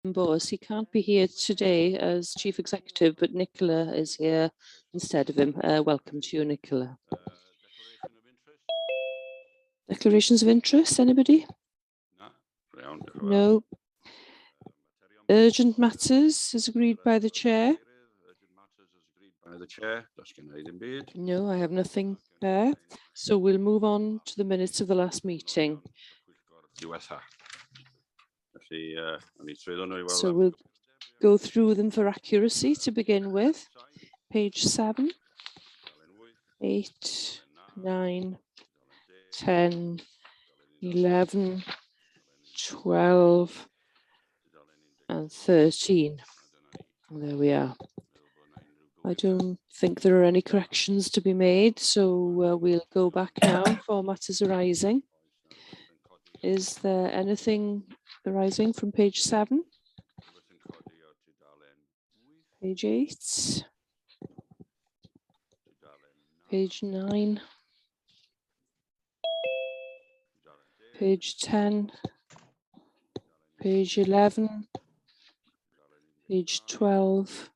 Boss. He can't be here today as Chief Executive, but Nicola is here instead of him. Welcome to you, Nicola. Declarations of interest, anybody? No. Urgent matters is agreed by the chair. No, I have nothing there. So we'll move on to the minutes of the last meeting. So we'll go through them for accuracy to begin with. Page 7, 8, 9, 10, 11, 12, and 13. There we are. I don't think there are any corrections to be made, so we'll go back now for matters arising. Is there anything arising from page 7? Page 8? Page 9? Page 10? Page 11? Page 12?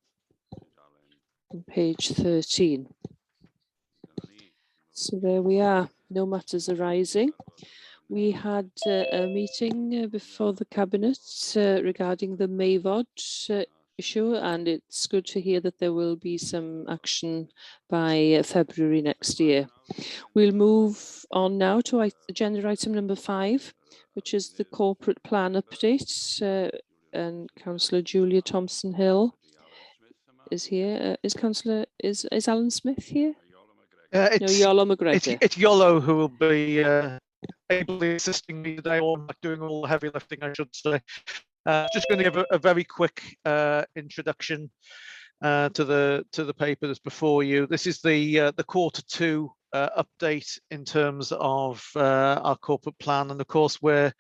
And page 13. So there we are, no matters arising. We had a meeting before the Cabinet regarding the MAVOD issue, and it's good to hear that there will be some action by February next year. We'll move on now to agenda item number 5, which is the corporate plan update, and Councillor Julia Thompson-Hill is here. Is Alan Smith here? No, Yolo McGregor. It's Yolo who will be ably assisting me today, or not doing all the heavy lifting, I should say. Just going to give a very quick introduction to the paper that's before you. This is the Q2 update in terms of our corporate plan, and of course we're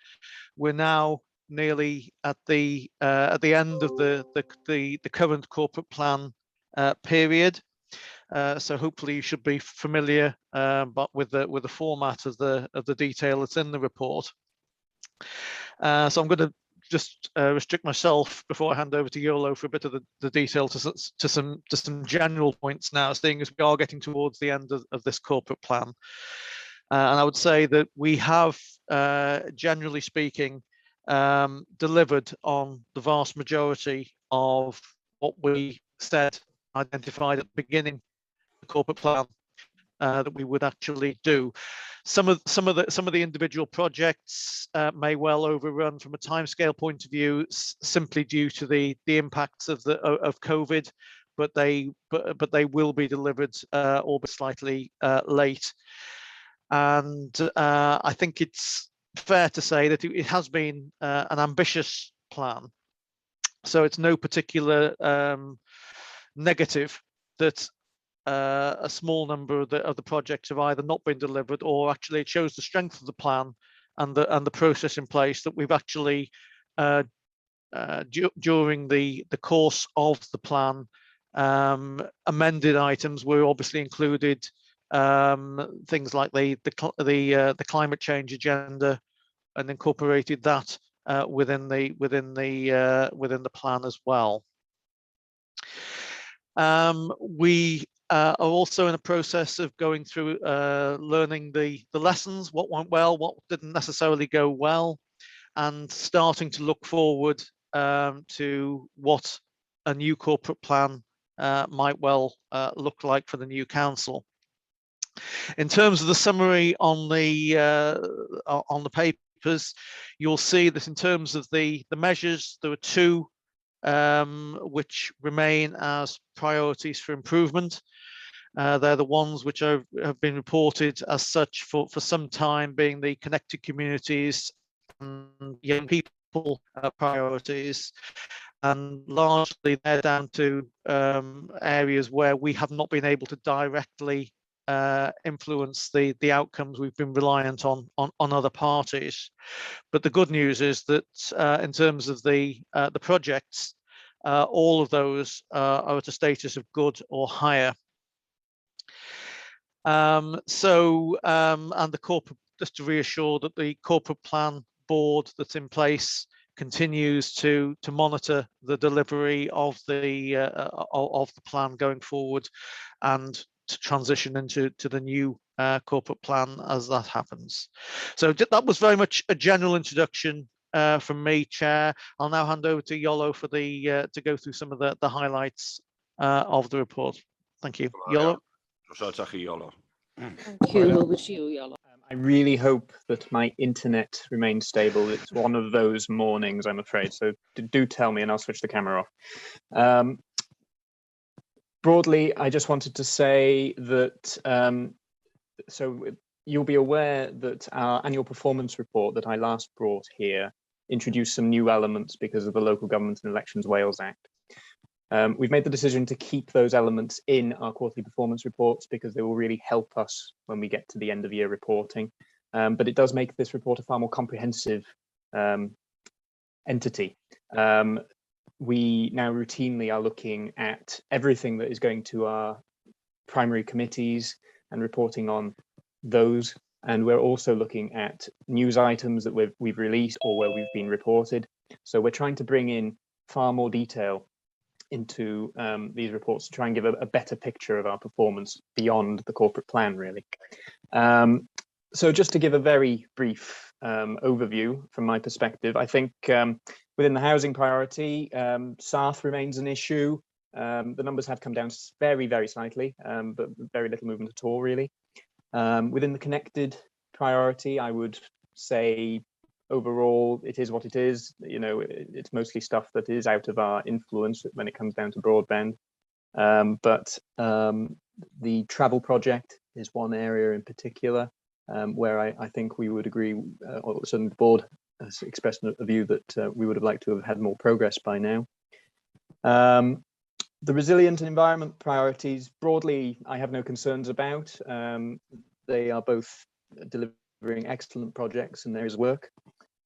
now nearly at the end of the current corporate plan period. So hopefully you should be familiar, but with the format of the detail that's in the report. So I'm going to just restrict myself before I hand over to Yolo for a bit of the detail to some general points now, seeing as we are getting towards the end of this corporate plan. And I would say that we have, generally speaking, delivered on the vast majority of what we said, identified at the beginning of the corporate plan that we would actually do. Some of the individual projects may well overrun from a timescale point of view, simply due to the impacts of COVID, but they will be delivered, albeit slightly late. And I think it's fair to say that it has been an ambitious plan. So it's no particular negative that a small number of the projects have either not been delivered, or actually it shows the strength of the plan and the process in place that we've actually during the course of the plan amended items. Were obviously included things like the climate change agenda, and incorporated that within the plan as well. We are also in a process of going through learning the lessons, what went well, what didn't necessarily go well, and starting to look forward to what a new corporate plan might well look like for the new council. In terms of the summary on the papers, you'll see that in terms of the measures, there are 2 which remain as priorities for improvement. They're the ones which have been reported as such for some time, being the connected communities and young people priorities. And largely they're down to areas where we have not been able to directly influence the outcomes. We've been reliant on other parties. But the good news is that in terms of the projects, all of those are at a status of good or higher. And the corporate, just to reassure that the corporate plan board that's in place continues to monitor the delivery of the plan going forward, and to transition into the new corporate plan as that happens. So that was very much a general introduction from me, Chair. I'll now hand over to Iolo for the to go through some of the highlights of the report. Thank you, Iolo. Thank you. Over to you, Iolo. I really hope that my internet remains stable. It's one of those mornings, I'm afraid. So do tell me and I'll switch the camera off. Broadly, I just wanted to say that, so you'll be aware that our annual performance report that I last brought here introduced some new elements because of the Local Government and Elections Wales Act. We've made the decision to keep those elements in our quarterly performance reports because they will really help us when we get to the end of year reporting. But it does make this report a far more comprehensive entity. We now routinely are looking at everything that is going to our primary committees and reporting on those. And we're also looking at news items that we've released or where we've been reported. So we're trying to bring in far more detail into these reports to try and give a better picture of our performance beyond the corporate plan, really. So just to give a very brief overview from my perspective, I think within the housing priority, SARF remains an issue. The numbers have come down very, very slightly, but very little movement at all, really. Within the connected priority, I would say overall, it is what it is. You know, it's mostly stuff that is out of our influence when it comes down to broadband. But the travel project is one area in particular where I think we would agree, or certainly the board has expressed a view that we would have liked to have had more progress by now. The resilient environment priorities, broadly, I have no concerns about. They are both delivering excellent projects and there is work.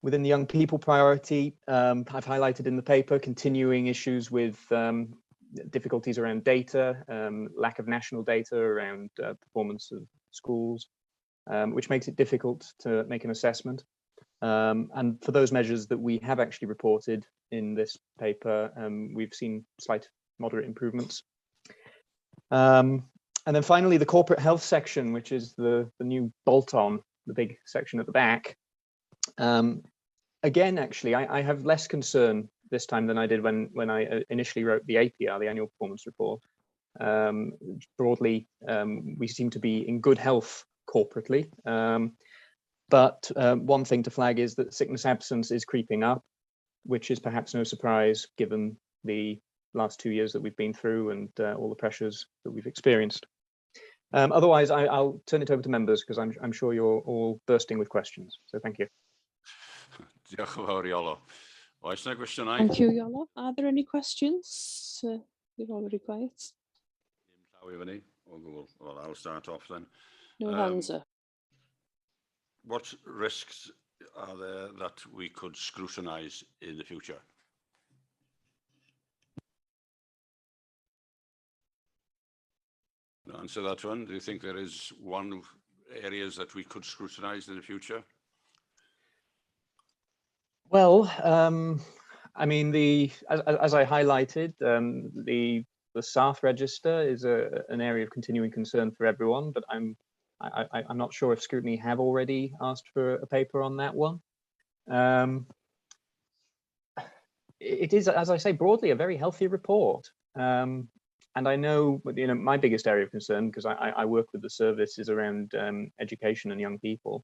Within the young people priority, I've highlighted in the paper continuing issues with difficulties around data, lack of national data around performance of schools, which makes it difficult to make an assessment. And for those measures that we have actually reported in this paper, we've seen slight moderate improvements. And then finally, the corporate health section, which is the new bolt-on, the big section at the back. Again, actually, I have less concern this time than I did when I initially wrote the APR, the annual performance report. Broadly, we seem to be in good health corporately. But one thing to flag is that sickness absence is creeping up, which is perhaps no surprise given the last 2 years that we've been through and all the pressures that we've experienced. Otherwise, I'll turn it over to members because I'm sure you're all bursting with questions. So thank you. Thank you, Iolo. Are there any questions? You're already quiet. Well, I'll start off then. No hands up. What risks are there that we could scrutinise in the future? Answer that one. Do you think there is one of areas that we could scrutinise in the future? Well, I mean, as I highlighted, the SARF register is an area of continuing concern for everyone, but I'm not sure if Scrutiny have already asked for a paper on that one. It is, as I say, broadly a very healthy report. And I know, my biggest area of concern, because I work with the service, is around education and young people.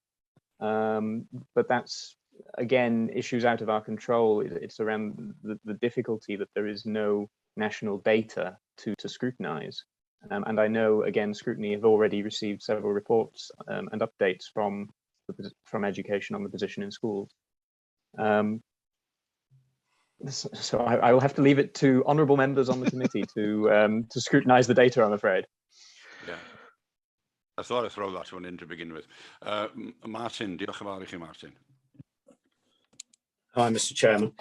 But that's, again, issues out of our control. It's around the difficulty that there is no national data to scrutinize. And I know, again, Scrutiny have already received several reports and updates from education on the position in schools. So I will have to leave it to honourable members on the committee to scrutinise the data, I'm afraid. Yeah, I thought I'd throw that one in to begin with. Martin, diolch yn fawr I chi, Martin. Hi, Mr. Chairman.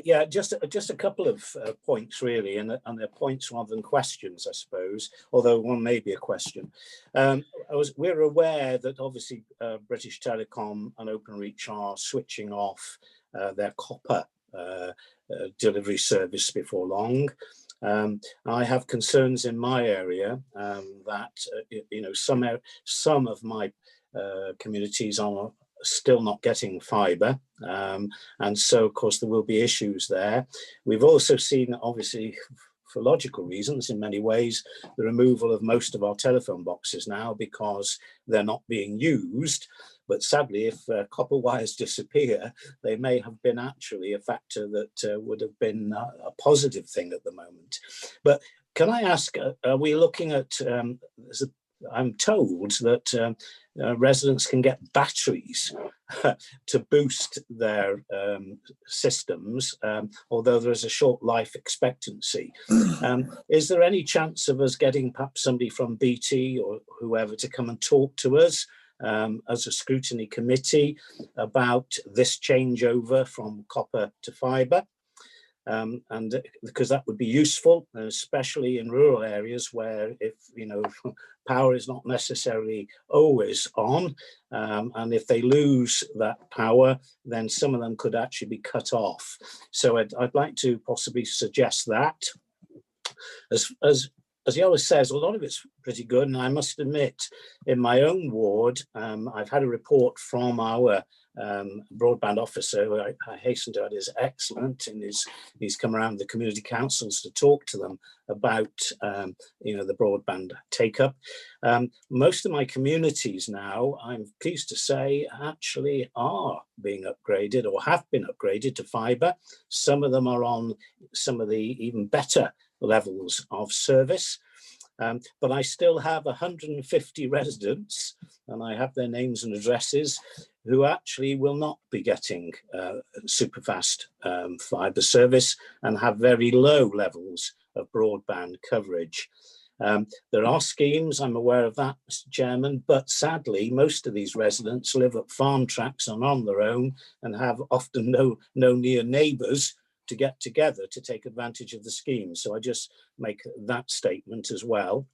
Yeah, just a couple of points really, and they're points rather than questions, I suppose. Although one may be a question. We're aware that obviously British Telecom and Openreach are switching off their copper delivery service before long. I have concerns in my area that some of my communities are still not getting fibre, and so of course there will be issues there. We've also seen, obviously for logical reasons in many ways, the removal of most of our telephone boxes now because they're not being used. But sadly, if copper wires disappear, they may have been actually a factor that would have been a positive thing at the moment. But can I ask, are we looking at, I'm told that residents can get batteries to boost their systems, although there is a short life expectancy. Is there any chance of us getting perhaps somebody from BT or whoever to come and talk to us as a scrutiny committee about this changeover from copper to fibre? And because that would be useful, especially in rural areas where if power is not necessarily always on, and if they lose that power, then some of them could actually be cut off. So I'd like to possibly suggest that. As Yola says, a lot of it's pretty good, and I must admit, in my own ward, I've had a report from our broadband officer, who I hasten to add is excellent, and he's come around the community councils to talk to them about the broadband take-up. Most of my communities now, I'm pleased to say, actually are being upgraded or have been upgraded to fibre. Some of them are on some of the even better levels of service, but I still have 150 residents, and I have their names and addresses, who actually will not be getting superfast fibre service and have very low levels of broadband coverage. There are schemes, I'm aware of that, Mr. Chairman, but sadly, most of these residents live at farm tracks and on their own and have often no near neighbours to get together to take advantage of the scheme. So I just make that statement as well.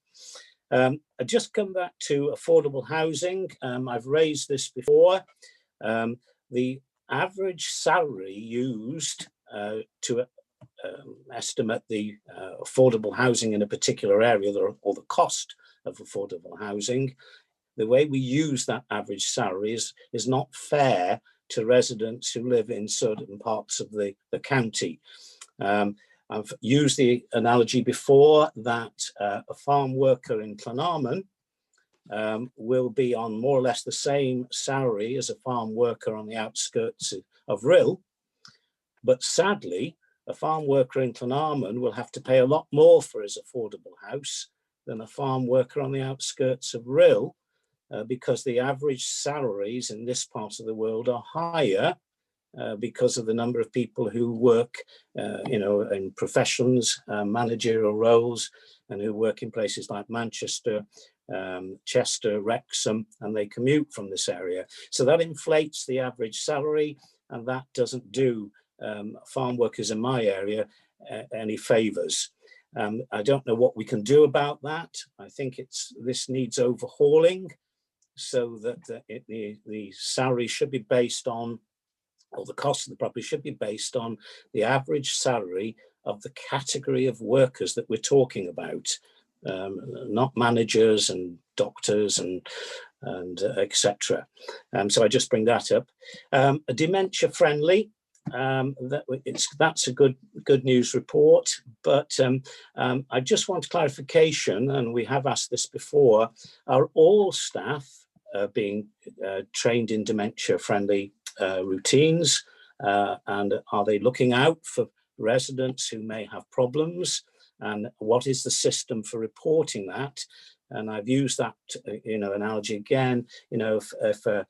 I just come back to affordable housing. I've raised this before. The average salary used to estimate the affordable housing in a particular area, or the cost of affordable housing, the way we use that average salary is not fair to residents who live in certain parts of the county. I've used the analogy before that a farm worker in Clanarman will be on more or less the same salary as a farm worker on the outskirts of Rhyl, but sadly, a farm worker in Clanarman will have to pay a lot more for his affordable house than a farm worker on the outskirts of Rhyl, because the average salaries in this part of the world are higher because of the number of people who work, in professions, managerial roles, and who work in places like Manchester, Chester, Wrexham, and they commute from this area. So that inflates the average salary, and that doesn't do farm workers in my area any favours. I don't know what we can do about that. I think this needs overhauling, so that the salary should be based on, or the cost of the property should be based on the average salary of the category of workers that we're talking about, not managers and doctors and etc. So I just bring that up. Dementia friendly. That's a good news report, but I just want clarification, and we have asked this before: are all staff being trained in dementia friendly routines, and are they looking out for residents who may have problems, and what is the system for reporting that? And I've used that analogy again. If an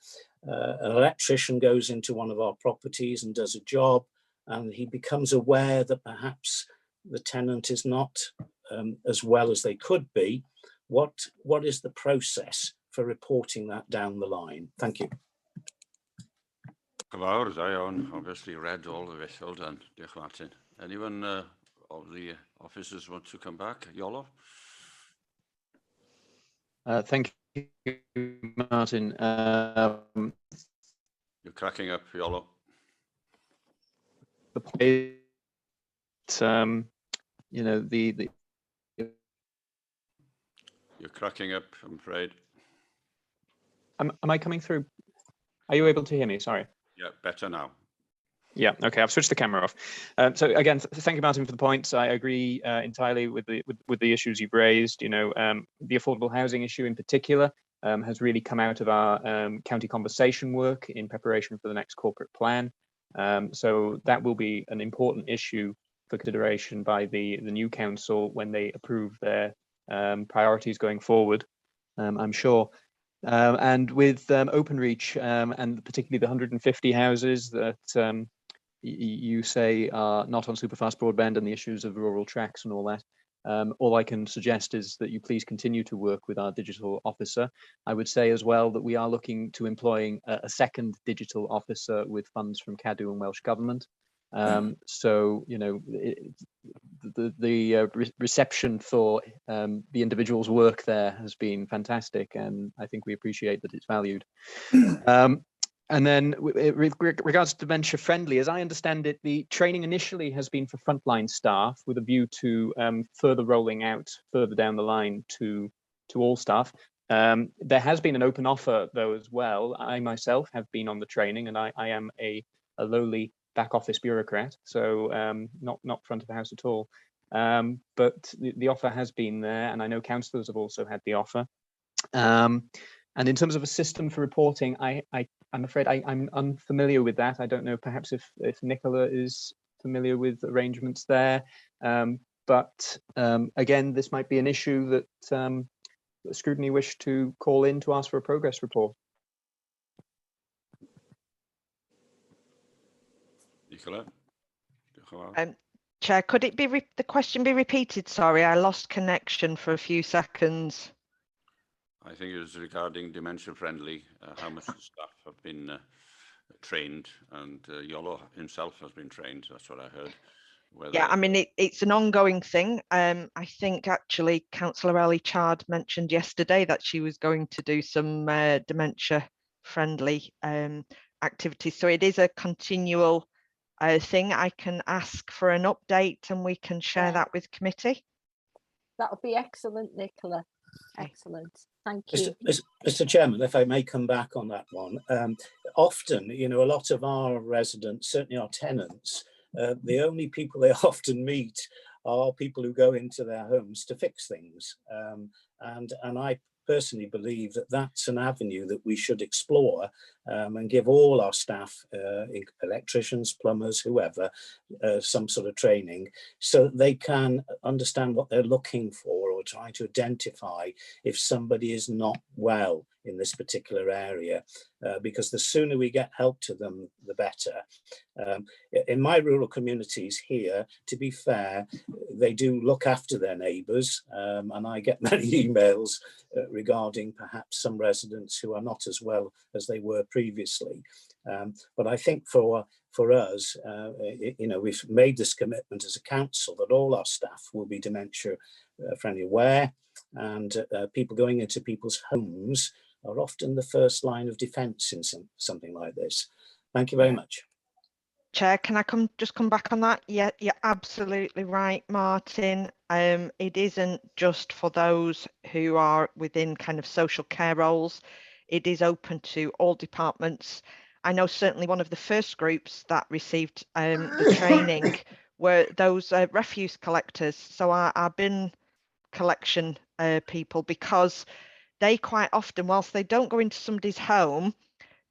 electrician goes into one of our properties and does a job, and he becomes aware that perhaps the tenant is not as well as they could be, what is the process for reporting that down the line? Thank you. I obviously read all of it. Well done, Diolch Martin. Anyone of the officers want to come back? Iolo? Thank you, Martin. You're cracking up, Iolo. the point, you know, You're cracking up, I'm afraid. am I coming through? Are you able to hear me? Sorry. Yeah, better now. Yeah, okay, I've switched the camera off. So again, thank you, Martin, for the points. I agree entirely with the issues you've raised. You know, the affordable housing issue in particular has really come out of our county conversation work in preparation for the next corporate plan. So that will be an important issue for consideration by the new council when they approve their priorities going forward, I'm sure. And with Openreach and particularly the 150 houses that you say are not on superfast broadband and the issues of rural tracks and all that, all I can suggest is that you please continue to work with our digital officer. I would say as well that we are looking to employing a second digital officer with funds from Cadw and Welsh Government. So, you know, the reception for the individual's work there has been fantastic, and I think we appreciate that it's valued. And then with regards to dementia friendly, as I understand it, the training initially has been for frontline staff with a view to further rolling out further down the line to all staff. There has been an open offer though as well. I myself have been on the training, and I am a lowly back office bureaucrat, so not front of the house at all. But the offer has been there, and I know councillors have also had the offer. And in terms of a system for reporting, I'm afraid I'm unfamiliar with that. I don't know, perhaps if Nicola is familiar with arrangements there. But again, this might be an issue that Scrutiny wish to call in to ask for a progress report. Nicola? Chair, could it be the question be repeated? Sorry, I lost connection for a few seconds. I think it was regarding dementia friendly, how much the staff have been trained, and Yolo himself has been trained, that's what I heard. Yeah, I mean, it's an ongoing thing. I think actually Councillor Ellie Chard mentioned yesterday that she was going to do some dementia friendly activities. So it is a continual thing. I can ask for an update and we can share that with committee. That would be excellent, Nicola. Excellent. Thank you. Mr. Chairman, if I may come back on that one. Often, you know, a lot of our residents, certainly our tenants, the only people they often meet are people who go into their homes to fix things. And I personally believe that that's an avenue that we should explore and give all our staff, electricians, plumbers, whoever, some sort of training so that they can understand what they're looking for or try to identify if somebody is not well in this particular area, because the sooner we get help to them, the better. In my rural communities here, to be fair, they do look after their neighbours, and I get many emails regarding perhaps some residents who are not as well as they were previously. But I think for us, you know, we've made this commitment as a council that all our staff will be dementia friendly aware, and people going into people's homes are often the first line of defence in something like this. Thank you very much. Chair, can I just come back on that? Yeah, you're absolutely right, Martin. It isn't just for those who are within kind of social care roles. It is open to all departments. I know certainly one of the first groups that received the training were those refuse collectors. So our bin collection people, because they quite often, whilst they don't go into somebody's home,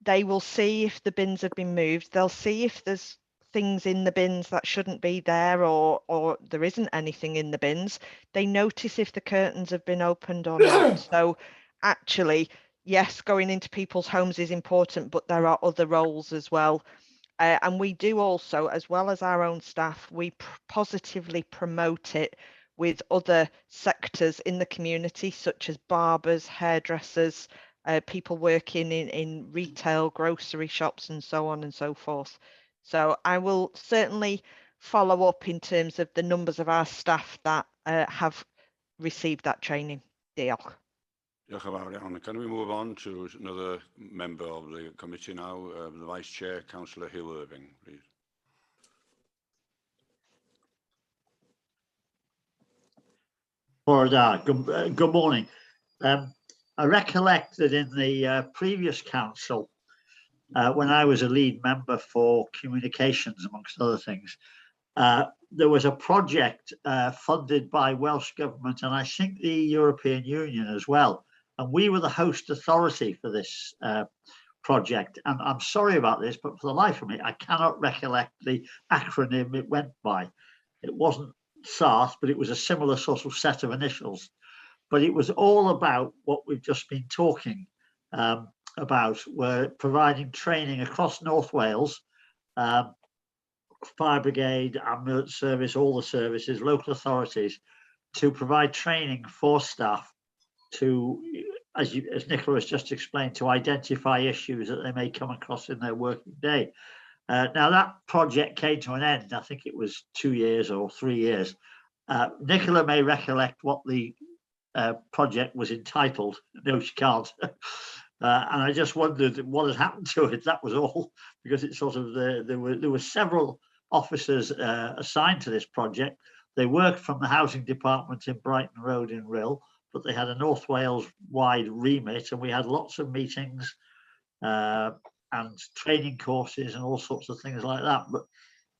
they will see if the bins have been moved. They'll see if there's things in the bins that shouldn't be there, or there isn't anything in the bins. They notice if the curtains have been opened or not. So actually, yes, going into people's homes is important, but there are other roles as well. And we do also, as well as our own staff, we positively promote it with other sectors in the community, such as barbers, hairdressers, people working in retail, grocery shops, and so on and so forth. So I will certainly follow up in terms of the numbers of our staff that have received that training. Diolch. Diolch yn fawr iawn. Can we move on to another member of the committee now, the Vice Chair, Councillor Hugh Irving, please. Good morning. I recollect that in the previous council, when I was a lead member for communications, amongst other things, there was a project funded by Welsh Government and I think the European Union as well. And we were the host authority for this project. And I'm sorry about this, but for the life of me, I cannot recollect the acronym it went by. It wasn't SARS, but it was a similar sort of set of initials. But it was all about what we've just been talking about. We're providing training across North Wales, fire brigade, ambulance service, all the services, local authorities, to provide training for staff to, as Nicola has just explained, to identify issues that they may come across in their working day. Now that project came to an end. I think it was 2 years or 3 years. Nicola may recollect what the project was entitled. No, she can't. And I just wondered what had happened to it. That was all, because it's sort of there were several officers assigned to this project. They worked from the housing department in Brighton Road in Rhyl, but they had a North Wales wide remit, and we had lots of meetings and training courses and all sorts of things like that. But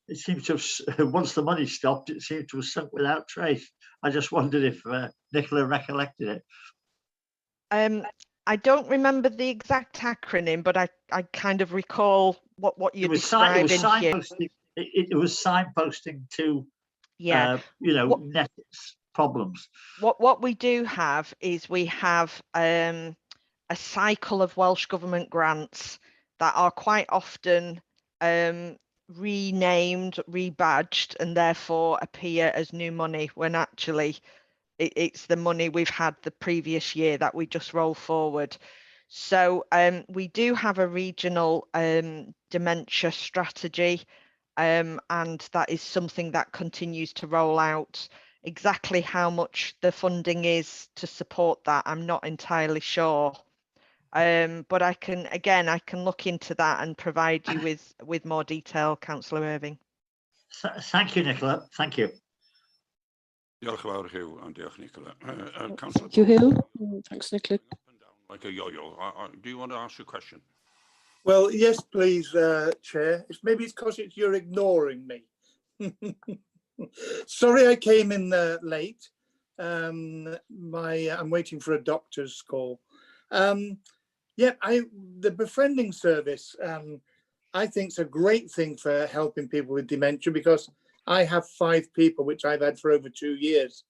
it seems to have, once the money stopped, it seemed to have sunk without trace. I just wondered if Nicola recollected it. I don't remember the exact acronym, but I kind of recall what you're describing here. It was signposting to, net problems. What we do have is we have a cycle of Welsh Government grants that are quite often renamed, rebadged, and therefore appear as new money when actually it's the money we've had the previous year that we just roll forward. So we do have a regional dementia strategy, and that is something that continues to roll out. Exactly how much the funding is to support that, I'm not entirely sure. But I can look into that and provide you with more detail, Councillor Irving. Thank you, Nicola. Thank you. Diolch yn fawr, Hugh, and diolch, Nicola. Thank you, Hugh. Thanks, Nicola. Like a yo-yo. Do you want to ask a question? Well, yes, please, Chair. Maybe it's because you're ignoring me. Sorry, I came in late. I'm waiting for a doctor's call. The befriending service, I think, is a great thing for helping people with dementia, because I have 5 people which I've had for over 2 years,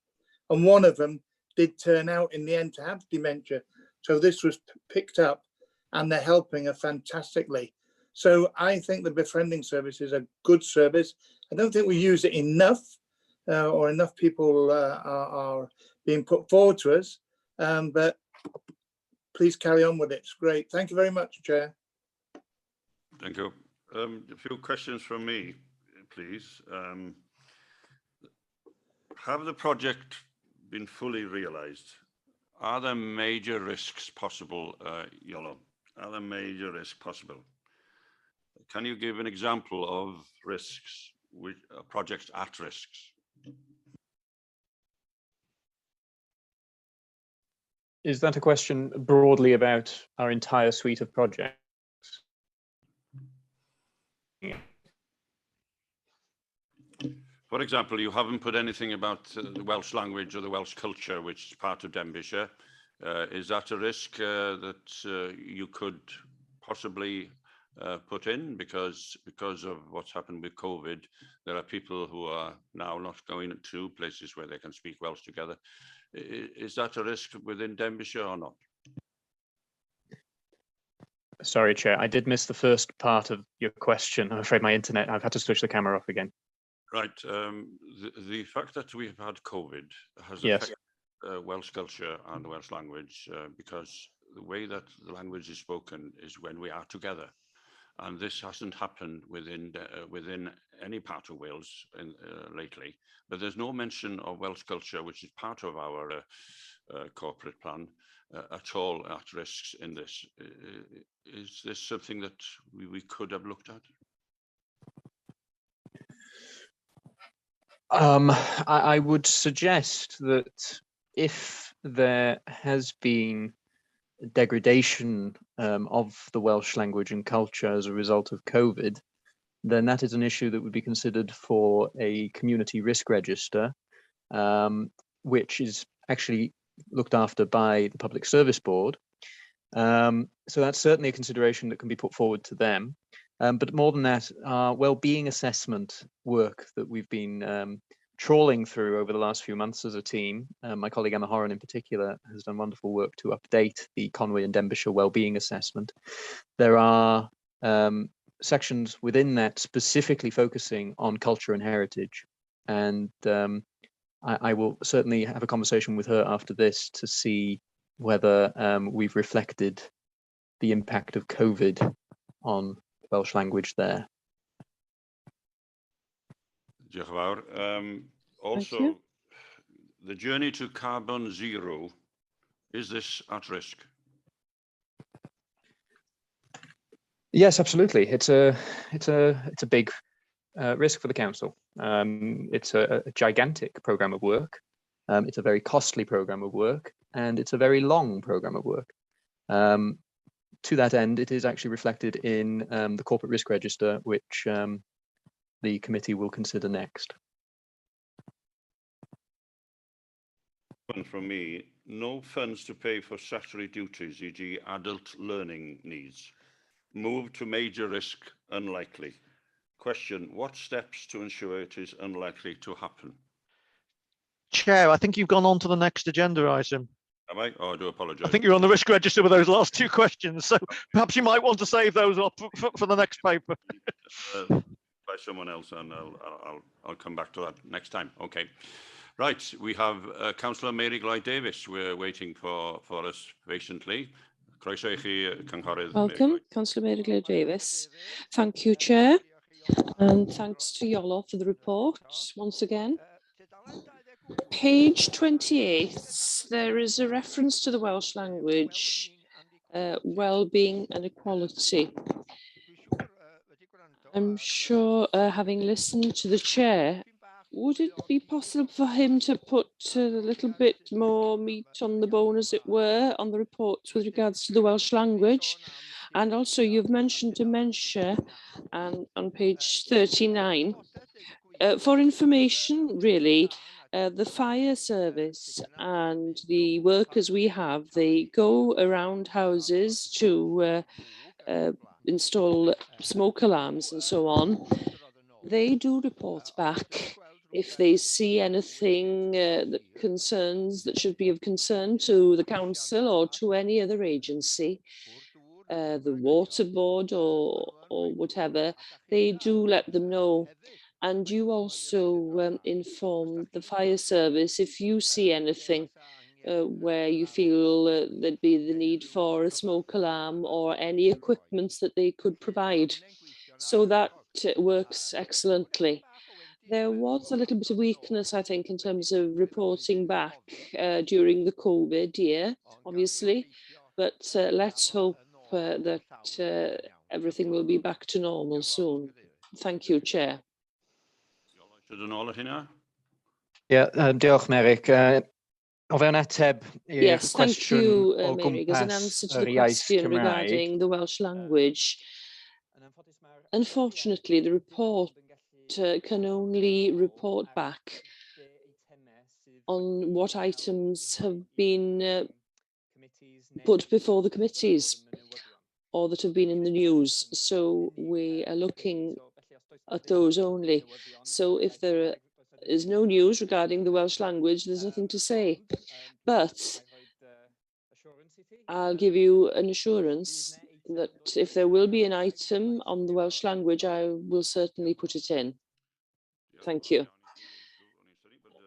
and one of them did turn out in the end to have dementia. So this was picked up, and they're helping her fantastically. So I think the befriending service is a good service. I don't think we use it enough, or enough people are being put forward to us, but please carry on with it. It's great. Thank you very much, Chair. Thank you. A few questions from me, please. Have the project been fully realised? Are there major risks possible, Iolo? Are there major risks possible? Can you give an example of risks, with projects at risks? Is that a question broadly about our entire suite of projects? For example, you haven't put anything about the Welsh language or the Welsh culture, which is part of Denbighshire. Is that a risk that you could possibly put in because of what's happened with COVID? There are people who are now not going to places where they can speak Welsh together. Is that a risk within Denbighshire or not? Sorry, Chair, I did miss the first part of your question. I'm afraid my internet, I've had to switch the camera off again. Right. The fact that we've had COVID has Yes. affected Welsh culture and the Welsh language because the way that the language is spoken is when we are together. And this hasn't happened within any part of Wales lately. But there's no mention of Welsh culture, which is part of our corporate plan, at all at risks in this. Is this something that we could have looked at? I would suggest that if there has been degradation of the Welsh language and culture as a result of COVID, then that is an issue that would be considered for a community risk register, which is actually looked after by the Public Service Board. So that's certainly a consideration that can be put forward to them. But more than that, our well-being assessment work that we've been trawling through over the last few months as a team, my colleague Emma Horan in particular has done wonderful work to update the Conwy and Denbighshire well-being assessment. There are sections within that specifically focusing on culture and heritage. And I will certainly have a conversation with her after this to see whether we've reflected the impact of COVID on Welsh language there. Diolch yn fawr. Also, you. the journey to carbon zero, is this at risk? Yes, absolutely. It's a big risk for the council. It's a gigantic program of work. It's a very costly program of work, and it's a very long program of work. To that end, it is actually reflected in the corporate risk register, which the committee will consider next. One from me, no funds to pay for statutory duties, e.g. adult learning needs. Move to major risk, unlikely. Question, what steps to ensure it is unlikely to happen? Chair, I think you've gone on to the next agenda item. Am I? Oh, I do apologise. I think you're on the risk register with those last two questions, so perhaps you might want to save those up for the next paper. By someone else, and I'll come back to that next time. Okay. Right, we have Councillor Mary Lloyd Davis. We're waiting for us patiently. Croeso I chi, Cynghorydd. Welcome, Councillor Mary Lloyd Davis. Thank you, Chair, and thanks to Iolo for the report once again. Page 28, there is a reference to the Welsh language, well-being and equality. I'm sure, having listened to the chair, would it be possible for him to put a little bit more meat on the bone, as it were, on the reports with regards to the Welsh language? And also, you've mentioned dementia, and on page 39. For information, really, the fire service and the workers we have, they go around houses to install smoke alarms and so on. They do report back if they see anything that should be of concern to the council or to any other agency, the water board or whatever. They do let them know. And you also inform the fire service if you see anything where you feel there'd be the need for a smoke alarm or any equipment that they could provide. So that works excellently. There was a little bit of weakness, I think, in terms of reporting back during the COVID year, obviously, but let's hope that everything will be back to normal soon. Thank you, Chair. Diolch, Meric. O fewn ateb i'r Yes, thank cwestiwn you, o Mary, as an gwmpas answer to yr the iaith question Cymraeg. regarding the Welsh language. Unfortunately, the report can only report back on what items have been put before the committees or that have been in the news. So we are looking at those only. So if there is no news regarding the Welsh language, there's nothing to say. But I'll give you an assurance that if there will be an item on the Welsh language, I will certainly put it in. Thank you.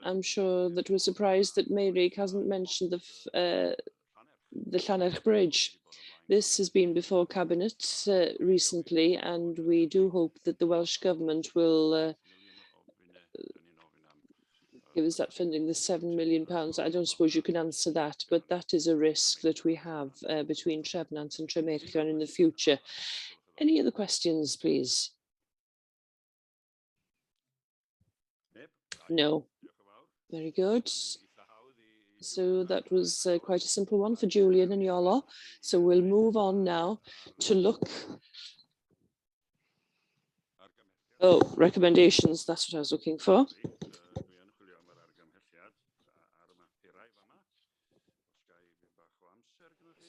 I'm sure that we're surprised that Mairead hasn't mentioned the Llanarch Bridge. This has been before Cabinet recently, and we do hope that the Welsh Government will give us that funding, the £7 million. I don't suppose you can answer that, but that is a risk that we have between Trefnant and Tremeirclion in the future. Any other questions, please? No. Very good. So that was quite a simple one for Julian and Yolo. So we'll move on now to look. Oh, recommendations, that's what I was looking for.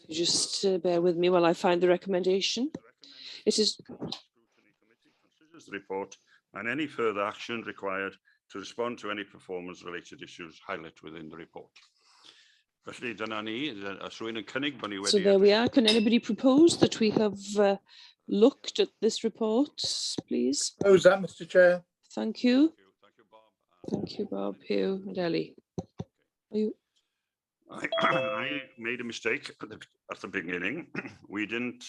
Just bear with me while I find the recommendation. It is Scrutiny Committee considers the report and any further action required to respond to any performance-related issues highlighted within the report. Felly dyna ni, rhywun yn cynnig bod ni So wedi there we are. Can anybody propose that we have looked at this report, please? Propose that, Mr. Chair. Thank you. Thank you, Bob. Thank you, Bob, Hugh, and Ellie. Are you? I made a mistake at the beginning. We didn't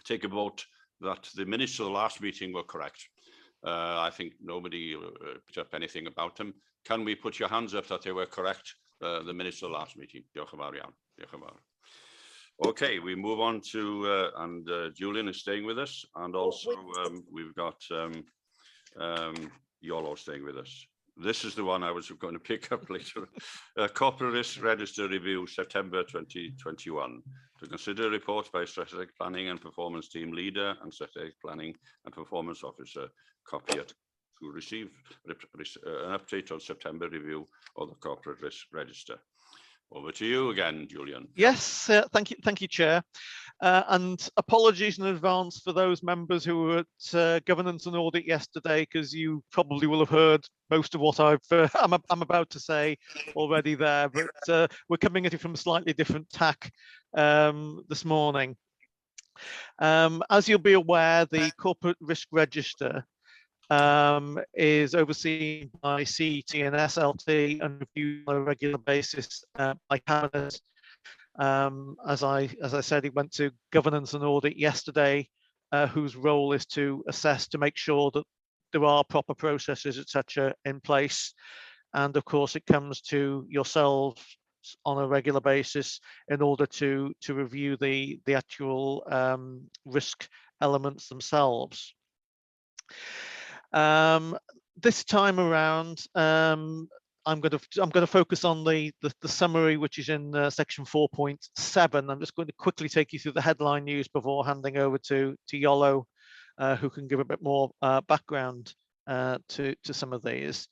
take a vote that the minutes of the last meeting were correct. I think nobody picked up anything about them. Can we put your hands up that they were correct, the minutes of the last meeting? Diolch yn fawr iawn. Diolch yn fawr. Okay, we move on to, and Julian is staying with us, and also we've got Yolo staying with us. This is the one I was going to pick up later. Corporate Risk Register Review, September 2021. To consider a report by Strategic Planning and Performance Team Leader and Strategic Planning and Performance Officer, copy it, to receive an update on September review of the Corporate Risk Register. Over to you again, Julian. Yes, thank you, Chair. And apologies in advance for those members who were at Governance and Audit yesterday, because you probably will have heard most of what I'm about to say already there. But we're coming at it from a slightly different tack this morning. As you'll be aware, the Corporate Risk Register is overseen by CET and SLT and reviewed on a regular basis by Cabinet. As I said, it went to Governance and Audit yesterday, whose role is to assess to make sure that there are proper processes, etc., in place. And of course, it comes to yourselves on a regular basis in order to review the actual risk elements themselves. This time around, I'm going to focus on the summary, which is in section 4.7. I'm just going to quickly take you through the headline news before handing over to Yolo, who can give a bit more background to some of these.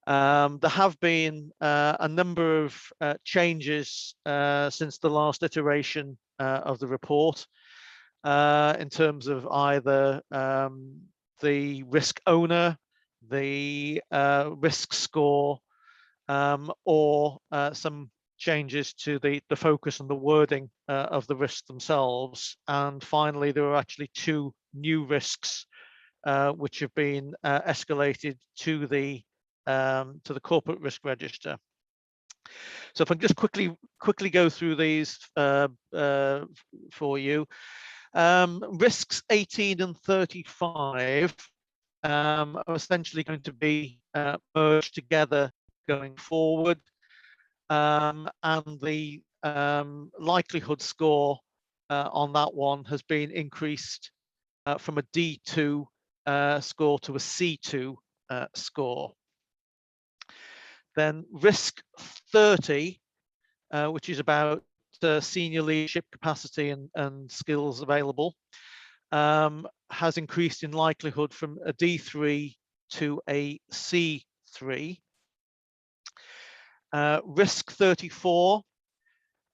There have been a number of changes since the last iteration of the report in terms of either the risk owner, the risk score, or some changes to the focus and the wording of the risks themselves. And finally, there are actually two new risks which have been escalated to the Corporate Risk Register. So if I just quickly go through these for you. Risks 18 and 35 are essentially going to be merged together going forward, and the likelihood score on that one has been increased from a D2 score to a C2 score. Then risk 30, which is about senior leadership capacity and skills available, has increased in likelihood from a D3 to a C3. Risk 34,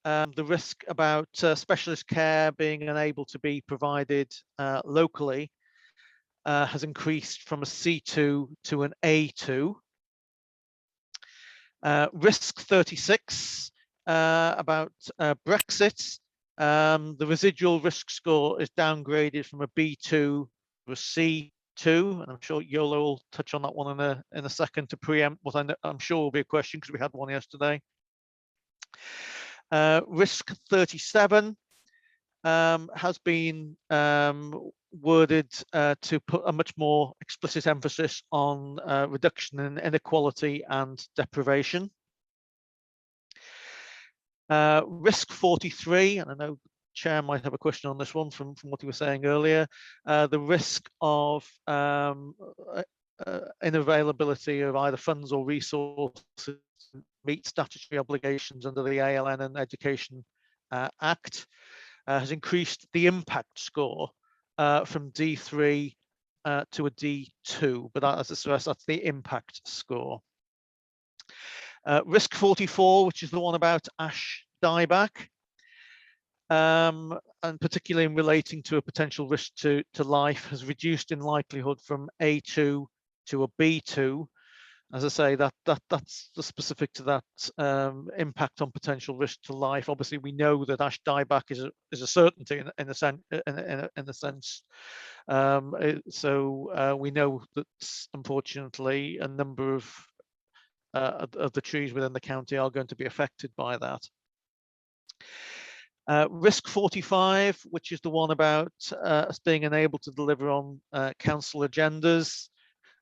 the risk about specialist care being unable to be provided locally, has increased from a C2 to an A2. Risk 36, about Brexit, the residual risk score is downgraded from a B2 to a C2, and I'm sure Yolo will touch on that one in a second to preempt what I'm sure will be a question because we had one yesterday. Risk 37 has been worded to put a much more explicit emphasis on reduction in inequality and deprivation. Risk 43, and I know Chair might have a question on this one from what you were saying earlier, the risk of unavailability of either funds or resources meet statutory obligations under the ALN and Education Act, has increased the impact score from D3 to a D2, but as I stress, that's the impact score. Risk 44, which is the one about ash dieback, and particularly in relating to a potential risk to life, has reduced in likelihood from A2 to a B2. As I say, that's specific to that impact on potential risk to life. Obviously, we know that ash dieback is a certainty in a sense. So we know that unfortunately a number of the trees within the county are going to be affected by that. Risk 45, which is the one about us being unable to deliver on council agendas.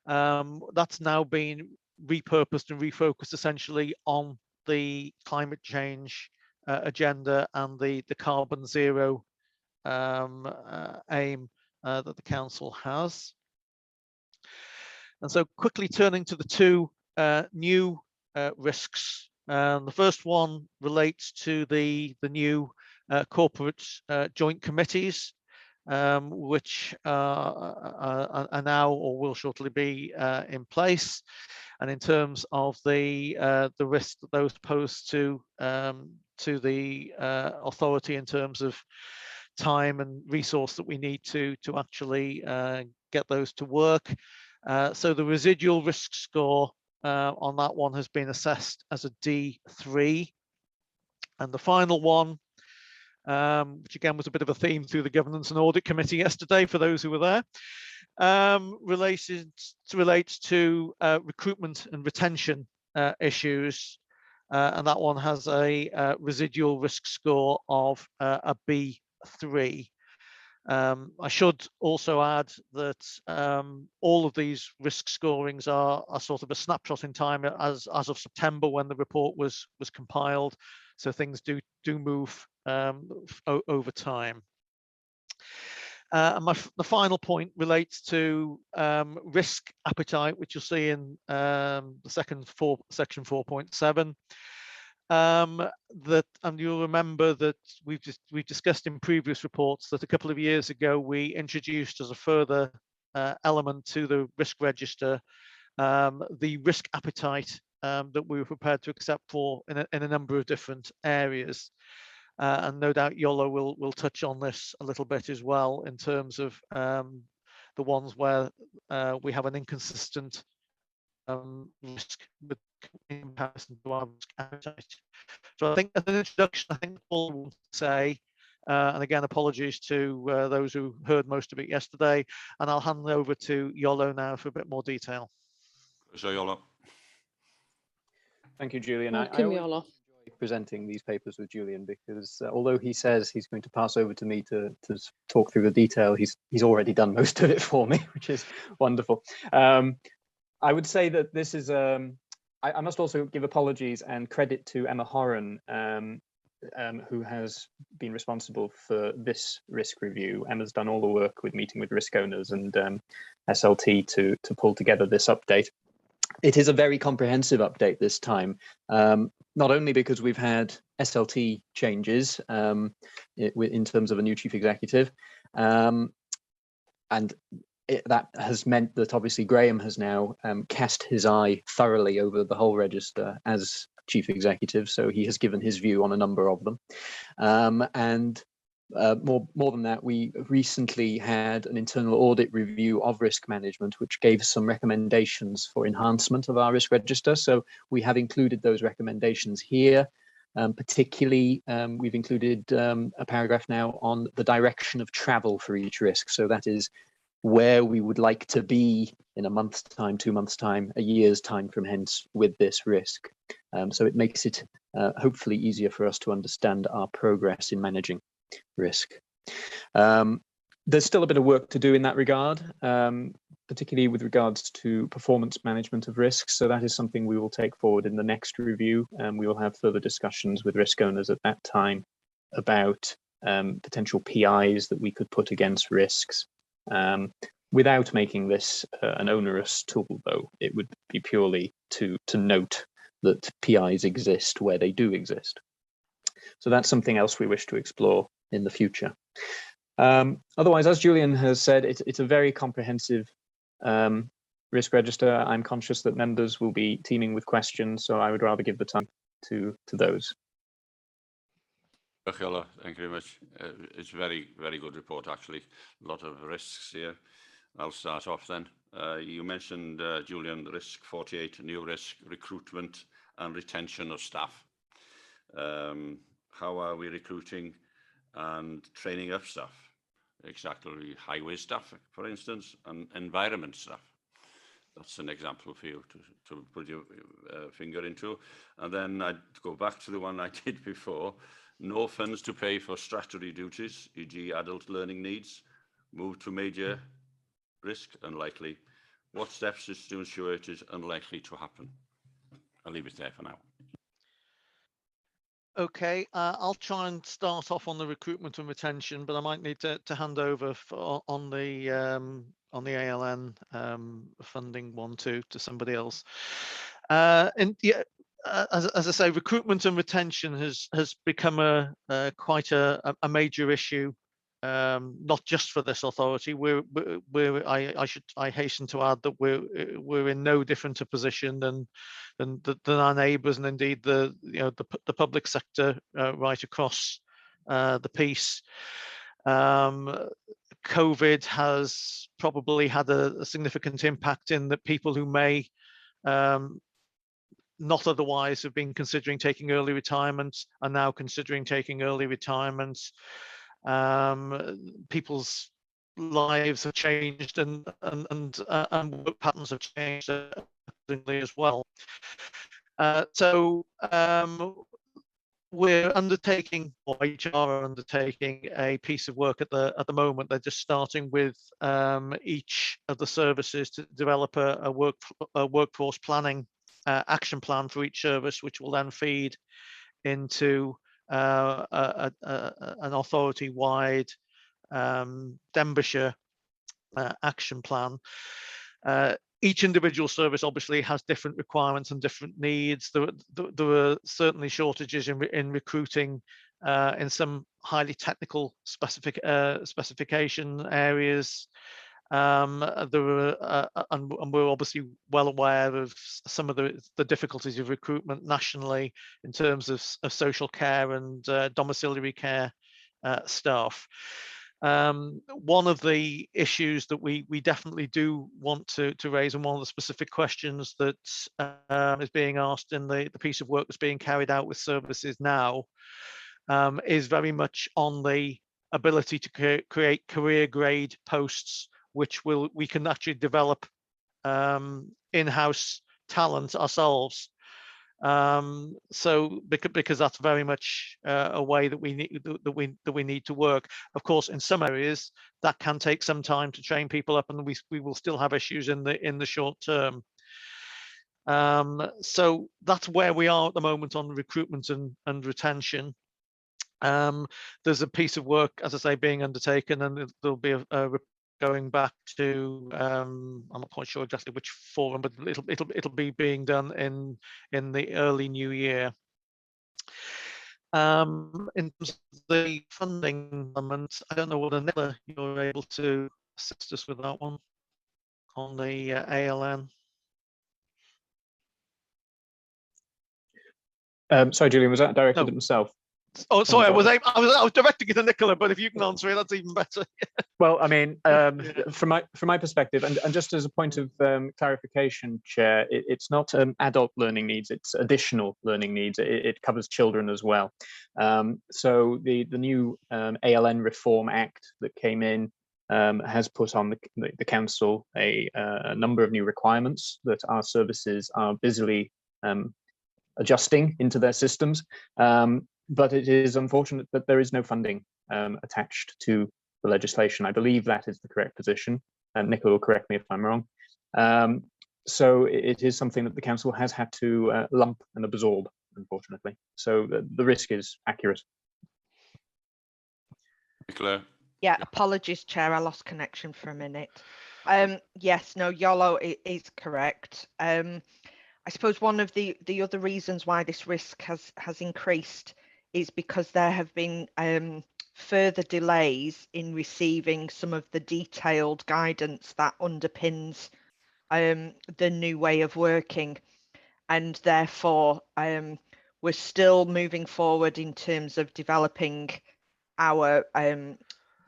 That's now been repurposed and refocused essentially on the climate change agenda and the carbon zero aim that the council has. And so quickly turning to the two new risks. The first one relates to the new corporate joint committees, which are now or will shortly be in place. And in terms of the risk that those pose to the authority in terms of time and resource that we need to actually get those to work. So the residual risk score on that one has been assessed as a D3. And the final one, which again was a bit of a theme through the Governance and Audit Committee yesterday for those who were there, relates to recruitment and retention issues. And that one has a residual risk score of a B3. I should also add that all of these risk scorings are sort of a snapshot in time as of September when the report was compiled. So things do move over time. And the final point relates to risk appetite, which you'll see in the section 4.7. And you'll remember that we've discussed in previous reports that a couple of years ago we introduced as a further element to the risk register the risk appetite that we were prepared to accept for in a number of different areas. And no doubt Yolo will touch on this a little bit as well in terms of the ones where we have an inconsistent risk with comparison to our risk appetite. So I think as an introduction, I think all I want to say, and again, apologies to those who heard most of it yesterday, and I'll hand over to Yolo now for a bit more detail. So Yolo. Thank you, Julian. Welcome, I always Yolo. enjoy presenting these papers with Julian because although he says he's going to pass over to me to talk through the detail, he's already done most of it for me, which is wonderful. I would say that this is, I must also give apologies and credit to Emma Horan, who has been responsible for this risk review. Emma's done all the work with meeting with risk owners and SLT to pull together this update. It is a very comprehensive update this time, not only because we've had SLT changes in terms of a new chief executive, and that has meant that obviously Graham has now cast his eye thoroughly over the whole register as chief executive, so he has given his view on a number of them. And more than that, we recently had an internal audit review of risk management, which gave some recommendations for enhancement of our risk register. So we have included those recommendations here. Particularly, we've included a paragraph now on the direction of travel for each risk. So that is where we would like to be in a month's time, 2 months' time, a year's time from hence with this risk. So it makes it hopefully easier for us to understand our progress in managing risk. There's still a bit of work to do in that regard, particularly with regards to performance management of risks. So that is something we will take forward in the next review, and we will have further discussions with risk owners at that time about potential PIs that we could put against risks. Without making this an onerous tool, though, it would be purely to note that PIs exist where they do exist. So that's something else we wish to explore in the future. Otherwise, as Julian has said, it's a very comprehensive risk register. I'm conscious that members will be teeming with questions, so I would rather give the time to those. Thank you very much. It's a very, very good report, actually. A lot of risks here. I'll start off then. You mentioned, Julian, risk 48, new risk, recruitment and retention of staff. How are we recruiting and training up staff? Exactly, highway staff, for instance, and environment staff. That's an example for you to put your finger into. And then I'd go back to the one I did before. No funds to pay for statutory duties, e.g. adult learning needs. Move to major risk, unlikely. What steps is to ensure it is unlikely to happen? I'll leave it there for now. Okay, I'll try and start off on the recruitment and retention, but I might need to hand over on the ALN funding one to somebody else. And yeah, as I say, recruitment and retention has become quite a major issue, not just for this authority. I hasten to add that we're in no different a position than our neighbours, and indeed the public sector right across the piece. COVID has probably had a significant impact in that people who may not otherwise have been considering taking early retirement are now considering taking early retirement. People's lives have changed and work patterns have changed accordingly as well. So we're undertaking, or HR are undertaking, a piece of work at the moment. They're just starting with each of the services to develop a workforce planning action plan for each service, which will then feed into an authority-wide Denbighshire action plan. Each individual service obviously has different requirements and different needs. There are certainly shortages in recruiting in some highly technical specification areas. And we're obviously well aware of some of the difficulties of recruitment nationally in terms of social care and domiciliary care staff. One of the issues that we definitely do want to raise, and one of the specific questions that is being asked in the piece of work that's being carried out with services now, is very much on the ability to create career grade posts, which we can actually develop in-house talent ourselves. So because that's very much a way that we need to work. Of course, in some areas that can take some time to train people up, and we will still have issues in the short term. So that's where we are at the moment on recruitment and retention. There's a piece of work, as I say, being undertaken, and there'll be a going back to I'm not quite sure exactly which forum, but it'll be being done in the early new year. In terms of the funding element, I don't know whether Nicola, you're able to assist us with that one on the ALN. Sorry, Julian, was that directed at myself? Oh, sorry, I was directing it to Nicola, but if you can answer it, that's even better. Well, I mean, from my perspective, and just as a point of clarification, Chair, it's not adult learning needs; it's additional learning needs. It covers children as well. So the new ALN Reform Act that came in has put on the council a number of new requirements that our services are busily adjusting into their systems. But it is unfortunate that there is no funding attached to the legislation. I believe that is the correct position, and Nicola will correct me if I'm wrong. So it is something that the council has had to lump and absorb, unfortunately. So the risk is accurate. Nicola? Yeah, apologies, Chair. I lost connection for a minute. Yes, no, YOLO is correct. I I suppose one of the other reasons why this risk has increased is because there have been further delays in receiving some of the detailed guidance that underpins the new way of working, and therefore we're still moving forward in terms of developing our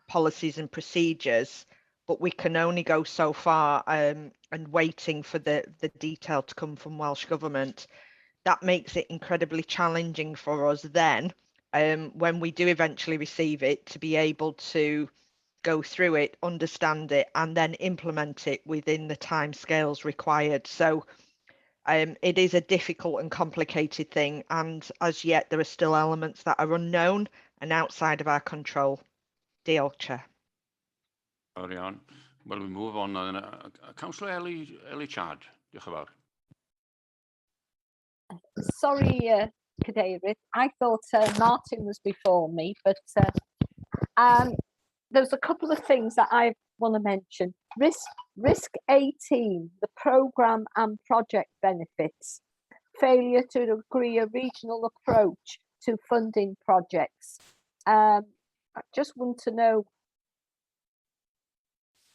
policies and procedures, but we can only go so far, and waiting for the detail to come from Welsh Government. That makes it incredibly challenging for us then, when we do eventually receive it, to be able to go through it, understand it, and then implement it within the timescales required. So it is a difficult and complicated thing, and as yet there are still elements that are unknown and outside of our control. Diolch, Chair. Carry on. Well, we move on. Councillor Ellie Chad, diolch yn fawr. Sorry, Cadeirydd. I thought Martin was before me, but there's a couple of things that I want to mention. Risk 18, the programme and project benefits. Failure to agree a regional approach to funding projects. I just want to know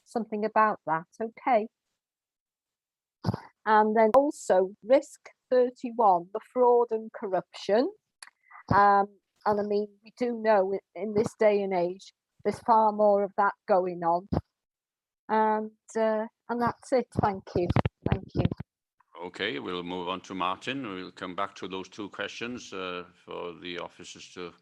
something about that, okay? And then also risk 31, the fraud and corruption. And I mean, we do know in this day and age, there's far more of that going on. And that's it. Thank you. Thank you. Okay, we'll move on to Martin. We'll come back to those two questions for the officers to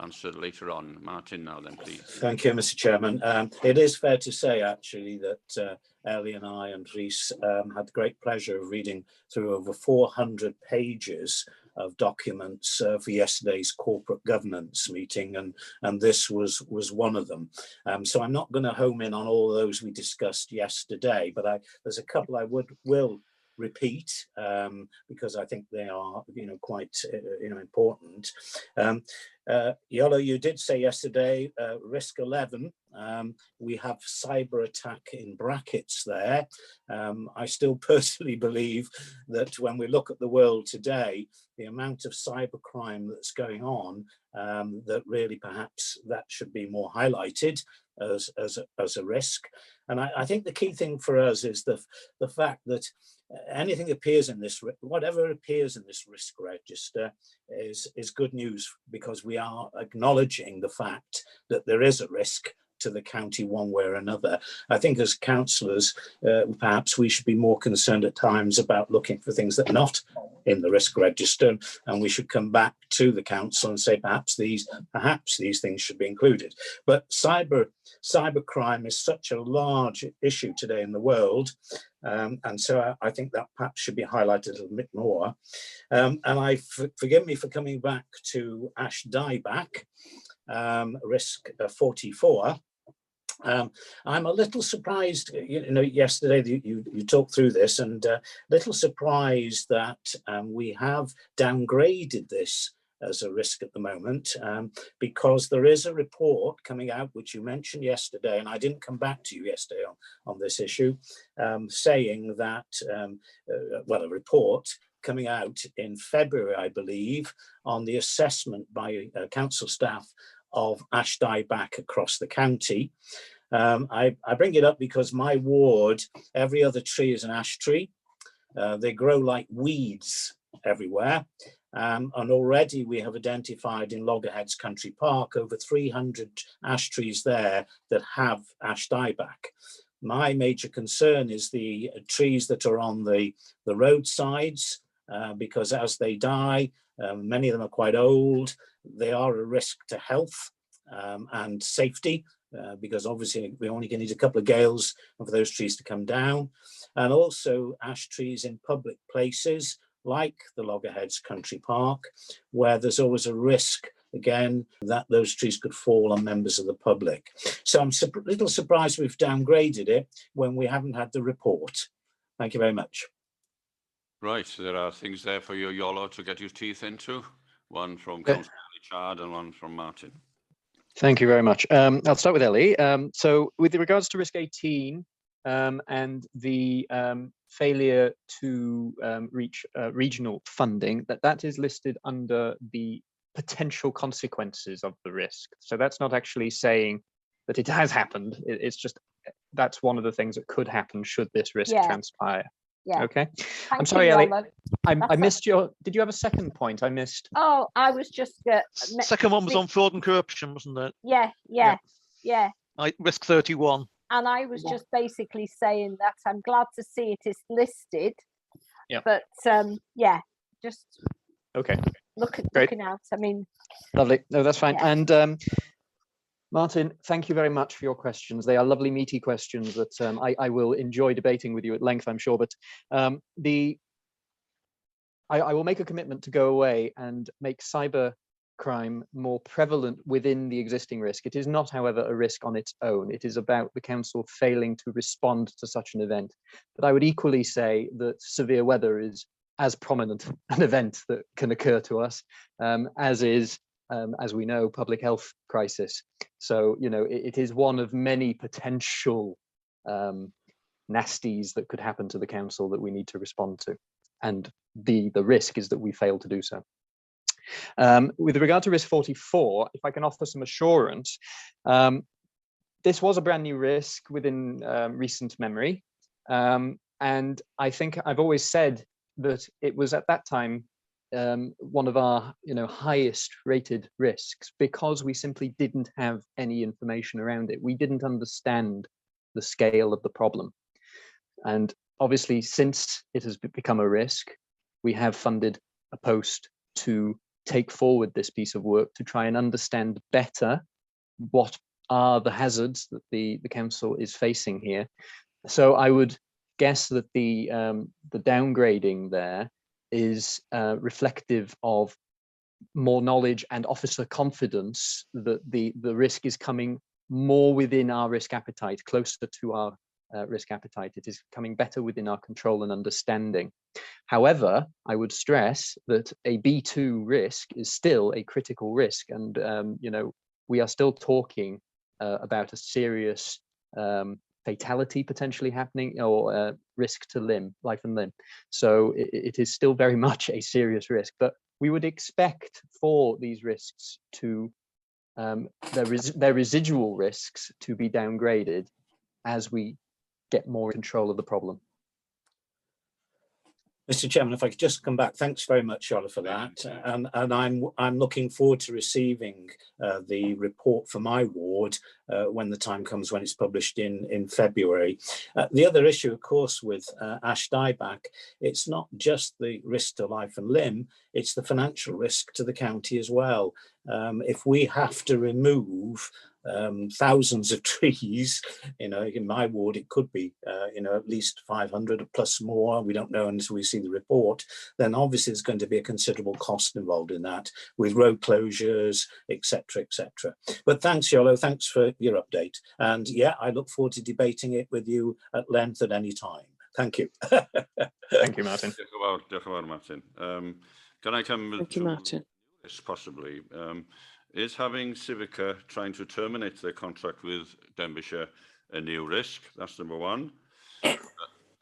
answer later on. Martin, now then, please. Thank you, Mr. Chairman. It is fair to say, actually, that Ellie and I and Rhys had the great pleasure of reading through over 400 pages of documents for yesterday's corporate governance meeting, and this was one of them. So I'm not going to home in on all those we discussed yesterday, but there's a couple I will repeat because I think they are, quite, important. Iolo, you did say yesterday, risk 11, we have cyber attack in brackets there. I still personally believe that when we look at the world today, the amount of cyber crime that's going on, that really perhaps that should be more highlighted as a risk. And I think the key thing for us is the fact that anything appears in this, whatever appears in this risk register is good news, because we are acknowledging the fact that there is a risk to the county one way or another. I think as councillors, perhaps we should be more concerned at times about looking for things that are not in the risk register, and we should come back to the council and say perhaps these things should be included. But cyber crime is such a large issue today in the world, and so I think that perhaps should be highlighted a little bit more. And forgive me for coming back to Ash Dieback, risk 44. I'm a little surprised, yesterday you talked through this, and a little surprised that we have downgraded this as a risk at the moment, because there is a report coming out, which you mentioned yesterday, and I didn't come back to you yesterday on this issue, saying that, a report coming out in February, I believe, on the assessment by council staff of ash dieback across the county. I bring it up because my ward, every other tree is an ash tree. They grow like weeds everywhere. And already we have identified in Loggerheads Country Park over 300 ash trees there that have ash dieback. My major concern is the trees that are on the roadsides, because as they die, many of them are quite old. They are a risk to health and safety, because obviously we're only going to need a couple of gales for those trees to come down. And also ash trees in public places like the Loggerheads Country Park, where there's always a risk, again, that those trees could fall on members of the public. So I'm a little surprised we've downgraded it when we haven't had the report. Thank you very much. Right, so there are things there for you, Iolo, to get your teeth into. One from Councillor Chad and one from Martin. Thank you very much. I'll start with Ellie. So with regards to risk 18, and the failure to reach regional funding, that is listed under the potential consequences of the risk. So that's not actually saying that it has happened. It's just that's one of the things that could happen should this risk transpire. Yeah. Okay. Thank I'm sorry, you, Ellie. Yolo. I That's missed your. Did you have a second point? I missed. Oh, I was just Second one was on fraud and corruption, wasn't it? yeah. Risk 31. And I was just basically saying that I'm glad to see it is listed. Yeah. But just Okay. looking out. I mean, Lovely. No, that's fine. Yeah. And Martin, thank you very much for your questions. They are lovely, meaty questions that I will enjoy debating with you at length, I'm sure. But I will make a commitment to go away and make cyber crime more prevalent within the existing risk. It is not, however, a risk on its own. It is about the council failing to respond to such an event. But I would equally say that severe weather is as prominent an event that can occur to us, as is, as we know, public health crisis. So, you know, it is one of many potential nasties that could happen to the council that we need to respond to. And the risk is that we fail to do so. With regard to risk 44, if I can offer some assurance, this was a brand new risk within recent memory. And I think I've always said that it was at that time one of our highest rated risks, because we simply didn't have any information around it. We didn't understand the scale of the problem. And obviously, since it has become a risk, we have funded a post to take forward this piece of work to try and understand better what are the hazards that the council is facing here. So I would guess that the downgrading there is reflective of more knowledge and officer confidence that the risk is coming more within our risk appetite, closer to our risk appetite. It is coming better within our control and understanding. However, I would stress that a B2 risk is still a critical risk, and we are still talking about a serious fatality potentially happening, or risk to life and limb. So it is still very much a serious risk, but we would expect for these risks to their residual risks to be downgraded as we get more control of the problem. Mr. Chairman, if I could just come back, thanks very much, Charlotte, for that. And I'm looking forward to receiving the report for my ward when the time comes, when it's published in February. The other issue, of course, with ash dieback, it's not just the risk to life and limb, it's the financial risk to the county as well. If we have to remove thousands of trees, in my ward it could be at least 500 plus more, we don't know until we see the report, then obviously there's going to be a considerable cost involved in that, with road closures, etc., etc. But thanks, Yolo, thanks for your update, and yeah, I look forward to debating it with you at length at any time. Thank you. Thank you, Martin. Martin. Can I come Thank you, Martin. this possibly? Is having Civica trying to terminate their contract with Denbighshire a new risk? That's number one.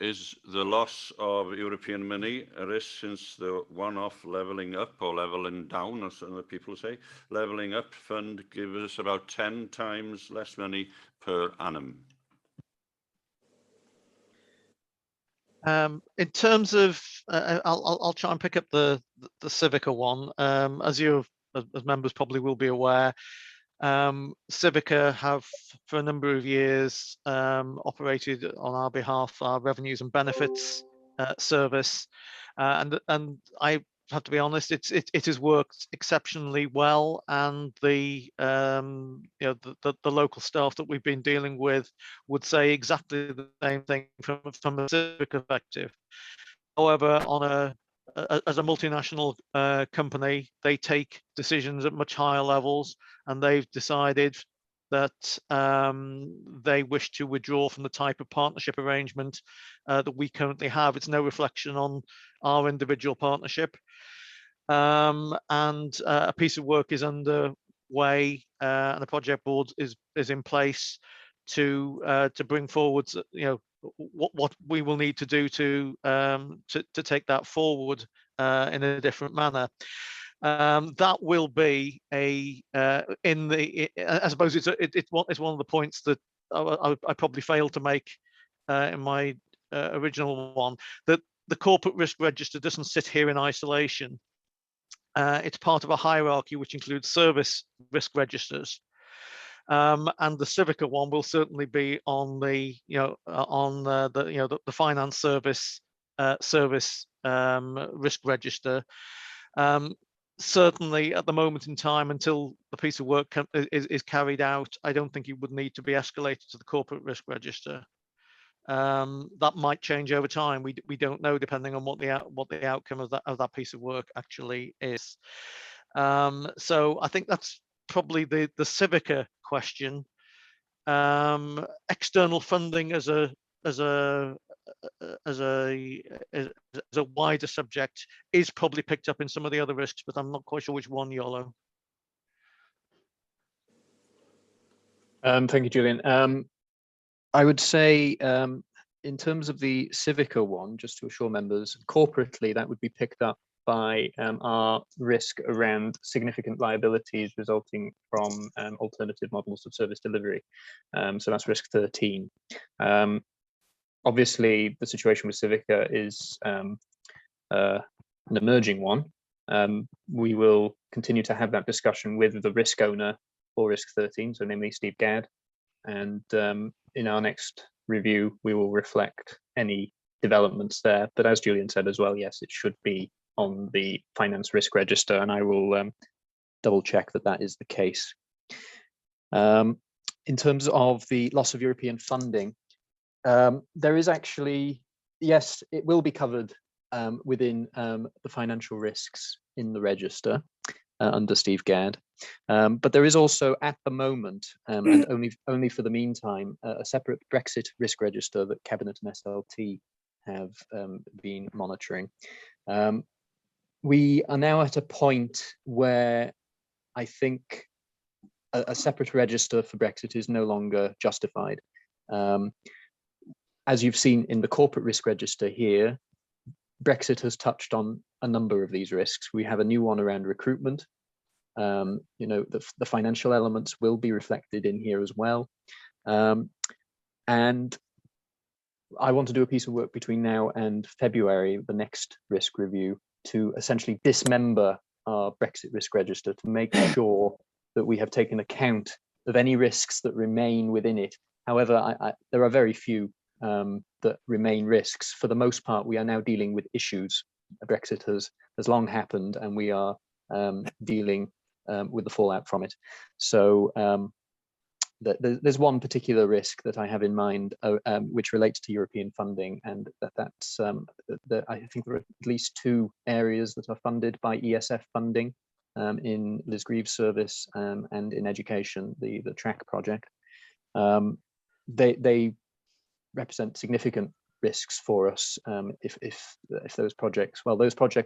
Is the loss of European money a risk, since the one-off levelling up or levelling down, as some people say, levelling up fund gives us about 10 times less money per annum? In terms of, I'll try and pick up the Civica one. As members probably will be aware, Civica have for a number of years operated on our behalf our revenues and benefits service, and I have to be honest, it has worked exceptionally well, and the local staff that we've been dealing with would say exactly the same thing from a Civica perspective. However, as a multinational company, they take decisions at much higher levels, and they've decided that they wish to withdraw from the type of partnership arrangement that we currently have. It's no reflection on our individual partnership. And a piece of work is underway, and the project board is in place to bring forward, what we will need to do to take that forward in a different manner. That will be I suppose it's one of the points that I probably failed to make in my original one, that the corporate risk register doesn't sit here in isolation. It's part of a hierarchy which includes service risk registers. And the Civica one will certainly be on the the finance service risk register. Certainly at the moment in time, until the piece of work is carried out, I don't think it would need to be escalated to the corporate risk register. That might change over time. We don't know, depending on what the outcome of that piece of work actually is. So I think that's probably the Civica question. External funding as a wider subject is probably picked up in some of the other risks, but I'm not quite sure which one, Yolo. Thank you, Julian. I would say in terms of the Civica one, just to assure members, corporately that would be picked up by our risk around significant liabilities resulting from alternative models of service delivery. So that's risk 13. Obviously, the situation with Civica is an emerging one. We will continue to have that discussion with the risk owner for risk 13, so namely Steve Gadd. And in our next review, we will reflect any developments there. But as Julian said as well, yes, it should be on the finance risk register, and I will double check that that is the case. In terms of the loss of European funding, there is actually, yes, it will be covered within the financial risks in the register under Steve Gadd. But there is also at the moment, and only for the meantime, a separate Brexit risk register that Cabinet and SLT have been monitoring. We are now at a point where I think a separate register for Brexit is no longer justified. As you've seen in the corporate risk register here, Brexit has touched on a number of these risks. We have a new one around recruitment. The financial elements will be reflected in here as well. And I want to do a piece of work between now and February, the next risk review, to essentially dismember our Brexit risk register to make sure that we have taken account of any risks that remain within it. However, there are very few that remain risks. For the most part, we are now dealing with issues. Brexit has long happened, and we are dealing with the fallout from it. So there's one particular risk that I have in mind, which relates to European funding, and that's I think there are at least 2 areas that are funded by ESF funding in Liz Greaves' service and in education, the TRACK project. They represent significant risks for us if those projects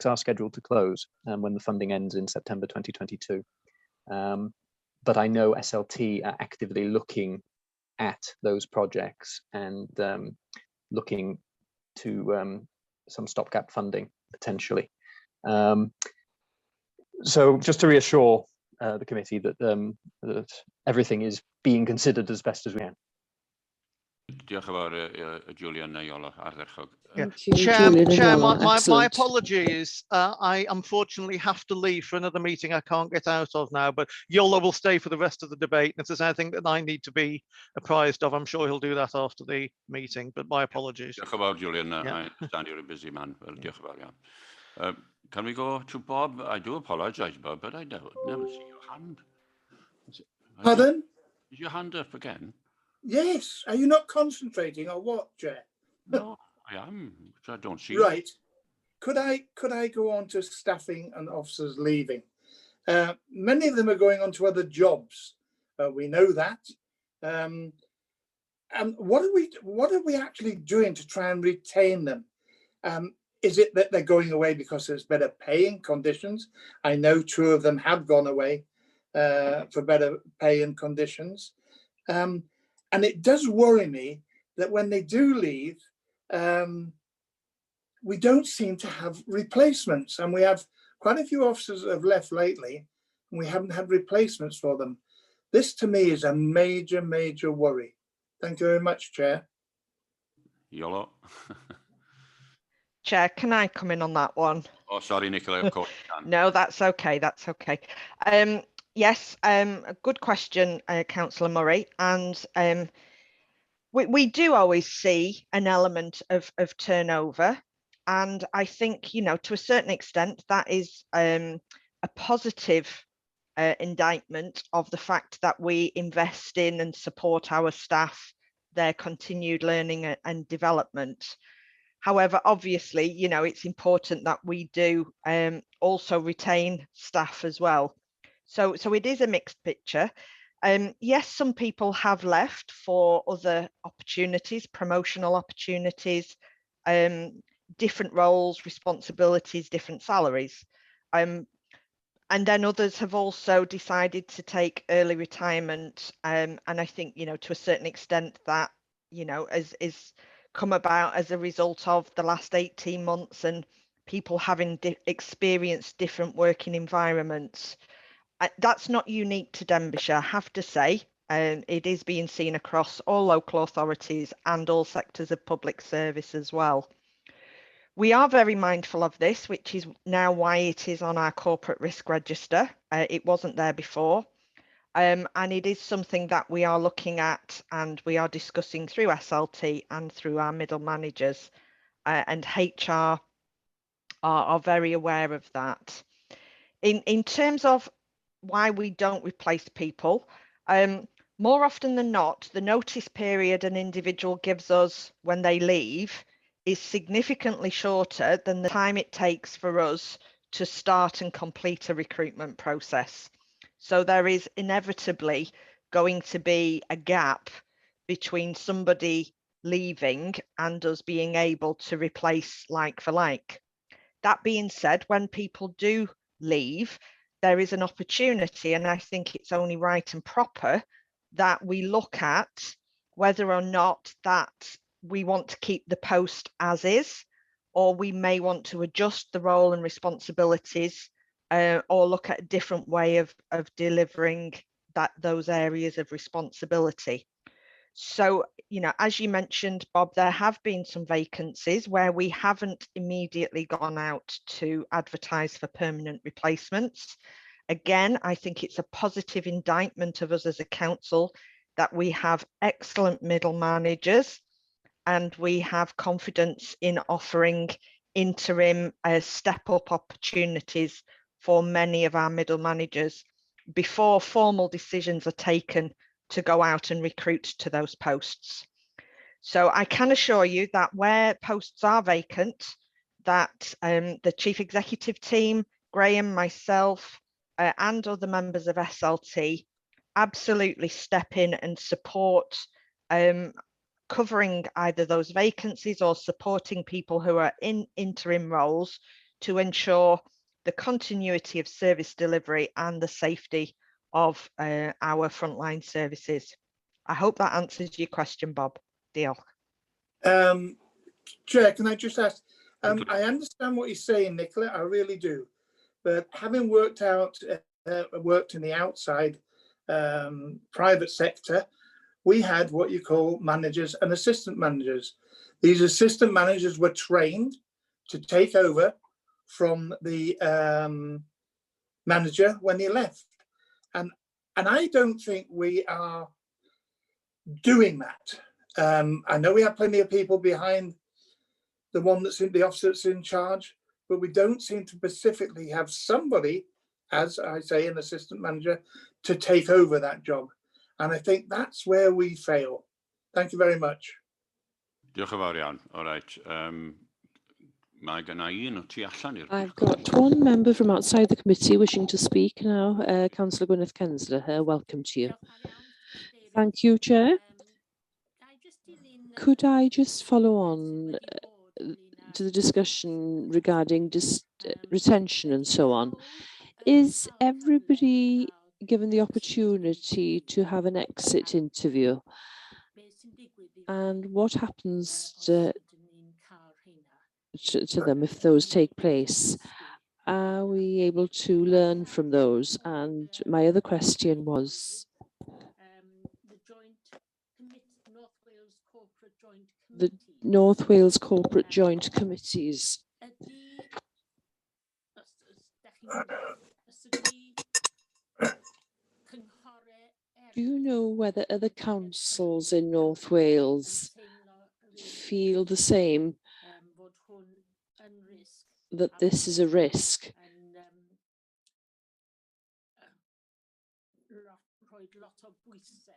are scheduled to close when the funding ends in September 2022. But I know SLT are actively looking at those projects and looking to some stopgap funding potentially. So just to reassure the committee that everything is being considered as best as we can. Diolch yn fawr, Julian a Iolo, ardderchog. Chair, my apologies. I unfortunately have to leave for another meeting I can't get out of now, but Iolo will stay for the rest of the debate. And if there's anything that I need to be apprised of, I'm sure he'll do that after the meeting, but my apologies. Diolch yn fawr, Julian. I understand you're a busy man. Well, diolch yn fawr, yeah. Can we go to Bob? I do apologise, Bob, but I never see your hand. Pardon? Is your hand up again? Yes. Are you not concentrating or what, Chair? No, I am, which I don't see. Right. Could I go on to staffing and officers leaving? Many of them are going on to other jobs. We know that. And what are we actually doing to try and retain them? Is it that they're going away because there's better paying conditions? I know 2 of them have gone away for better pay and conditions. And it does worry me that when they do leave, we don't seem to have replacements, and we have quite a few officers that have left lately, and we haven't had replacements for them. This to me is a major, major worry. Thank you very much, Chair. Yolo. Chair, can I come in on that one? Oh, sorry, Nicola, of course you can. No, that's okay. That's okay. Yes, a good question, Councillor Murray. And we do always see an element of turnover. And I think, you know, to a certain extent, that is a positive indictment of the fact that we invest in and support our staff, their continued learning and development. However, obviously, you know, it's important that we do also retain staff as well. So it is a mixed picture. Yes, some people have left for other opportunities, promotional opportunities, different roles, responsibilities, different salaries. And then others have also decided to take early retirement. And I think, you know, to a certain extent that, you know, is come about as a result of the last 18 months and people having experienced different working environments. That's not unique to Denbighshire, I have to say. It is being seen across all local authorities and all sectors of public service as well. We are very mindful of this, which is now why it is on our corporate risk register. It wasn't there before. And it is something that we are looking at and we are discussing through SLT and through our middle managers, and HR are very aware of that. In terms of why we don't replace people, more often than not, the notice period an individual gives us when they leave is significantly shorter than the time it takes for us to start and complete a recruitment process. So there is inevitably going to be a gap between somebody leaving and us being able to replace like for like. That being said, when people do leave, there is an opportunity, and I think it's only right and proper that we look at whether or not that we want to keep the post as is, or we may want to adjust the role and responsibilities, or look at a different way of delivering those areas of responsibility. So, you know, as you mentioned, Bob, there have been some vacancies where we haven't immediately gone out to advertise for permanent replacements. Again, I think it's a positive indictment of us as a council that we have excellent middle managers and we have confidence in offering interim step up opportunities for many of our middle managers before formal decisions are taken to go out and recruit to those posts. So I can assure you that where posts are vacant, that the Chief Executive team, Graham, myself, and other members of SLT absolutely step in and support covering either those vacancies or supporting people who are in interim roles to ensure the continuity of service delivery and the safety of our frontline services. I hope that answers your question, Bob. Deal. Chair, can I just ask, I understand what you're saying, Nicola, I really do. But having worked in the outside private sector, we had what you call managers and assistant managers. These assistant managers were trained to take over from the manager when he left. And I don't think we are doing that. I know we have plenty of people behind the one that's in the officer that's in charge, but we don't seem to specifically have somebody, as I say, an assistant manager, to take over that job. And I think that's where we fail. Thank you very much. Diolch yn fawr iawn. All right. Mae gen I un o tu allan i'r I've got one member from outside the committee wishing to speak now. Councillor Gwyneth Kensler, welcome to you. Thank you, Chair. Could I just follow on to the discussion regarding retention and so on? Is everybody given the opportunity to have an exit interview? And what happens to them if those take place? Are we able to learn from those? And my other question was the North Wales Corporate Joint Committees. Do you know whether other councils in North Wales feel the same, that this is a risk?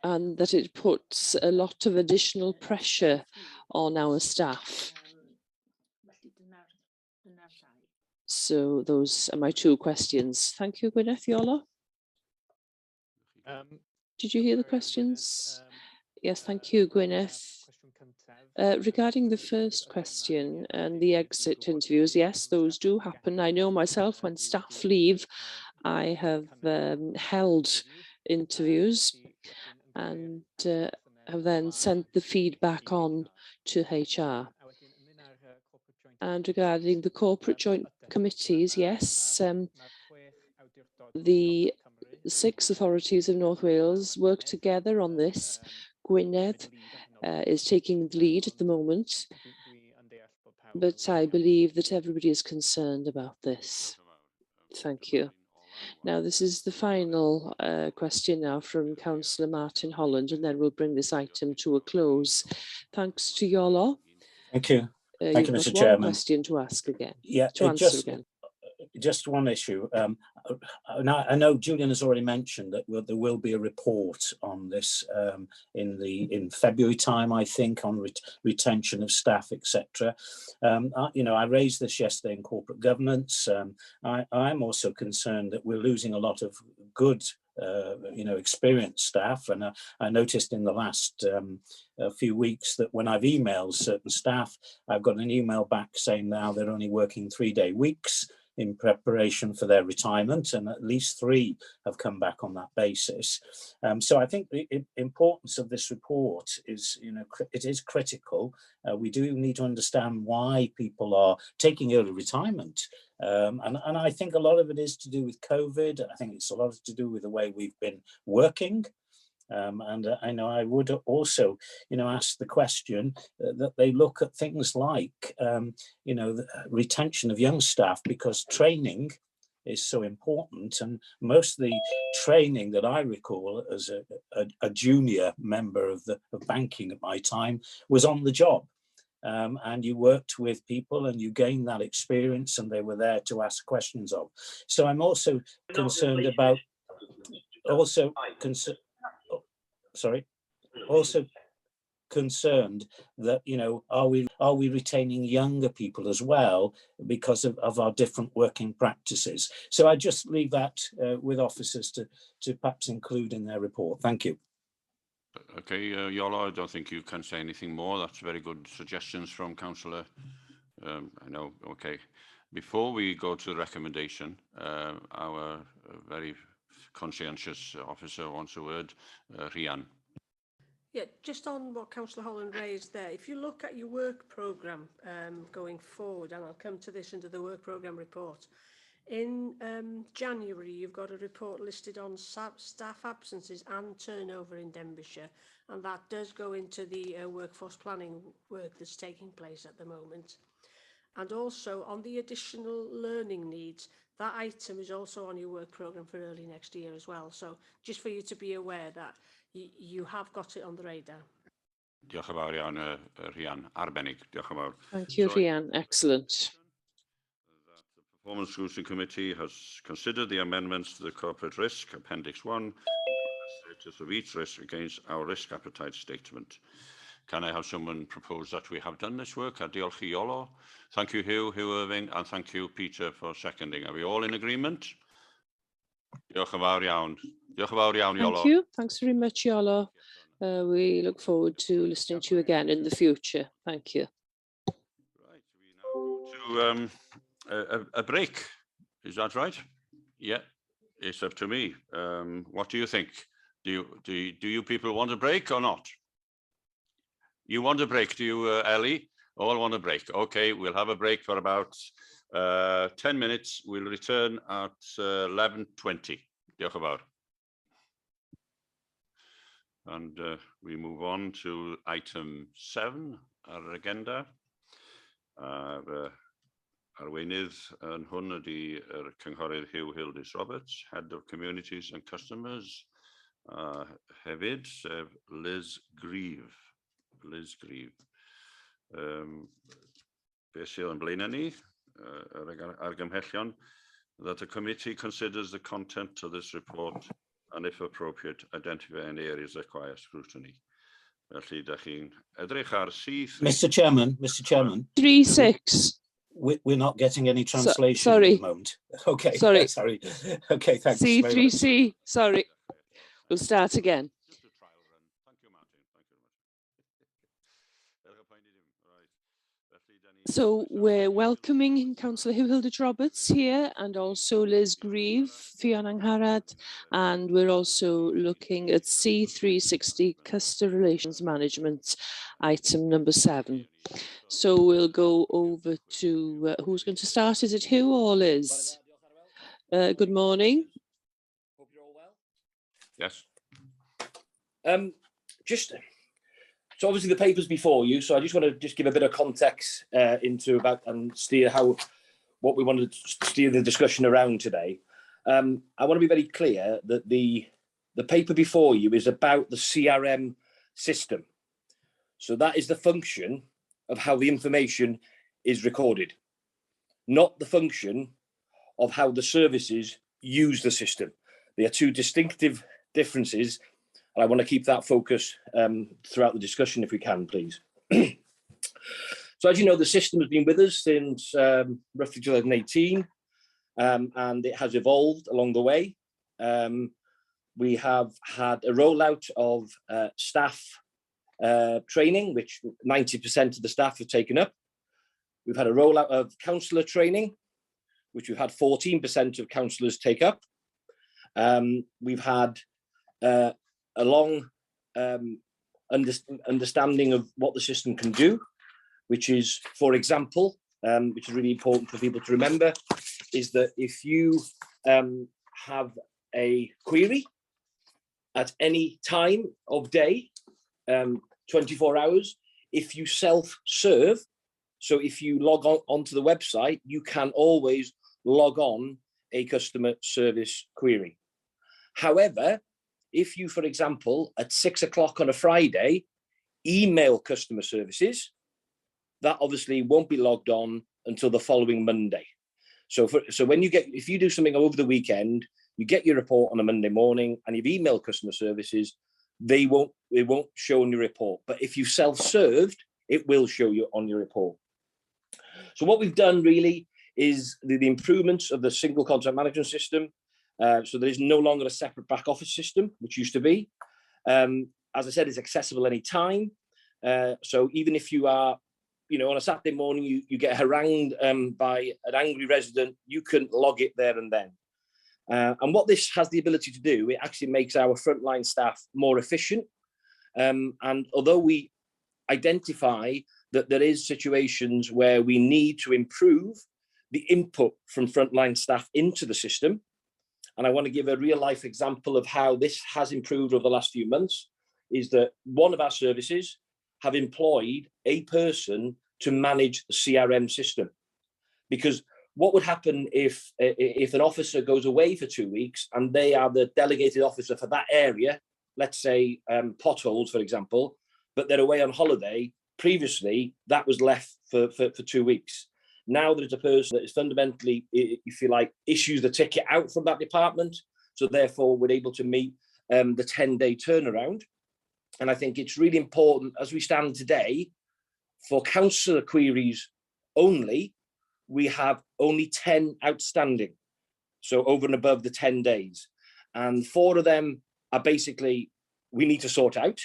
And that it puts a lot of additional pressure on our staff. So those are my two questions. Thank you, Gwyneth. Iolo? Did you hear the questions? Yes, thank you, Gwyneth. Regarding the first question and the exit interviews, yes, those do happen. I know myself when staff leave, I have held interviews and have then sent the feedback on to HR. And regarding the corporate joint committees, yes, the 6 authorities of North Wales work together on this. Gwynedd is taking the lead at the moment, but I believe that everybody is concerned about this. Thank you. Now, this is the final question now from Councillor Martin Holland, and then we'll bring this item to a close. Thanks to Iolo. Thank you. Thank you, Mr. Chairman. One question to ask again. Yeah, to answer again. Just one issue. Now, I know Julian has already mentioned that there will be a report on this in February time, I think, on retention of staff, etc. I raised this yesterday in corporate governance. I'm also concerned that we're losing a lot of good experienced staff, and I noticed in the last few weeks that when I've emailed certain staff, I've got an email back saying now they're only working 3-day weeks in preparation for their retirement, and at least 3 have come back on that basis. So I think the importance of this report is, it is critical. We do need to understand why people are taking early retirement. And I think a lot of it is to do with COVID. I think it's a lot to do with the way we've been working. And I know I would also, ask the question that they look at things like, the retention of young staff, because training is so important. And most of the training that I recall as a junior member of banking at my time was on the job. And you worked with people and you gained that experience, and they were there to ask questions of. So I'm also concerned about, concerned that, are we retaining younger people as well because of our different working practices? So I just leave that with officers to perhaps include in their report. Thank you. Okay, Iolo, I don't think you can say anything more. That's very good suggestions from Councillor. I know, okay. Before we go to the recommendation, our very conscientious officer wants a word, Rhian. Yeah, just on what Councillor Holland raised there, if you look at your work programme going forward, and I'll come to this under the work programme report, in January you've got a report listed on staff absences and turnover in Denbighshire, and that does go into the workforce planning work that's taking place at the moment. And also on the additional learning needs, that item is also on your work programme for early next year as well. So just for you to be aware that you have got it on the radar. Diolch yn fawr iawn, Rhian. Arbennig. Diolch yn fawr. Thank you, Rhian. Excellent. The Performance Scrutiny Committee has considered the amendments to the Corporate Risk, Appendix 1, the status of each risk against our risk appetite statement. Can I have someone propose that we have done this work? Diolch i Iolo. Thank you, Hugh Irving, and thank you, Peter, for seconding. Are we all in agreement? Diolch yn fawr iawn. Diolch yn fawr iawn, Iolo. Thank you. Thanks very much, Iolo. We look forward to listening to you again in the future. Thank you. Right, we now go to a break. Is that right? Yeah, it's up to me. What do you think? Do you people want a break or not? You want a break, do you, Ellie? All want a break. Okay, we'll have a break for about 10 minutes. We'll return at 11:20. Diolch yn fawr. And we move on to item 7 our agenda. Arweinydd yn hwn ydy cynghorydd Hugh Hildis Roberts, Head of Communities and Customers. Hefyd, sef Liz Grieve. Beth sydd yn blaen ni, yr argymhellion, that the committee considers the content of this report and, if appropriate, identify any areas that require scrutiny. Felly, da chi'n edrych ar C3... Mr. Chairman. 3-6. We're not getting any translation sorry. at the moment. Okay, Sorry. sorry. Okay, thanks. C3C, sorry. We'll start again. Just a trial run. Thank you, Martin. Thank you very much. So we're welcoming Councillor Hugh Hildis Roberts here, and also Liz Grieve, Fiona Angharad, and we're also looking at C360 Customer Relations Management, item number 7. So we'll go over to who's going to start? Is it Hugh or Liz? Good morning. Hope you're all well. Yes. So obviously the paper's before you, so I just want to give a bit of context into about and steer what we wanted to steer the discussion around today. I want to be very clear that the paper before you is about the CRM system. So that is the function of how the information is recorded, not the function of how the services use the system. They are two distinctive differences, and I want to keep that focus throughout the discussion if we can, please. So as you know, the system has been with us since roughly 2018, and it has evolved along the way. We have had a rollout of staff training, which 90% of the staff have taken up. We've had a rollout of councillor training, which we've had 14% of councillors take up. We've had a long understanding of what the system can do, which is, for example, which is really important for people to remember, is that if you have a query at any time of day, 24 hours, if you self-serve, so if you log on onto the website, you can always log on a customer service query. However, if you, for example, at 6 o'clock on a Friday, email customer services, that obviously won't be logged on until the following Monday. So when if you do something over the weekend, you get your report on a Monday morning and you've emailed customer services, it won't show on your report. But if you self-served, it will show you on your report. So what we've done really is the improvements of the single contract management system. So there is no longer a separate back office system, which used to be. As I said, it's accessible anytime. So even if you are, on a Saturday morning, you get harangued by an angry resident, you can log it there and then. And what this has the ability to do, it actually makes our frontline staff more efficient. And although we identify that there is situations where we need to improve the input from frontline staff into the system, and I want to give a real life example of how this has improved over the last few months, is that one of our services have employed a person to manage the CRM system. Because what would happen if an officer goes away for 2 weeks and they are the delegated officer for that area, let's say potholes, for example, but they're away on holiday. Previously, that was left for 2 weeks. Now there's a person that is fundamentally, if you like, issues the ticket out from that department. So therefore, we're able to meet the 10-day turnaround. And I think it's really important, as we stand today, for councillor queries only, we have only 10 outstanding. So over and above the 10 days. And 4 of them are basically, we need to sort out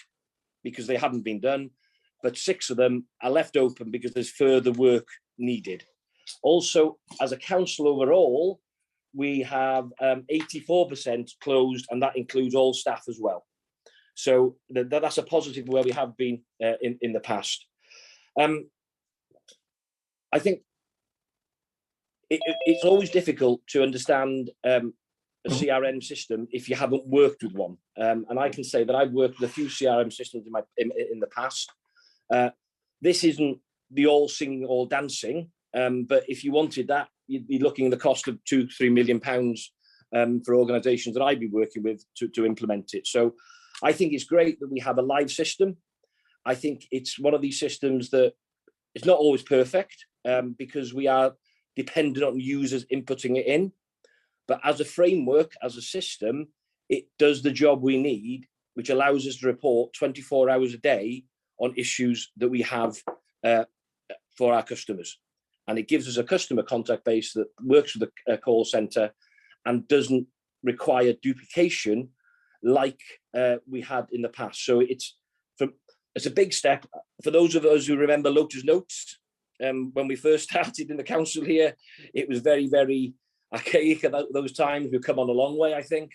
because they haven't been done. But 6 of them are left open because there's further work needed. Also, as a council overall, we have 84% closed, and that includes all staff as well. So that's a positive where we have been in the past. I think it's always difficult to understand a CRM system if you haven't worked with one. And I can say that I've worked with a few CRM systems in the past. This isn't the all singing, all dancing, but if you wanted that, you'd be looking at the cost of £2-3 million for organisations that I'd be working with to implement it. So I think it's great that we have a live system. I think it's one of these systems that it's not always perfect because we are dependent on users inputting it in. But as a framework, as a system, it does the job we need, which allows us to report 24 hours a day on issues that we have for our customers. And it gives us a customer contact base that works with a call centre and doesn't require duplication like we had in the past. So it's a big step. For those of us who remember Lotus Notes, when we first started in the council here, it was very, very archaic at those times. We've come on a long way, I think.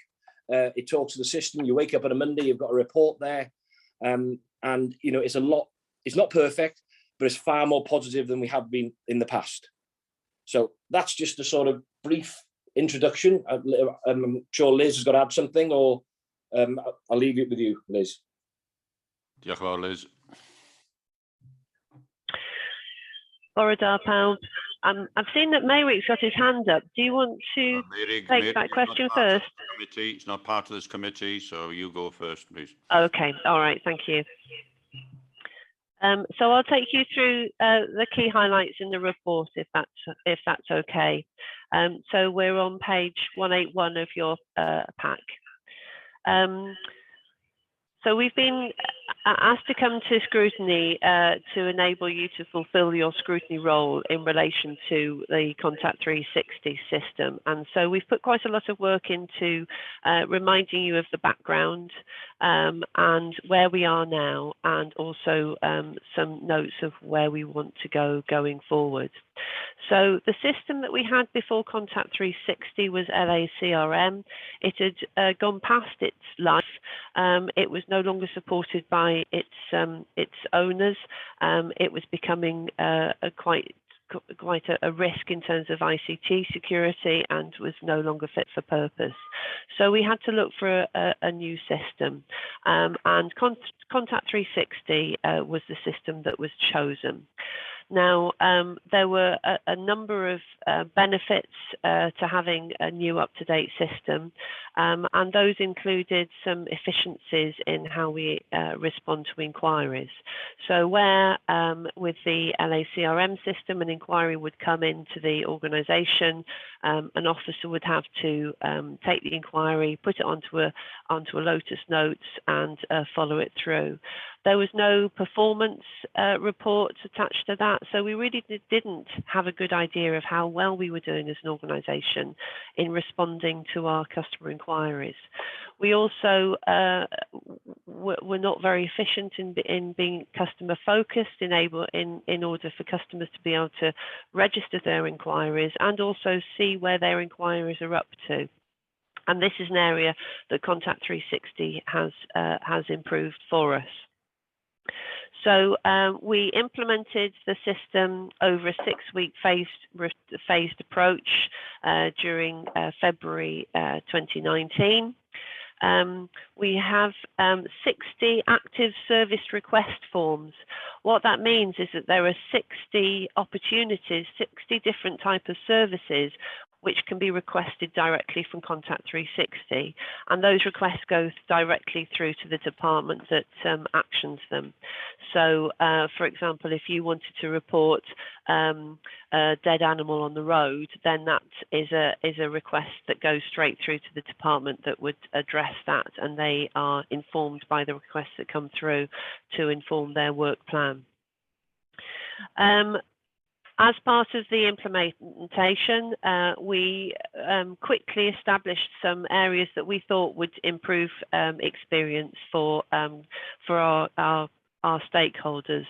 It talks to the system. You wake up on a Monday, you've got a report there. And, you know, it's not perfect, but it's far more positive than we have been in the past. So that's just a sort of brief introduction. I'm sure Liz has got to add something, or I'll leave it with you, Liz. Diolch yn fawr, Liz. Borodar Pawb. I've seen that Maywick's got his hand up. Do you want to take that question first? It's not part of this committee, so you go first, please. Okay, all right, thank you. So I'll take you through the key highlights in the report, if that's okay. So we're on page 181 of your pack. So we've been asked to come to scrutiny to enable you to fulfill your scrutiny role in relation to the Contact 360 system. And so we've put quite a lot of work into reminding you of the background and where we are now, and also some notes of where we want to go going forward. So the system that we had before Contact 360 was LA CRM. It had gone past its life. It was no longer supported by its owners. It was becoming quite a risk in terms of ICT security and was no longer fit for purpose. So we had to look for a new system, and Contact 360 was the system that was chosen. Now, there were a number of benefits to having a new up-to-date system, and those included some efficiencies in how we respond to inquiries. So where with the LA CRM system, an inquiry would come into the organisation, an officer would have to take the inquiry, put it onto a Lotus Notes and follow it through. There was no performance reports attached to that, so we really didn't have a good idea of how well we were doing as an organisation in responding to our customer inquiries. We also were not very efficient in being customer focused, in order for customers to be able to register their inquiries and also see where their inquiries are up to. And this is an area that Contact 360 has improved for us. So we implemented the system over a 6-week phased approach during February 2019. We have 60 active service request forms. What that means is that there are 60 opportunities, 60 different types of services which can be requested directly from Contact 360, and those requests go directly through to the department that actions them. So, for example, if you wanted to report a dead animal on the road, then that is a request that goes straight through to the department that would address that, and they are informed by the requests that come through to inform their work plan. As part of the implementation, we quickly established some areas that we thought would improve experience for our stakeholders.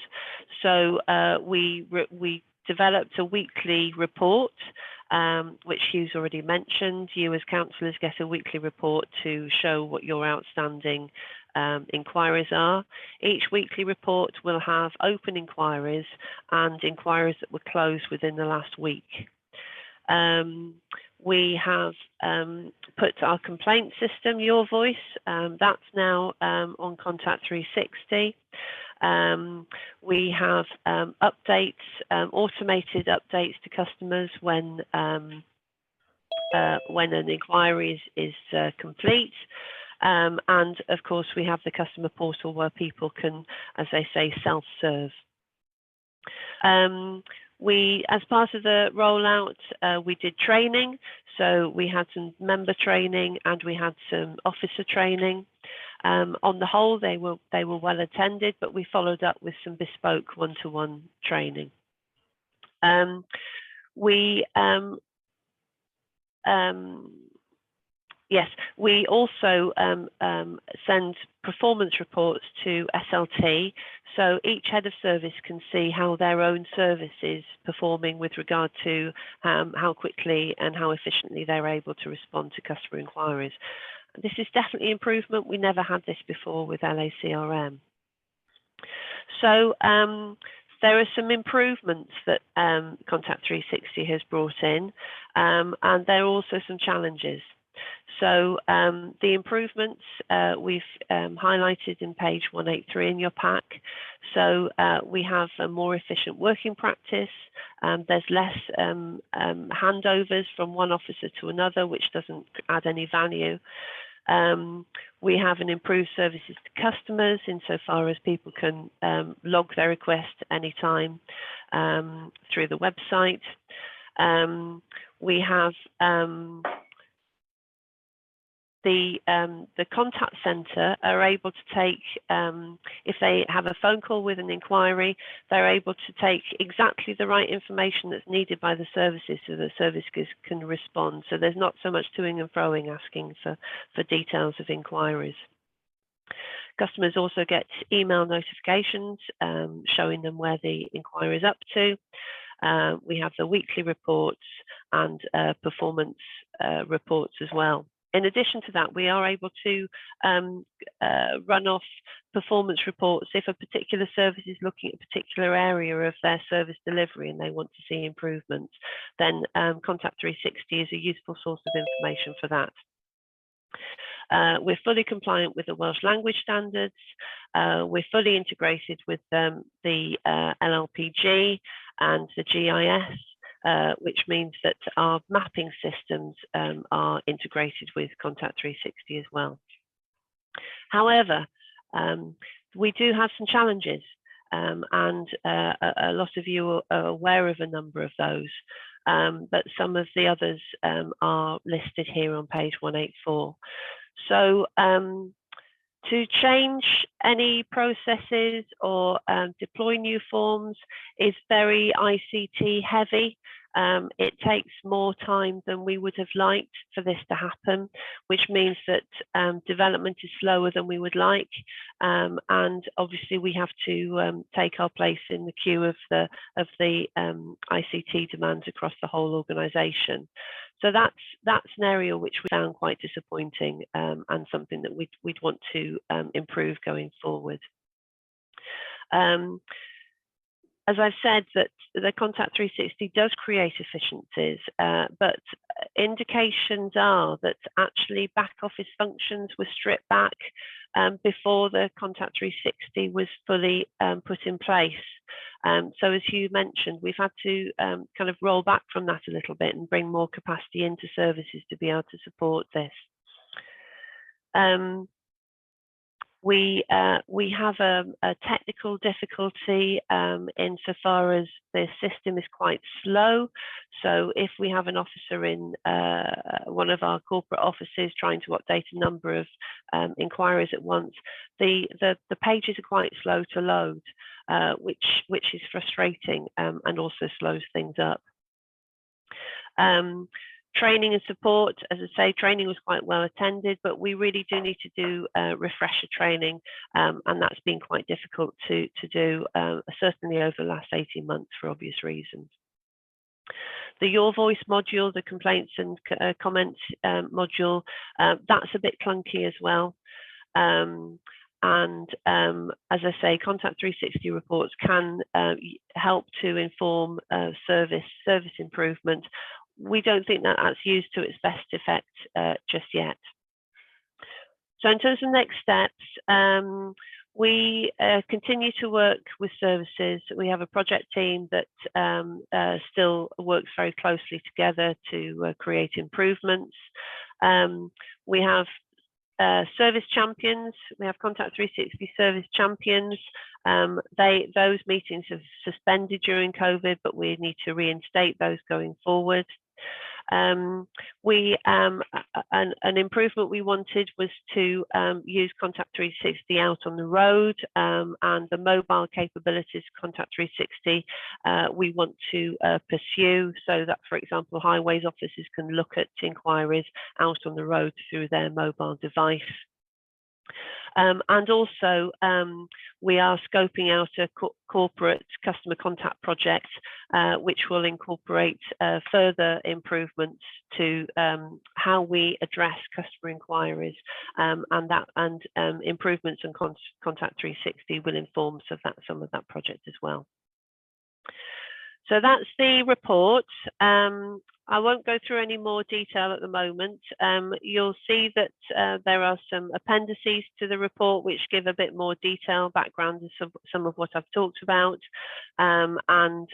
So we developed a weekly report which Hugh's already mentioned. You as councillors get a weekly report to show what your outstanding inquiries are. Each weekly report will have open inquiries and inquiries that were closed within the last week. We have put our complaint system, Your Voice, that's now on Contact 360. We have updates, automated updates to customers when an inquiry is complete. And of course, we have the customer portal where people can, as they say, self-serve. We, as part of the rollout, we did training. So we had some member training and we had some officer training. On the whole, they were well attended, but we followed up with some bespoke one-to-one training. Yes, we also send performance reports to SLT, so each head of service can see how their own service is performing with regard to how quickly and how efficiently they're able to respond to customer inquiries. This is definitely improvement. We never had this before with LACRM. So there are some improvements that Contact 360 has brought in, and there are also some challenges. So the improvements we've highlighted in page 183 in your pack. So we have a more efficient working practice. There's less handovers from one officer to another, which doesn't add any value. We have an improved services to customers insofar as people can log their request anytime through the website. We have the contact centre are able to take, if they have a phone call with an inquiry, they're able to take exactly the right information that's needed by the services so the services can respond. So there's not so much toing and froing asking for details of inquiries. Customers also get email notifications showing them where the inquiry is up to. We have the weekly reports and performance reports as well. In addition to that, we are able to run off performance reports if a particular service is looking at a particular area of their service delivery and they want to see improvements. Then Contact 360 is a useful source of information for that. We're fully compliant with the Welsh language standards. We're fully integrated with the LLPG and the GIS. Which means that our mapping systems are integrated with Contact 360 as well. However, we do have some challenges, and a lot of you are aware of a number of those, but some of the others are listed here on page 184. So to change any processes or deploy new forms is very ICT heavy. It takes more time than we would have liked for this to happen, which means that development is slower than we would like. And obviously we have to take our place in the queue of the ICT demands across the whole organisation. So that's an area which we found quite disappointing and something that we'd want to improve going forward. As I've said, that the Contact 360 does create efficiencies, but indications are that actually back office functions were stripped back before the Contact 360 was fully put in place. So as you mentioned, we've had to kind of roll back from that a little bit and bring more capacity into services to be able to support this. We have a technical difficulty insofar as the system is quite slow. So if we have an officer in one of our corporate offices trying to update a number of inquiries at once, the pages are quite slow to load, which is frustrating and also slows things up. Training and support, as I say, training was quite well attended, but we really do need to do refresher training, and that's been quite difficult to do, certainly over the last 18 months for obvious reasons. The Your Voice module, the complaints and comments module, that's a bit clunky as well. And as I say, Contact 360 reports can help to inform service improvement. We don't think that that's used to its best effect just yet. So in terms of next steps, we continue to work with services. We have a project team that still works very closely together to create improvements. We have service champions. We have Contact 360 service champions. Those meetings have suspended during COVID, but we need to reinstate those going forward. An improvement we wanted was to use Contact 360 out on the road, and the mobile capabilities Contact 360 we want to pursue, so that, for example, highways officers can look at inquiries out on the road through their mobile device. And also, we are scoping out a corporate customer contact project, which will incorporate further improvements to how we address customer inquiries, and improvements in Contact 360 will inform some of that project as well. So that's the report. I won't go through any more detail at the moment. You'll see that there are some appendices to the report which give a bit more detail, background to some of what I've talked about, and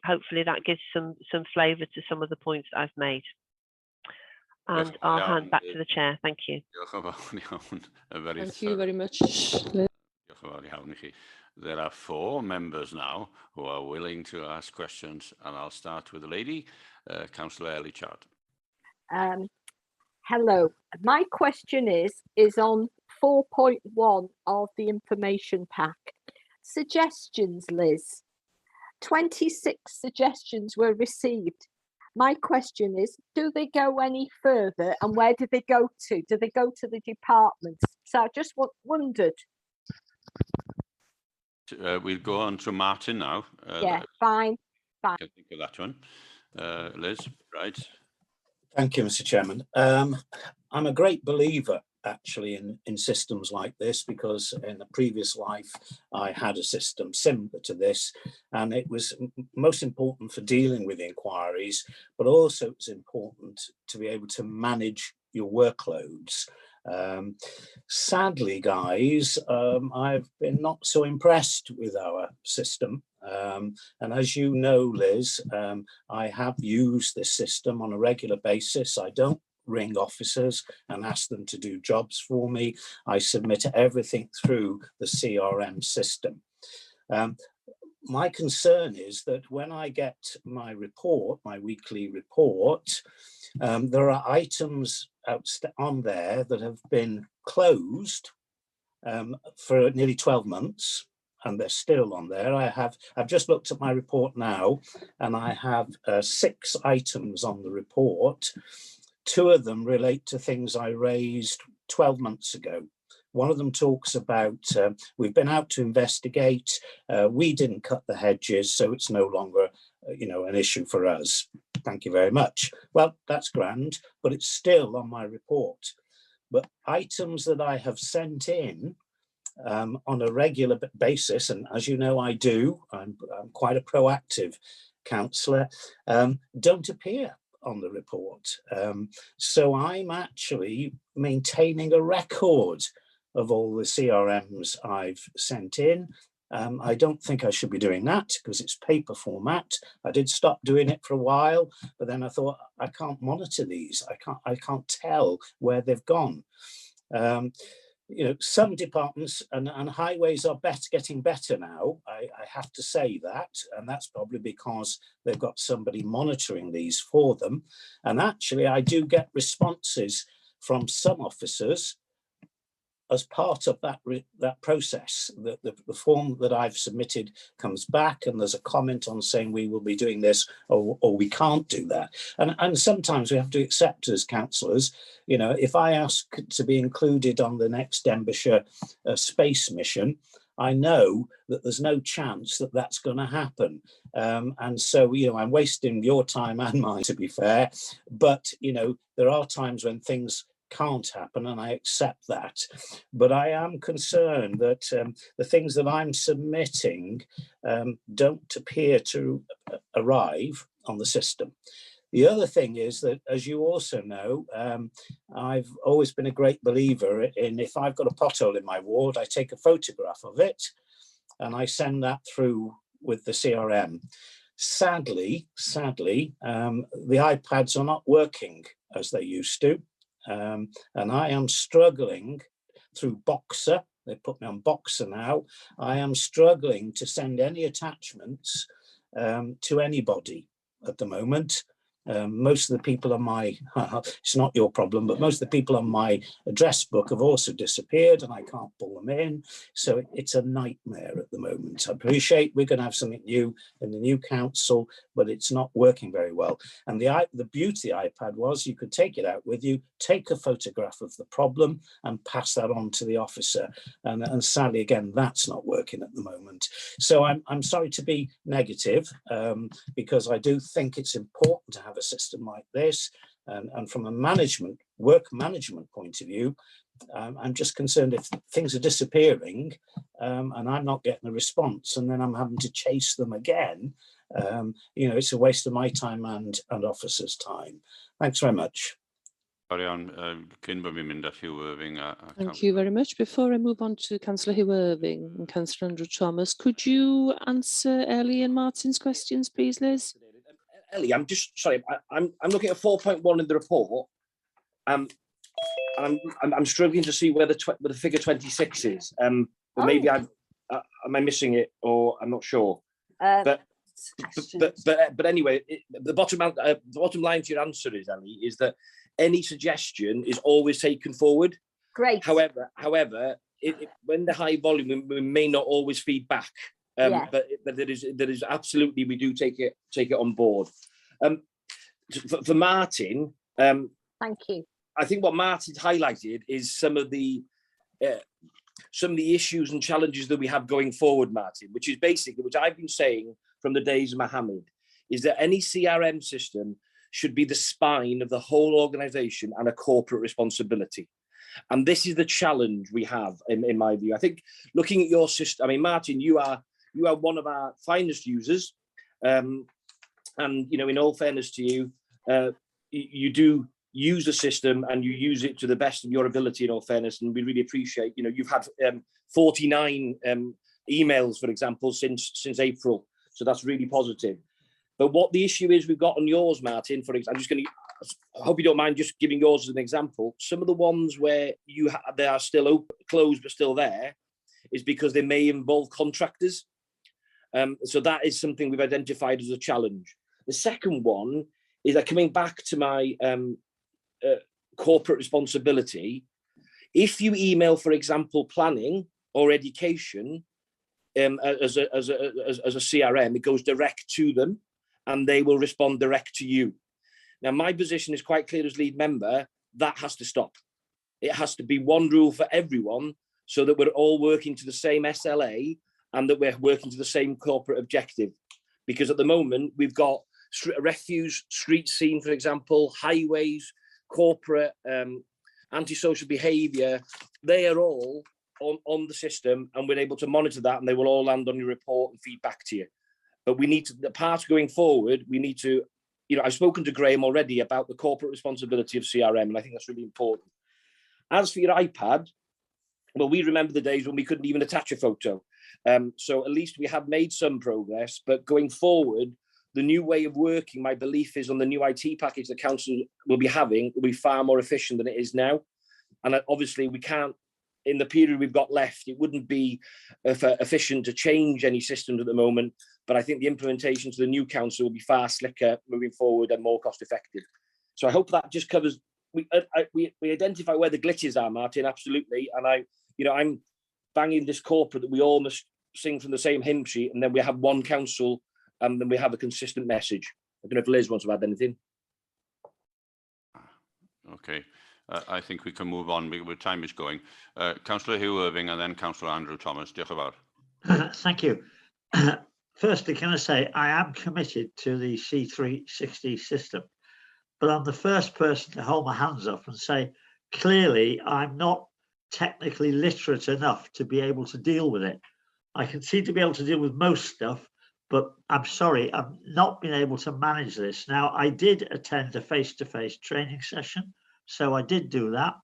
hopefully that gives some flavour to some of the points that I've made. And I'll hand back to the chair. Thank you. Thank you very much. There are 4 members now who are willing to ask questions, and I'll start with the lady, Councillor Ellie-Chard. Hello. My question is on 4.1 of the information pack. Suggestions, Liz. 26 suggestions were received. My question is, do they go any further, and where do they go to? Do they go to the departments? So I just wondered. We'll go on to Martin now. Yeah, fine. I can think of that one. Liz, right. Thank you, Mr. Chairman. I'm a great believer actually in systems like this, because in a previous life I had a system similar to this, and it was most important for dealing with inquiries, but also it's important to be able to manage your workloads. Sadly, guys, I've been not so impressed with our system. And as you know, Liz, I have used this system on a regular basis. I don't ring officers and ask them to do jobs for me. I submit everything through the CRM system. My concern is that when I get my report, my weekly report, there are items on there that have been closed for nearly 12 months, and they're still on there. I've just looked at my report now, and I have 6 items on the report. 2 of them relate to things I raised 12 months ago. One of them talks about we've been out to investigate, we didn't cut the hedges, so it's no longer an issue for us. Thank you very much. Well, that's grand, but it's still on my report. But items that I have sent in on a regular basis, and as you know I do, I'm quite a proactive councillor, don't appear on the report. So I'm actually maintaining a record of all the CRMs I've sent in. I don't think I should be doing that because it's paper format. I did stop doing it for a while, but then I thought I can't monitor these. I can't tell where they've gone. Some departments and highways are getting better now. I have to say that, and that's probably because they've got somebody monitoring these for them. And actually, I do get responses from some officers as part of that process. The form that I've submitted comes back, and there's a comment on saying we will be doing this or we can't do that. And sometimes we have to accept as councillors, if I ask to be included on the next Denbighshire space mission, I know that there's no chance that that's going to happen. And so, you know, I'm wasting your time and mine, to be fair. But, you know, there are times when things can't happen, and I accept that. But I am concerned that the things that I'm submitting don't appear to arrive on the system. The other thing is that, as you also know, I've always been a great believer in, if I've got a pothole in my ward, I take a photograph of it and I send that through with the CRM. Sadly, the iPads are not working as they used to. And I am struggling through Boxer. They put me on Boxer now. I am struggling to send any attachments to anybody at the moment. Most of the people on my, it's not your problem, but most of the people on my address book have also disappeared and I can't pull them in. So it's a nightmare at the moment. I appreciate we're going to have something new in the new council, but it's not working very well. And the beauty of the iPad was you could take it out with you, take a photograph of the problem and pass that on to the officer. And sadly, again, that's not working at the moment. So I'm sorry to be negative because I do think it's important to have a system like this, and from a work management point of view, I'm just concerned if things are disappearing and I'm not getting a response, and then I'm having to chase them again. You know, it's a waste of my time and officers' time. Thanks very much. Thank you very much. Before I move on to Councillor Hugh Irving and Councillor Andrew Thomas, could you answer Ellie and Martin's questions, please, Liz? Ellie, I'm just sorry. I'm looking at 4.1 in the report, and I'm struggling to see where the figure 26 is. But maybe am I missing it, or I'm not sure. But anyway, the bottom line to your answer is, Ellie, is that any suggestion is always taken forward. Great. However, when the high volume, we may not always feed back. But there is absolutely, we do take it on board. For Martin, thank you. I think what Martin's highlighted is some of the issues and challenges that we have going forward, Martin, which is basically, which I've been saying from the days of Mohammed, is that any CRM system should be the spine of the whole organisation and a corporate responsibility. And this is the challenge we have, in my view. I think looking at your system, I mean, Martin, you are one of our finest users, and you know, in all fairness to you, you do use the system and you use it to the best of your ability, in all fairness, and we really appreciate, you know, you've had 49 emails, for example, since April, so that's really positive. But what the issue is we've got on yours, Martin, for example, I'm just going to, I hope you don't mind just giving yours as an example. Some of the ones where they are still open, closed but still there, is because they may involve contractors. So that is something we've identified as a challenge. The second one is that, coming back to my corporate responsibility, if you email, for example, planning or education as a CRM, it goes direct to them and they will respond direct to you. Now, my position is quite clear as lead member, that has to stop. It has to be one rule for everyone so that we're all working to the same SLA and that we're working to the same corporate objective. Because at the moment, we've got refuse, street scene, for example, highways, corporate, antisocial behaviour. They are all on the system, and we're able to monitor that, and they will all land on your report and feed back to you. But we need to, the part going forward, we need to, you know, I've spoken to Graham already about the corporate responsibility of CRM, and I think that's really important. As for your iPad, well, we remember the days when we couldn't even attach a photo. So at least we have made some progress, but going forward, the new way of working, my belief is, on the new IT package the council will be having, will be far more efficient than it is now. And obviously we can't, in the period we've got left, it wouldn't be efficient to change any systems at the moment, but I think the implementation to the new council will be far slicker moving forward and more cost effective. So I hope that just covers, we identify where the glitches are, Martin, absolutely. And I'm banging this corporate that we all must sing from the same hymn sheet, and then we have one council, and then we have a consistent message. I don't know if Liz wants to add anything. Okay, I think we can move on. Time is going. Councillor Hugh Irving and then Councillor Andrew Thomas. Diolch yn fawr. Thank you. Firstly, can I say I am committed to the C360 system, but I'm the first person to hold my hands up and say, clearly, I'm not technically literate enough to be able to deal with it. I can seem to be able to deal with most stuff, but I'm sorry, I've not been able to manage this. Now, I did attend a face-to-face training session, so I did do that.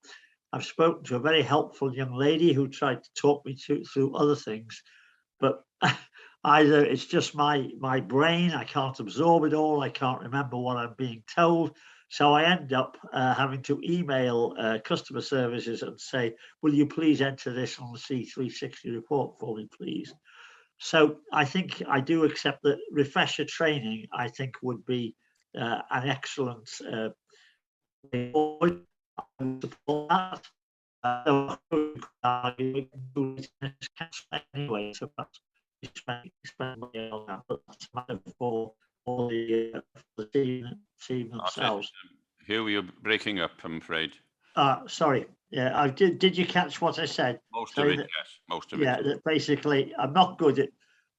I've spoken to a very helpful young lady who tried to talk me through other things, but either it's just my brain, I can't absorb it all, I can't remember what I'm being told, so I end up having to email customer services and say, will you please enter this on the C360 report for me, please? So I think I do accept that refresher training, I think, would be an excellent anyway, so that's spend money on that, but that's a matter for all the team themselves. Hugh, you're breaking up, I'm afraid. Sorry. Yeah, I did. Did you catch what I said? Most of it, yes. Most of it. Yeah, that basically I'm not good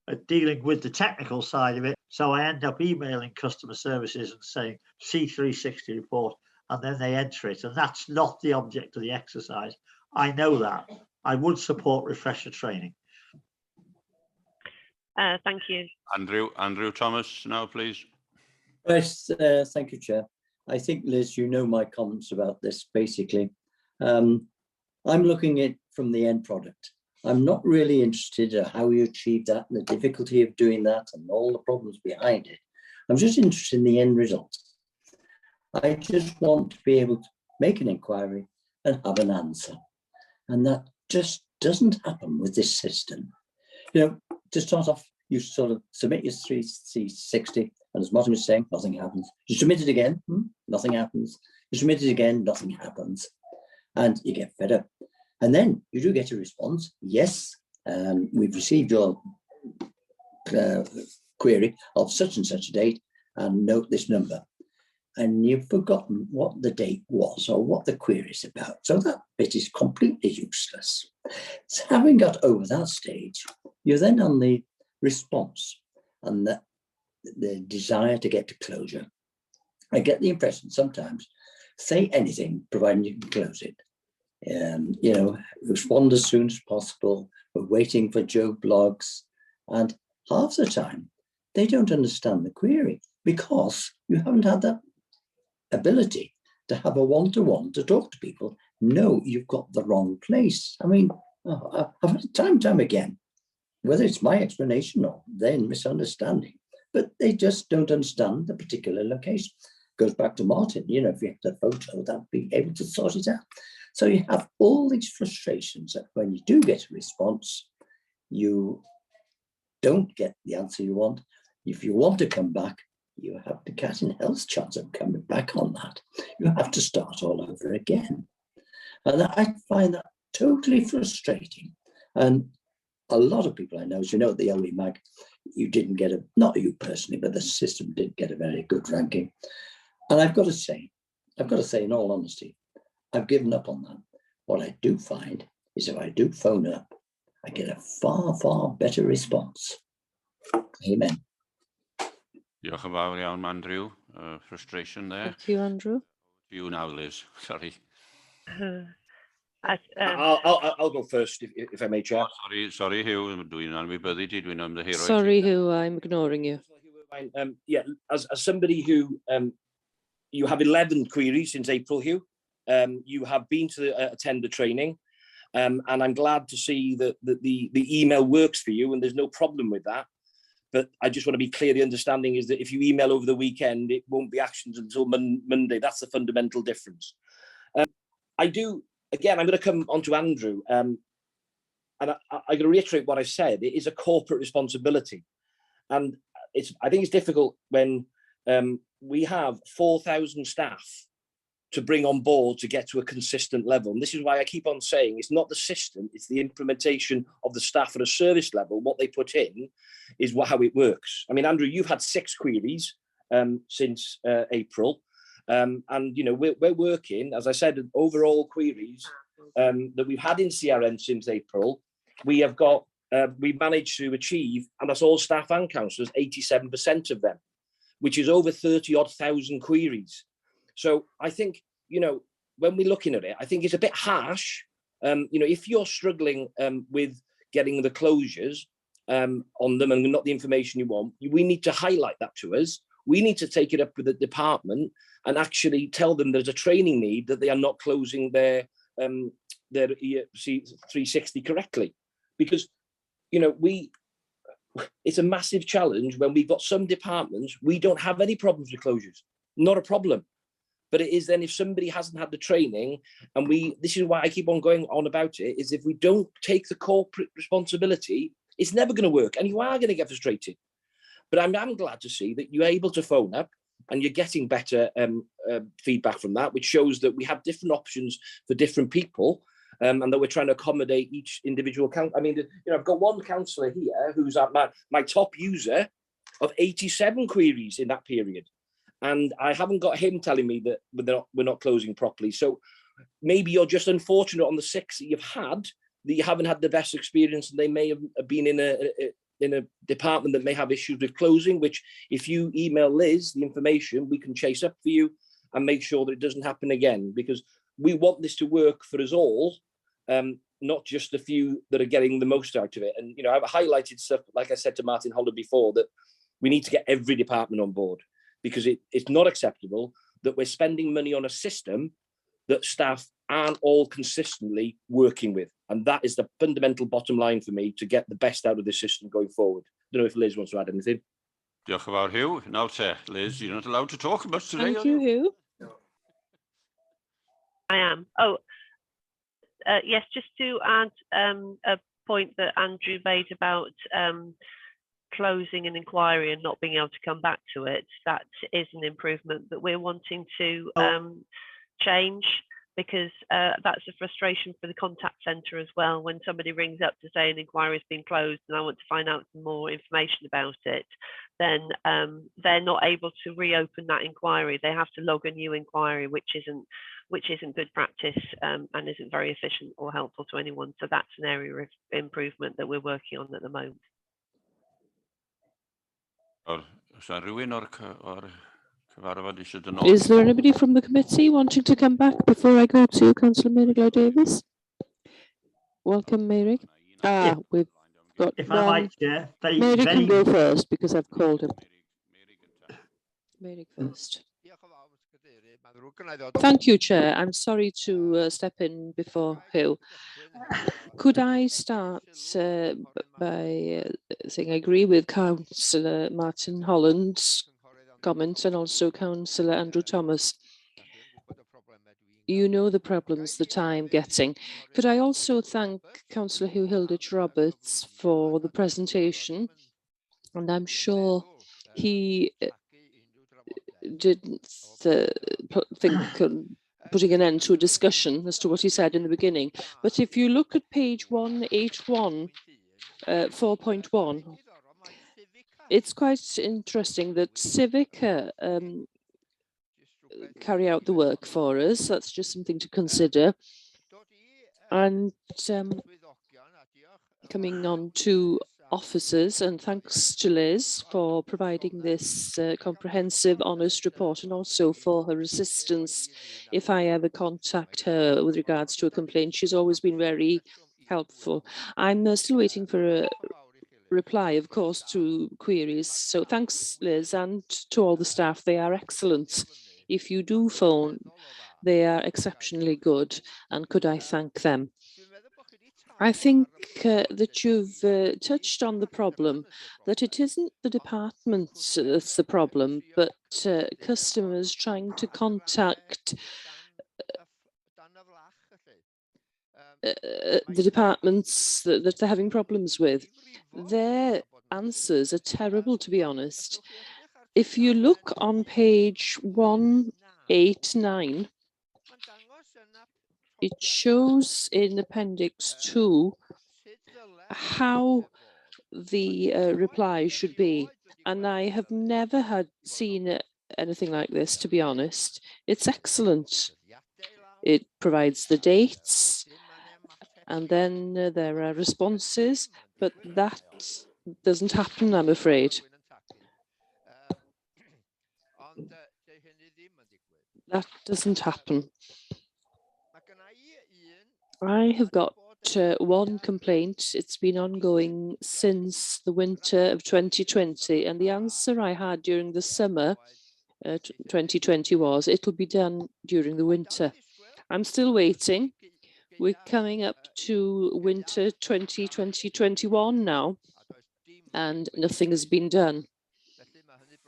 at dealing with the technical side of it, so I end up emailing customer services and saying C360 report, and then they enter it, and that's not the object of the exercise. I know that. I would support refresher training. Thank you. Andrew Thomas now, please. Yes, thank you, Chair. I think, Liz, you know my comments about this, basically. I'm looking at it from the end product. I'm not really interested in how you achieve that and the difficulty of doing that and all the problems behind it. I'm just interested in the end result. I just want to be able to make an inquiry and have an answer. And that just doesn't happen with this system. You know, to start off, you sort of submit your C60, and as Martin was saying, nothing happens. You submit it again, nothing happens. You submit it again, nothing happens. And you get fed up. And then you do get a response. Yes, we've received your query of such and such a date, and note this number. And you've forgotten what the date was or what the query is about. So that bit is completely useless. So having got over that stage, you're then on the response and the desire to get to closure. I get the impression sometimes, say anything, providing you can close it. You know, respond as soon as possible. We're waiting for joke blogs. And half the time, they don't understand the query because you haven't had that ability to have a one-to-one to talk to people. No, you've got the wrong place. I mean, I've had it time again, whether it's my explanation or their misunderstanding, but they just don't understand the particular location. Goes back to Martin, you know, if you have the photo, that'd be able to sort it out. So you have all these frustrations that when you do get a response, you don't get the answer you want. If you want to come back, you have the cat in hell's chance of coming back on that. You have to start all over again. And I find that totally frustrating. And a lot of people I know, as you know, at the OE Mag, you didn't get not you personally, but the system did get a very good ranking. And I've got to say in all honesty, I've given up on that. What I do find is if I do phone up, I get a far better response. Amen. Diolch yn fawr iawn, Andrew. Frustration there. Thank you, Andrew. You now, Liz. Sorry. I'll go first, if I may, Chair. Oh, sorry, Hugh. Dwi'n anwybyddu di, dwi'n ymddiheuro. Sorry, Hugh, I'm ignoring you. Yeah, as somebody who, you have 11 queries since April, Hugh. You have been to attend the training, and I'm glad to see that the email works for you and there's no problem with that. But I just want to be clear, the understanding is that if you email over the weekend, it won't be actions until Monday. That's the fundamental difference. I'm going to come on to Andrew. And I'm going to reiterate what I said. It is a corporate responsibility. And I think it's difficult when we have 4,000 staff to bring on board to get to a consistent level. And this is why I keep on saying it's not the system, it's the implementation of the staff at a service level. What they put in is how it works. I mean, Andrew, you've had 6 queries since April. And, you know, we're working, as I said, overall queries that we've had in CRM since April. We have got we managed to achieve, and that's all staff and councillors, 87% of them, which is over 30,000 queries. So I think, you know, when we're looking at it, I think it's a bit harsh. You know, if you're struggling with getting the closures on them and not the information you want, we need to highlight that to us. We need to take it up with the department and actually tell them there's a training need, that they are not closing their EFC 360 correctly. Because, you know, it's a massive challenge when we've got some departments, we don't have any problems with closures, not a problem. But it is then if somebody hasn't had the training, and this is why I keep on going on about it, is if we don't take the corporate responsibility, it's never going to work, and you are going to get frustrated. But I'm glad to see that you're able to phone up and you're getting better feedback from that, which shows that we have different options for different people, and that we're trying to accommodate each individual count. I mean, you know, I've got one councillor here who's at my top user of 87 queries in that period. And I haven't got him telling me that we're not closing properly. So maybe you're just unfortunate on the 6 that you've had, that you haven't had the best experience, and they may have been in a department that may have issues with closing, which if you email Liz the information, we can chase up for you and make sure that it doesn't happen again, because we want this to work for us all, not just the few that are getting the most out of it. And, you know, I've highlighted stuff, like I said to Martin Holland before, that we need to get every department on board, because it's not acceptable that we're spending money on a system that staff aren't all consistently working with. And that is the fundamental bottom line for me, to get the best out of this system going forward. I don't know if Liz wants to add anything. Diolch yn fawr, Hugh. Now, Liz, you're not allowed to talk much today. Thank you, Hugh. I am. Oh, yes, just to add a point that Andrew made about closing an inquiry and not being able to come back to it. That is an improvement that we're wanting to change, because that's a frustration for the contact centre as well. When somebody rings up to say an inquiry has been closed and I want to find out some more information about it, then they're not able to reopen that inquiry. They have to log a new inquiry, which isn't good practice and isn't very efficient or helpful to anyone. So that's an area of improvement that we're working on at the moment. Is there anybody from the committee wanting to come back before I go to Councillor Mary Glow Davis? Welcome, Mary. We've got if I might, Chair, Mary can go first because I've called him. Mary first. Thank you, Chair. I'm sorry to step in before Hugh. Could I start by saying I agree with Councillor Martin Holland's comments and also Councillor Andrew Thomas. You know the problems that I'm getting. Could I also thank Councillor Hugh Hilditch Roberts for the presentation? And I'm sure he didn't think putting an end to a discussion as to what he said in the beginning. But if you look at page 181, 4.1, it's quite interesting that Civica carry out the work for us. That's just something to consider. And coming on to officers, and thanks to Liz for providing this comprehensive, honest report, and also for her assistance if I ever contact her with regards to a complaint. She's always been very helpful. I'm still waiting for a reply, of course, to queries. So thanks, Liz, and to all the staff. They are excellent. If you do phone, they are exceptionally good, and could I thank them? I think that you've touched on the problem, that it isn't the department that's the problem, but customers trying to contact the departments that they're having problems with. Their answers are terrible, to be honest. If you look on page 189, it shows in Appendix 2 how the reply should be. And I have never seen anything like this, to be honest. It's excellent. It provides the dates, and then there are responses. but that doesn't happen, I'm afraid. That doesn't happen. I have got one complaint. It's been ongoing since the winter of 2020, and the answer I had during the summer 2020 was it'll be done during the winter. I'm still waiting. We're coming up to winter 2020-21 now, and nothing has been done.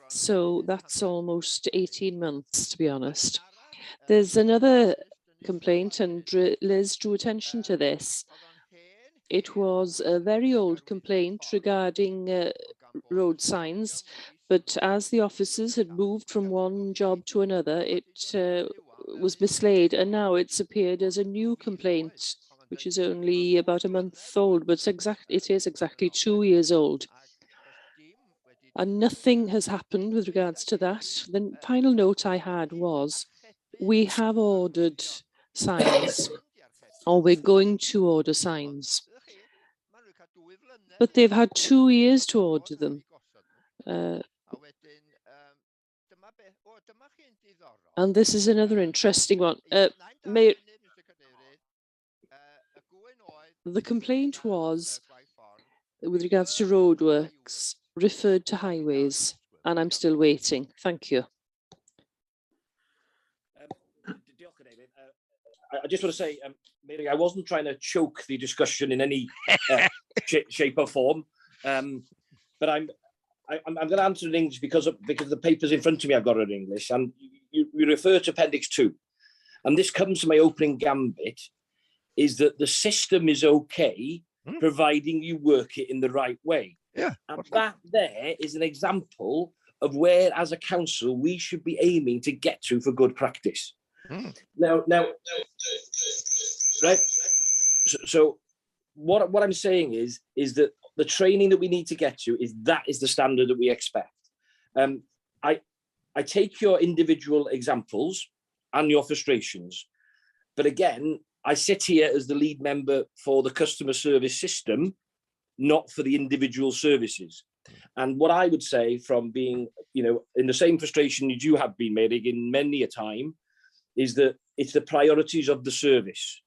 So that's almost 18 months, to be honest. There's another complaint, and Liz drew attention to this. It was a very old complaint regarding road signs, but as the officers had moved from one job to another, it was mislaid, and now it's appeared as a new complaint, which is only about a month old, but it is exactly 2 years old. And nothing has happened with regards to that. The final note I had was, we have ordered signs, or we're going to order signs, but they've had 2 years to order them. And this is another interesting one. The complaint was, with regards to roadworks, referred to highways, and I'm still waiting. Thank you. I just want to say, Mary, I wasn't trying to choke the discussion in any shape or form, but I'm going to answer in English because the papers in front of me I've got it in English, and you refer to Appendix 2, and this comes to my opening gambit, is that the system is okay, providing you work it in the right way. Yeah. And that there is an example of where, as a council, we should be aiming to get to for good practice. Now, right. So what I'm saying is that the training that we need to get to is the standard that we expect. I take your individual examples and your frustrations, but again, I sit here as the lead member for the customer service system, not for the individual services. And what I would say, from being, in the same frustration as you have been, Mary, in many a time, is that it's the priorities of the service.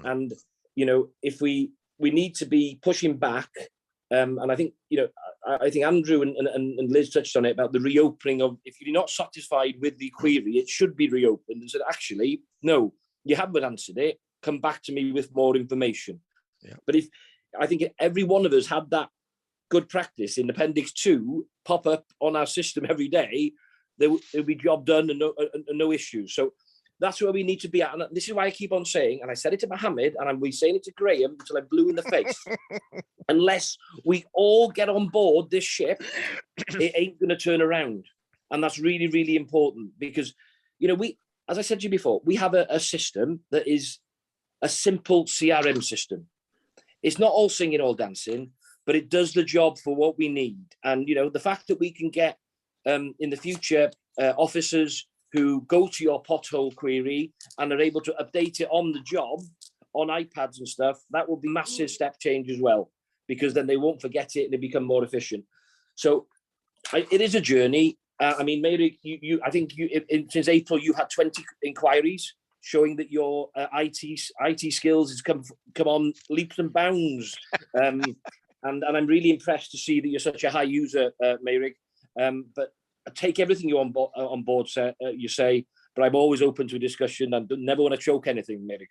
And, if we need to be pushing back, and I think, I think Andrew and Liz touched on it about the reopening of, if you're not satisfied with the query, it should be reopened and said, actually, no, you haven't answered it, come back to me with more information. Yeah. But I think every one of us had that good practice in Appendix 2 pop up on our system every day, there'll be job done and no issues. So that's where we need to be at. And this is why I keep on saying, and I said it to Mohammed, and we're saying it to Graham until I'm blue in the face. Unless we all get on board this ship, it ain't going to turn around. And that's really, really important because, as I said to you before, we have a system that is a simple CRM system. It's not all singing, all dancing, but it does the job for what we need. And, the fact that we can get in the future officers who go to your pothole query and are able to update it on the job on iPads and stuff, that will be a massive step change as well, because then they won't forget it and they become more efficient. So it is a journey. I mean, Mary, I think since April, you had 20 inquiries showing that your IT skills has come on leaps and bounds. And I'm really impressed to see that you're such a high user, Mary. But I take everything you on board, you say, but I'm always open to a discussion and never want to choke anything, Mary.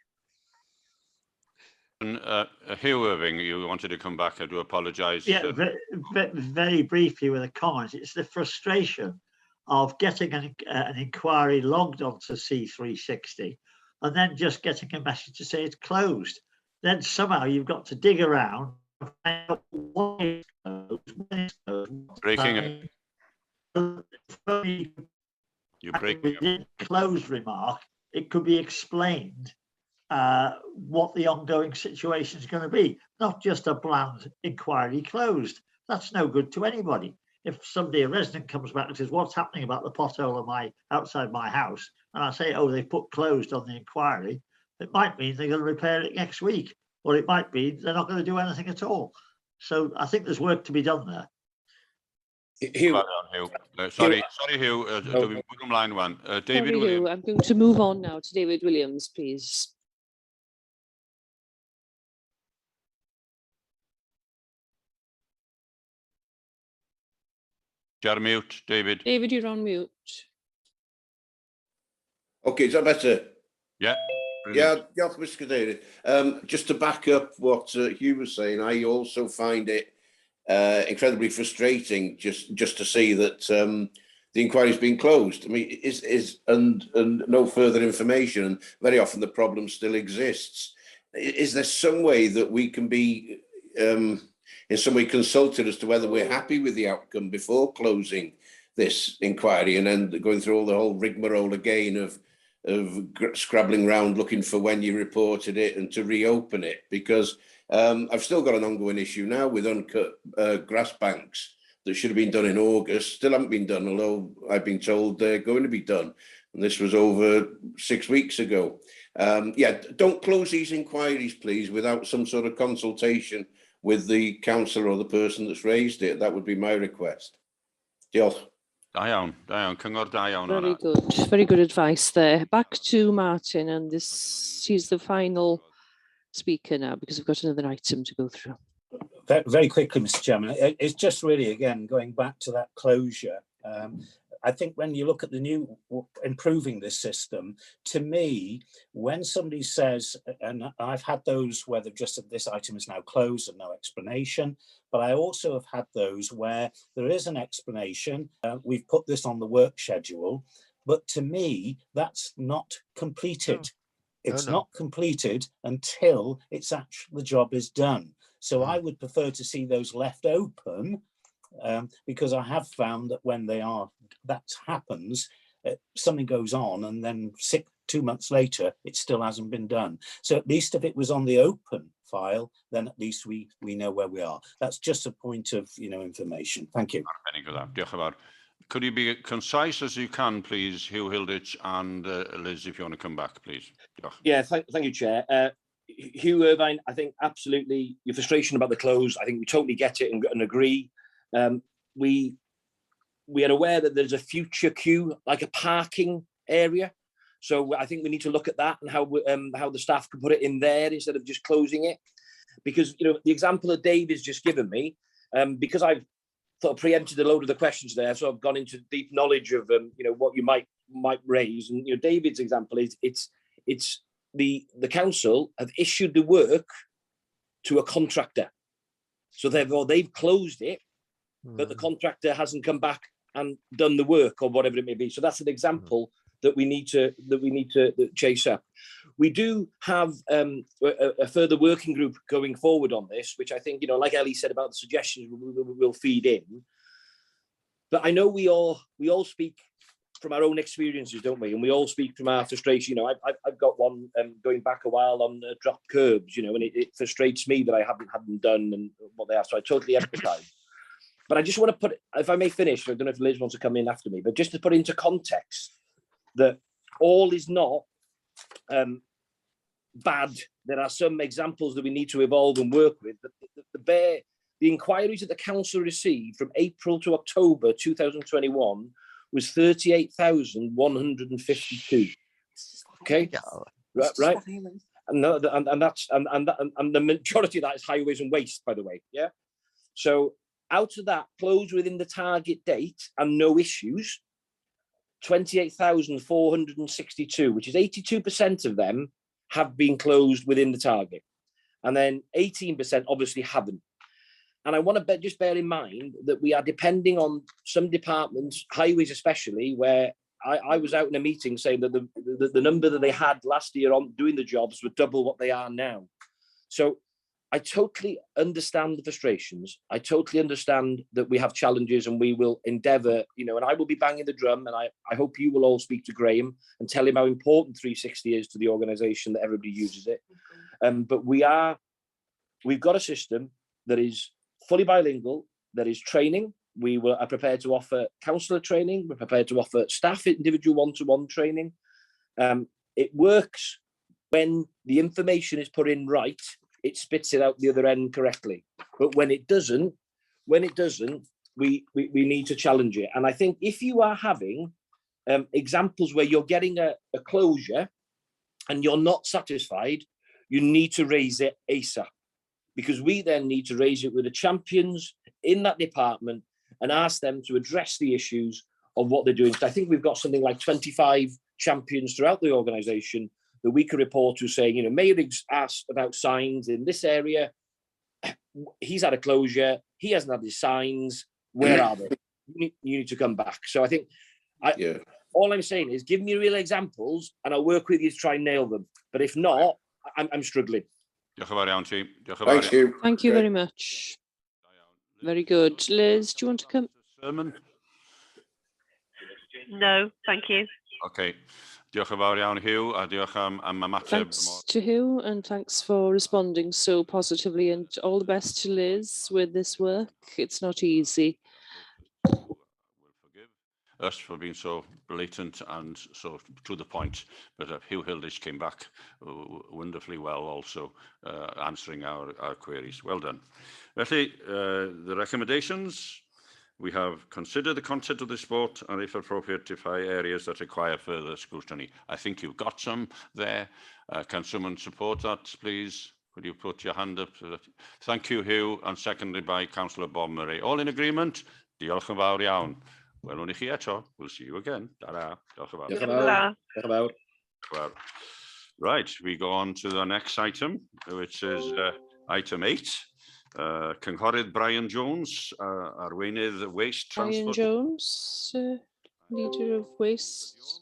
And Hugh Irving, you wanted to come back. I do apologise. Yeah, very briefly with a comment. It's the frustration of getting an inquiry logged onto C360 and then just getting a message to say it's closed. Then somehow you've got to dig around and find out why it's closed, when it's closed. Breaking it. You're breaking within the closed remark, it could be explained what the ongoing situation is going to be, not just a bland inquiry closed. That's no good to anybody. If a resident comes back and says, what's happening about the pothole outside my house? And I say, oh, they put closed on the inquiry, it might mean they're going to repair it next week, or it might be they're not going to do anything at all. So I think there's work to be done there. Hugh, Sorry, Hugh, we've got line one. David Sorry, Williams. Hugh, I'm going to move on now to David Williams, please. You're mute, David. David, you're on mute. Okay, is that better? Yeah. Yeah, diolch, Mr. Cadeirydd. Just to back up what Hugh was saying, I also find it incredibly frustrating just to see that the inquiry's been closed. I mean, and no further information, and very often the problem still exists. Is there some way that we can be in some way consulted as to whether we're happy with the outcome before closing this inquiry and then going through all the whole rigmarole again of scrabbling around looking for when you reported it and to reopen it? Because I've still got an ongoing issue now with uncut grass banks that should have been done in August, still haven't been done, although I've been told they're going to be done. And this was over 6 weeks ago. Yeah, don't close these inquiries, please, without some sort of consultation with the councillor or the person that's raised it. That would be my request. Diolch. Da iawn, cyngor da iawn Very good, very good advice there. Back to Martin, and she's the final speaker now because we've got another item to go through. Very quickly, Mr. Chairman, it's just really, again, going back to that closure. I think when you look at the new improving this system, to me, when somebody says, and I've had those where they've just said this item is now closed and no explanation, but I also have had those where there is an explanation. We've put this on the work schedule, but to me, that's not completed. It's not completed until it's actually the job is done. So I would prefer to see those left open because I have found that when that happens, something goes on and then 2 months later, it still hasn't been done. So at least if it was on the open file, then at least we know where we are. That's just a point of information. Thank you. Diolch yn fawr. Could you be concise as you can, please, Hugh Hilditch and Liz, if you want to come back, please. Diolch. Yeah, thank you, Chair. Hugh Irvine, I think absolutely your frustration about the close, I think we totally get it and agree. We are aware that there's a future queue, like a parking area. So I think we need to look at that and how the staff can put it in there instead of just closing it. Because, the example that Dave has just given me, because I've sort of preempted a load of the questions there, so I've gone into deep knowledge of, what you might raise. And, David's example is it's the council have issued the work to a contractor. So therefore they've closed it, but the contractor hasn't come back and done the work or whatever it may be. So that's an example that we need to chase up. We do have a further working group going forward on this, which I think, like Ellie said about the suggestions, we'll feed in. But I know we all speak from our own experiences, don't we? And we all speak from our frustration. I've got one going back a while on drop curbs, and it frustrates me that I haven't had them done and what they are. So I totally empathise. But I just want to put, if I may finish, I don't know if Liz wants to come in after me, but just to put into context that all is not bad. There are some examples that we need to evolve and work with. The inquiries that the council received from April to October 2021 was 38,152. Okay, right, and the majority of that is highways and waste, by the way. Yeah, so out of that, closed within the target date and no issues, 28,462, which is 82% of them have been closed within the target, and then 18% obviously haven't. And I want to just bear in mind that we are depending on some departments, highways especially, where I was out in a meeting saying that the number that they had last year on doing the jobs were double what they are now. So I totally understand the frustrations. I totally understand that we have challenges and we will endeavour, and I will be banging the drum, and I hope you will all speak to Graham and tell him how important 360 is to the organisation, that everybody uses it. But we've got a system that is fully bilingual, that is training. We are prepared to offer counsellor training. We're prepared to offer staff individual one-to-one training. It works when the information is put in right. It spits it out the other end correctly. But when it doesn't, we need to challenge it. And I think if you are having examples where you're getting a closure and you're not satisfied, you need to raise it ASAP, because we then need to raise it with the champions in that department and ask them to address the issues of what they're doing. So I think we've got something like 25 champions throughout the organisation that we can report to saying, you know, Mayerig's asked about signs in this area. He's had a closure. He hasn't had his signs. Where are they? You need to come back. So I think all I'm saying is give me real examples and I'll work with you to try and nail them. But if not, I'm struggling. Thank you. Thank you very much. Very good. Liz, do you want to come? Sermon? No, thank you. Okay. Diolch yn fawr iawn, Hugh, a diolch am ymateb. Thanks to Hugh, and thanks for responding so positively, and all the best to Liz with this work. It's not easy. Us for being so blatant and so to the point, but Hugh Hilditch came back wonderfully well also, answering our queries. Well done. Felly, the recommendations, we have considered the content of this report and, if appropriate, define areas that require further scrutiny. I think you've got some there. Can someone support that, please? Would you put your hand up? Thank you, Hugh, and seconded by Councillor Bob Murray. All in agreement? Diolch yn fawr iawn. Welwn i chi eto. We'll see you again. Ta-ra. Diolch yn fawr. Diolch yn fawr. Right, we go on to the next item, which is item 8. Cynghorydd Brian Jones, Arweinydd Waste Transport. Brian Jones, leader of Waste.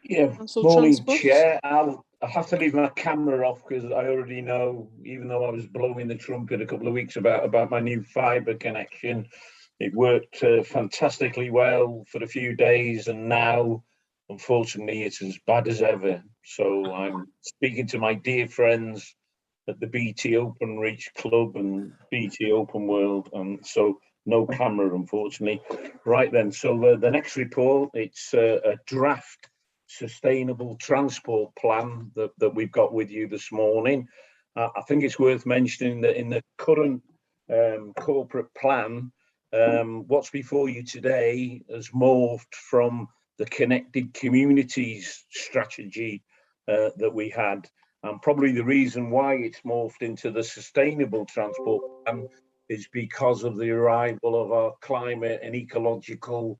Yeah, morning, Chair. I'll have to leave my camera off because I already know, even though I was blowing the trumpet a couple of weeks about my new fibre connection, it worked fantastically well for a few days, and now, unfortunately, it's as bad as ever. So I'm speaking to my dear friends at the BT Open Reach Club and BT Open World, and so no camera, unfortunately. Right then, so the next report, it's a draft sustainable transport plan that we've got with you this morning. I think it's worth mentioning that in the current corporate plan, what's before you today has morphed from the connected communities strategy that we had. And probably the reason why it's morphed into the sustainable transport plan is because of the arrival of our climate and ecological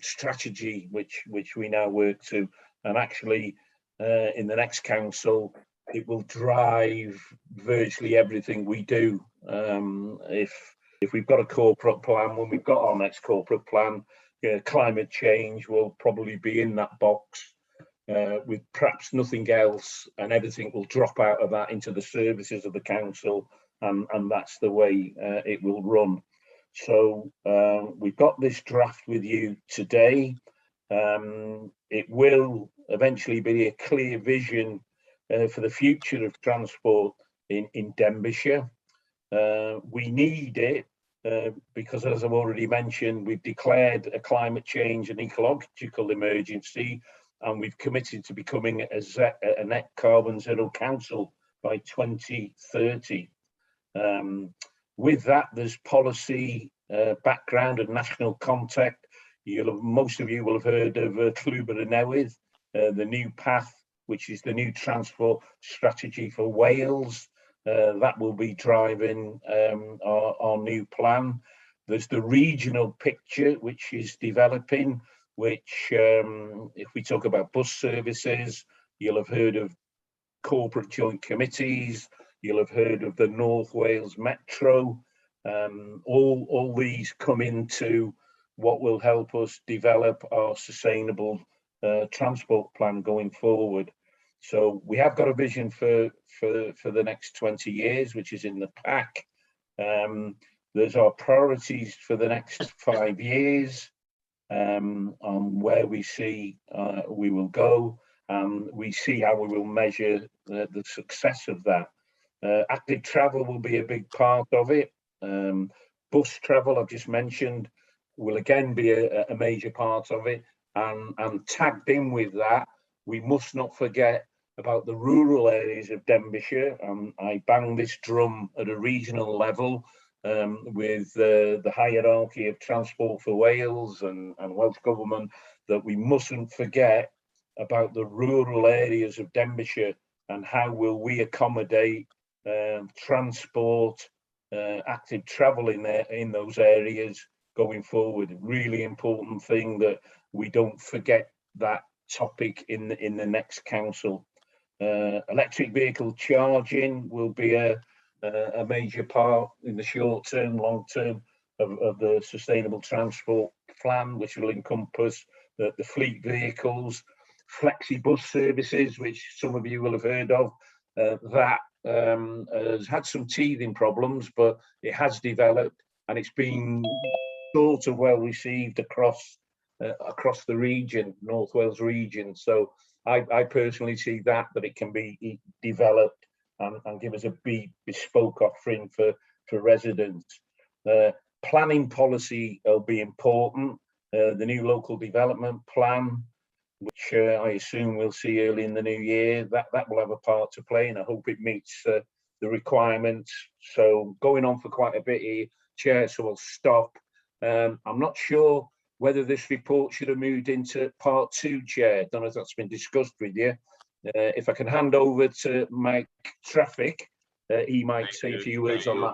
strategy, which we now work to. And actually, in the next council, it will drive virtually everything we do. If we've got a corporate plan, when we've got our next corporate plan, climate change will probably be in that box. With perhaps nothing else, and everything will drop out of that into the services of the council, and that's the way it will run. So we've got this draft with you today. It will eventually be a clear vision for the future of transport in Denbighshire. We need it because, as I've already mentioned, we've declared a climate change and ecological emergency, and we've committed to becoming a net carbon zero council by 2030. With that, there's policy background and national contact. Most of you will have heard of Clwb Newydd, the new path, which is the new transport strategy for Wales. That will be driving our new plan. There's the regional picture, which is developing, which, if we talk about bus services, you'll have heard of corporate joint committees, you'll have heard of the North Wales Metro. All these come into what will help us develop our sustainable transport plan going forward. So we have got a vision for the next 20 years, which is in the pack. There's our priorities for the next 5 years. On where we see we will go, and we see how we will measure the success of that. Active travel will be a big part of it. Bus travel, I've just mentioned, will again be a major part of it. And tagged in with that, we must not forget about the rural areas of Denbighshire. I bang this drum at a regional level with the hierarchy of Transport for Wales and Welsh Government, that we mustn't forget about the rural areas of Denbighshire and how will we accommodate transport, active travel in those areas going forward. Really important thing that we don't forget that topic in the next council. Electric vehicle charging will be a major part in the short term, long term of the sustainable transport plan, which will encompass the fleet vehicles, flexi bus services, which some of you will have heard of. That has had some teething problems, but it has developed and it's been sort of well received across the region, North Wales region. So I personally see that it can be developed and give us a bespoke offering for residents. Planning policy will be important. The new local development plan, which I assume we'll see early in the new year, that will have a part to play, and I hope it meets the requirements. So going on for quite a bit here, Chair, so I'll stop. I'm not sure whether this report should have moved into part 2, Chair. I don't know if that's been discussed with you. If I can hand over to Mike Traffic, he might say a few words on that.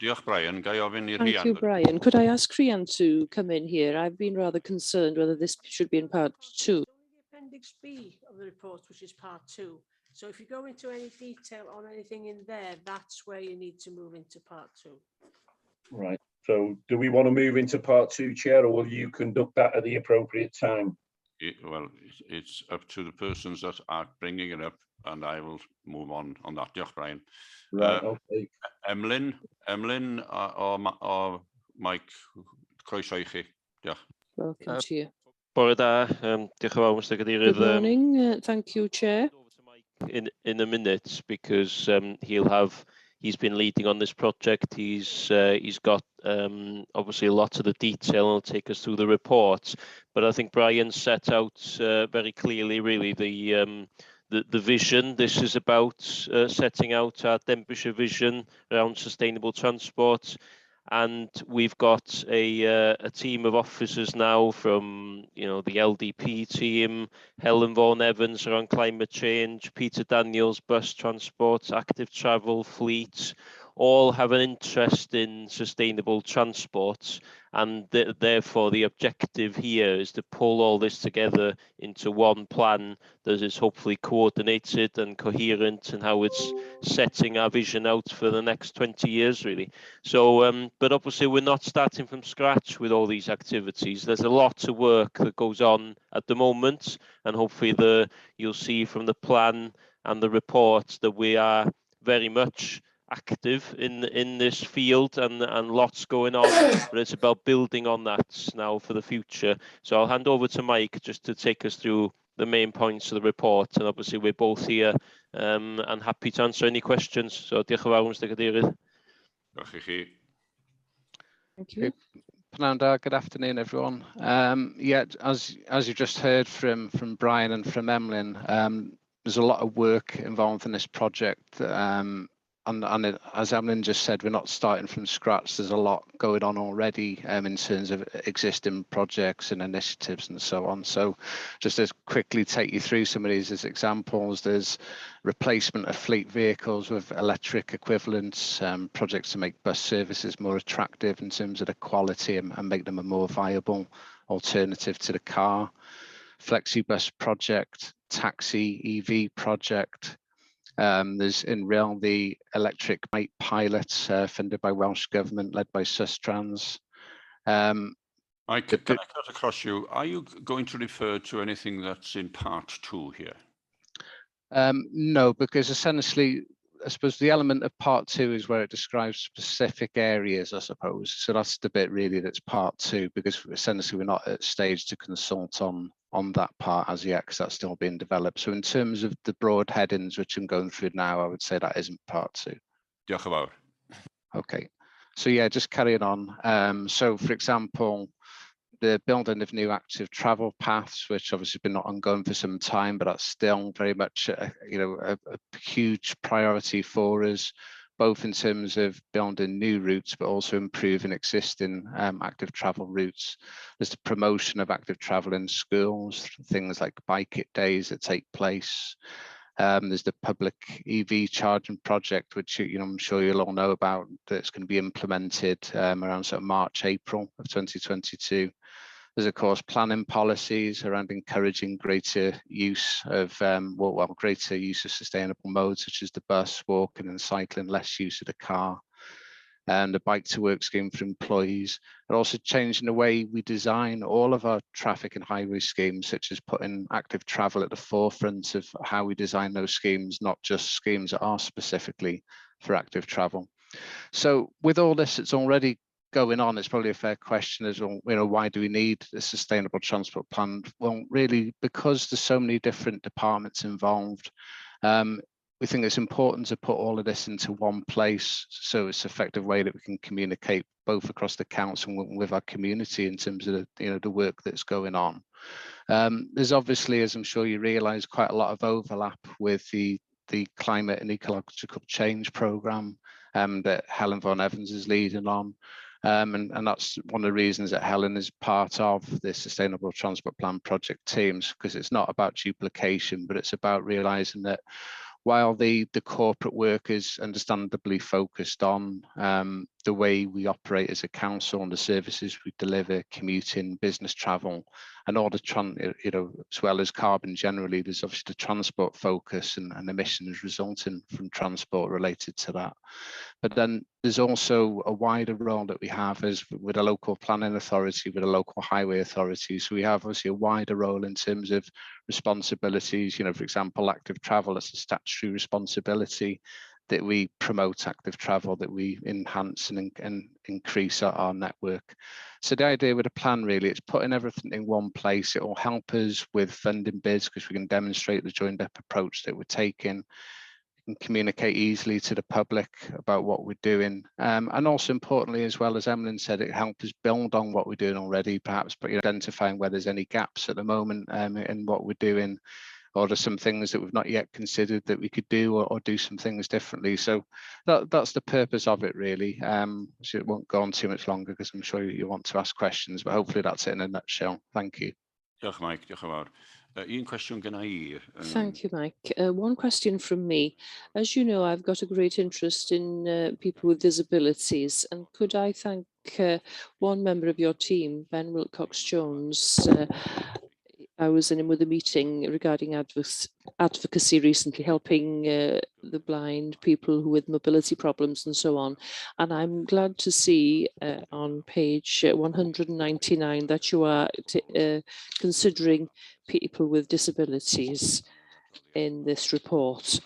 Diolch, Brian. Ga I ofyn i'r Thank you, rhian? Brian. Could I ask Rhian to come in here? I've been rather concerned whether this should be in part 2. The Appendix B of the report, which is part 2. So if you go into any detail on anything in there, that's where you need to move into part 2. Right. So do we want to move into part 2, Chair, or will you conduct that at the appropriate time? Well, it's up to the persons that are bringing it up, and I will move on that. Diolch, Brian. Right, okay. Emlyn or Mike, croeso I chi. Diolch. Welcome to you. Bore da, diolch yn fawr, Mr. Cadeirydd. Good morning. Thank you, Chair. In a minute, because he's been leading on this project. He's got obviously a lot of the detail. He'll take us through the report, but I think Brian set out very clearly, really, the vision. This is about setting out our Denbighshire vision around sustainable transport. And we've got a team of officers now from, the LDP team, Helen Vaughan Evans around climate change, Peter Daniels, bus transport, active travel, fleet, all have an interest in sustainable transport. And therefore, the objective here is to pull all this together into one plan that is hopefully coordinated and coherent, and how it's setting our vision out for the next 20 years, really. So, but obviously we're not starting from scratch with all these activities. There's a lot of work that goes on at the moment, and hopefully you'll see from the plan and the report that we are very much active in this field, and lots going on, but it's about building on that now for the future. So I'll hand over to Mike just to take us through the main points of the report, and obviously we're both here and happy to answer any questions. So diolch yn fawr, Mr. Cadeirydd. Diolch I chi. Thank you. Good afternoon, everyone. Yeah, as you just heard from Brian and from Emlyn, there's a lot of work involved in this project. And as Emlyn just said, we're not starting from scratch. There's a lot going on already in terms of existing projects and initiatives and so on. So just to quickly take you through some of these as examples, there's replacement of fleet vehicles with electric equivalents, projects to make bus services more attractive in terms of the quality and make them a more viable alternative to the car. Flexi bus project, taxi EV project. There's in rail the electric night pilots funded by Welsh Government, led by Sustrans. Mike, can I cut across you? Are you going to refer to anything that's in part 2 here? No, because essentially, I suppose the element of part 2 is where it describes specific areas, I suppose. So that's the bit really that's part 2, because essentially we're not at stage to consult on that part as yet, because that's still being developed. So in terms of the broad headings, which I'm going through now, I would say that isn't part 2. Diolch yn fawr. Okay, so yeah, just carrying on. So for example, the building of new active travel paths, which obviously been ongoing for some time, but that's still very much a huge priority for us, both in terms of building new routes, but also improving existing active travel routes. There's the promotion of active travel in schools, things like bike it days that take place. There's the public EV charging project, which I'm sure you'll all know about, that's going to be implemented around sort of March, April of 2022. There's of course planning policies around encouraging greater use of greater use of sustainable modes such as the bus, walking and cycling, less use of the car. And the bike to work scheme for employees, and also changing the way we design all of our traffic and highway schemes, such as putting active travel at the forefront of how we design those schemes, not just schemes that are specifically for active travel. So with all this that's already going on, it's probably a fair question as well, why do we need a sustainable transport plan? Well, really, because there's so many different departments involved. We think it's important to put all of this into one place, so it's an effective way that we can communicate both across the council and with our community in terms of the work that's going on. There's obviously, as I'm sure you realise, quite a lot of overlap with the climate and ecological change programme that Helen Vaughan Evans is leading on. And that's one of the reasons that Helen is part of the Sustainable Transport Plan project teams, because it's not about duplication, but it's about realising that while the corporate work is understandably focused on the way we operate as a council and the services we deliver, commuting, business travel, and all the as well as carbon generally, there's obviously the transport focus and emissions resulting from transport related to that. But then there's also a wider role that we have as with a local planning authority, with a local highway authority. So we have obviously a wider role in terms of responsibilities, for example, active travel, it's a statutory responsibility that we promote active travel, that we enhance and increase our network. So the idea with the plan really, it's putting everything in one place. It will help us with funding bids because we can demonstrate the joined up approach that we're taking, and communicate easily to the public about what we're doing. And also importantly, as well as Emlyn said, it helps us build on what we're doing already, perhaps but identifying where there's any gaps at the moment in what we're doing, or there's some things that we've not yet considered that we could do or do some things differently. So that's the purpose of it really. So it won't go on too much longer because I'm sure you want to ask questions, but hopefully that's it in a nutshell. Thank you. Diolch, Mike. Diolch yn fawr. Un cwestiwn gyna I. Thank you, Mike. One question from me. As you know, I've got a great interest in people with disabilities, and could I thank one member of your team, Ben Wilcox-Jones. I was in with a meeting regarding advocacy recently, helping the blind, people with mobility problems and so on. And I'm glad to see on page 199 that you are considering people with disabilities in this report.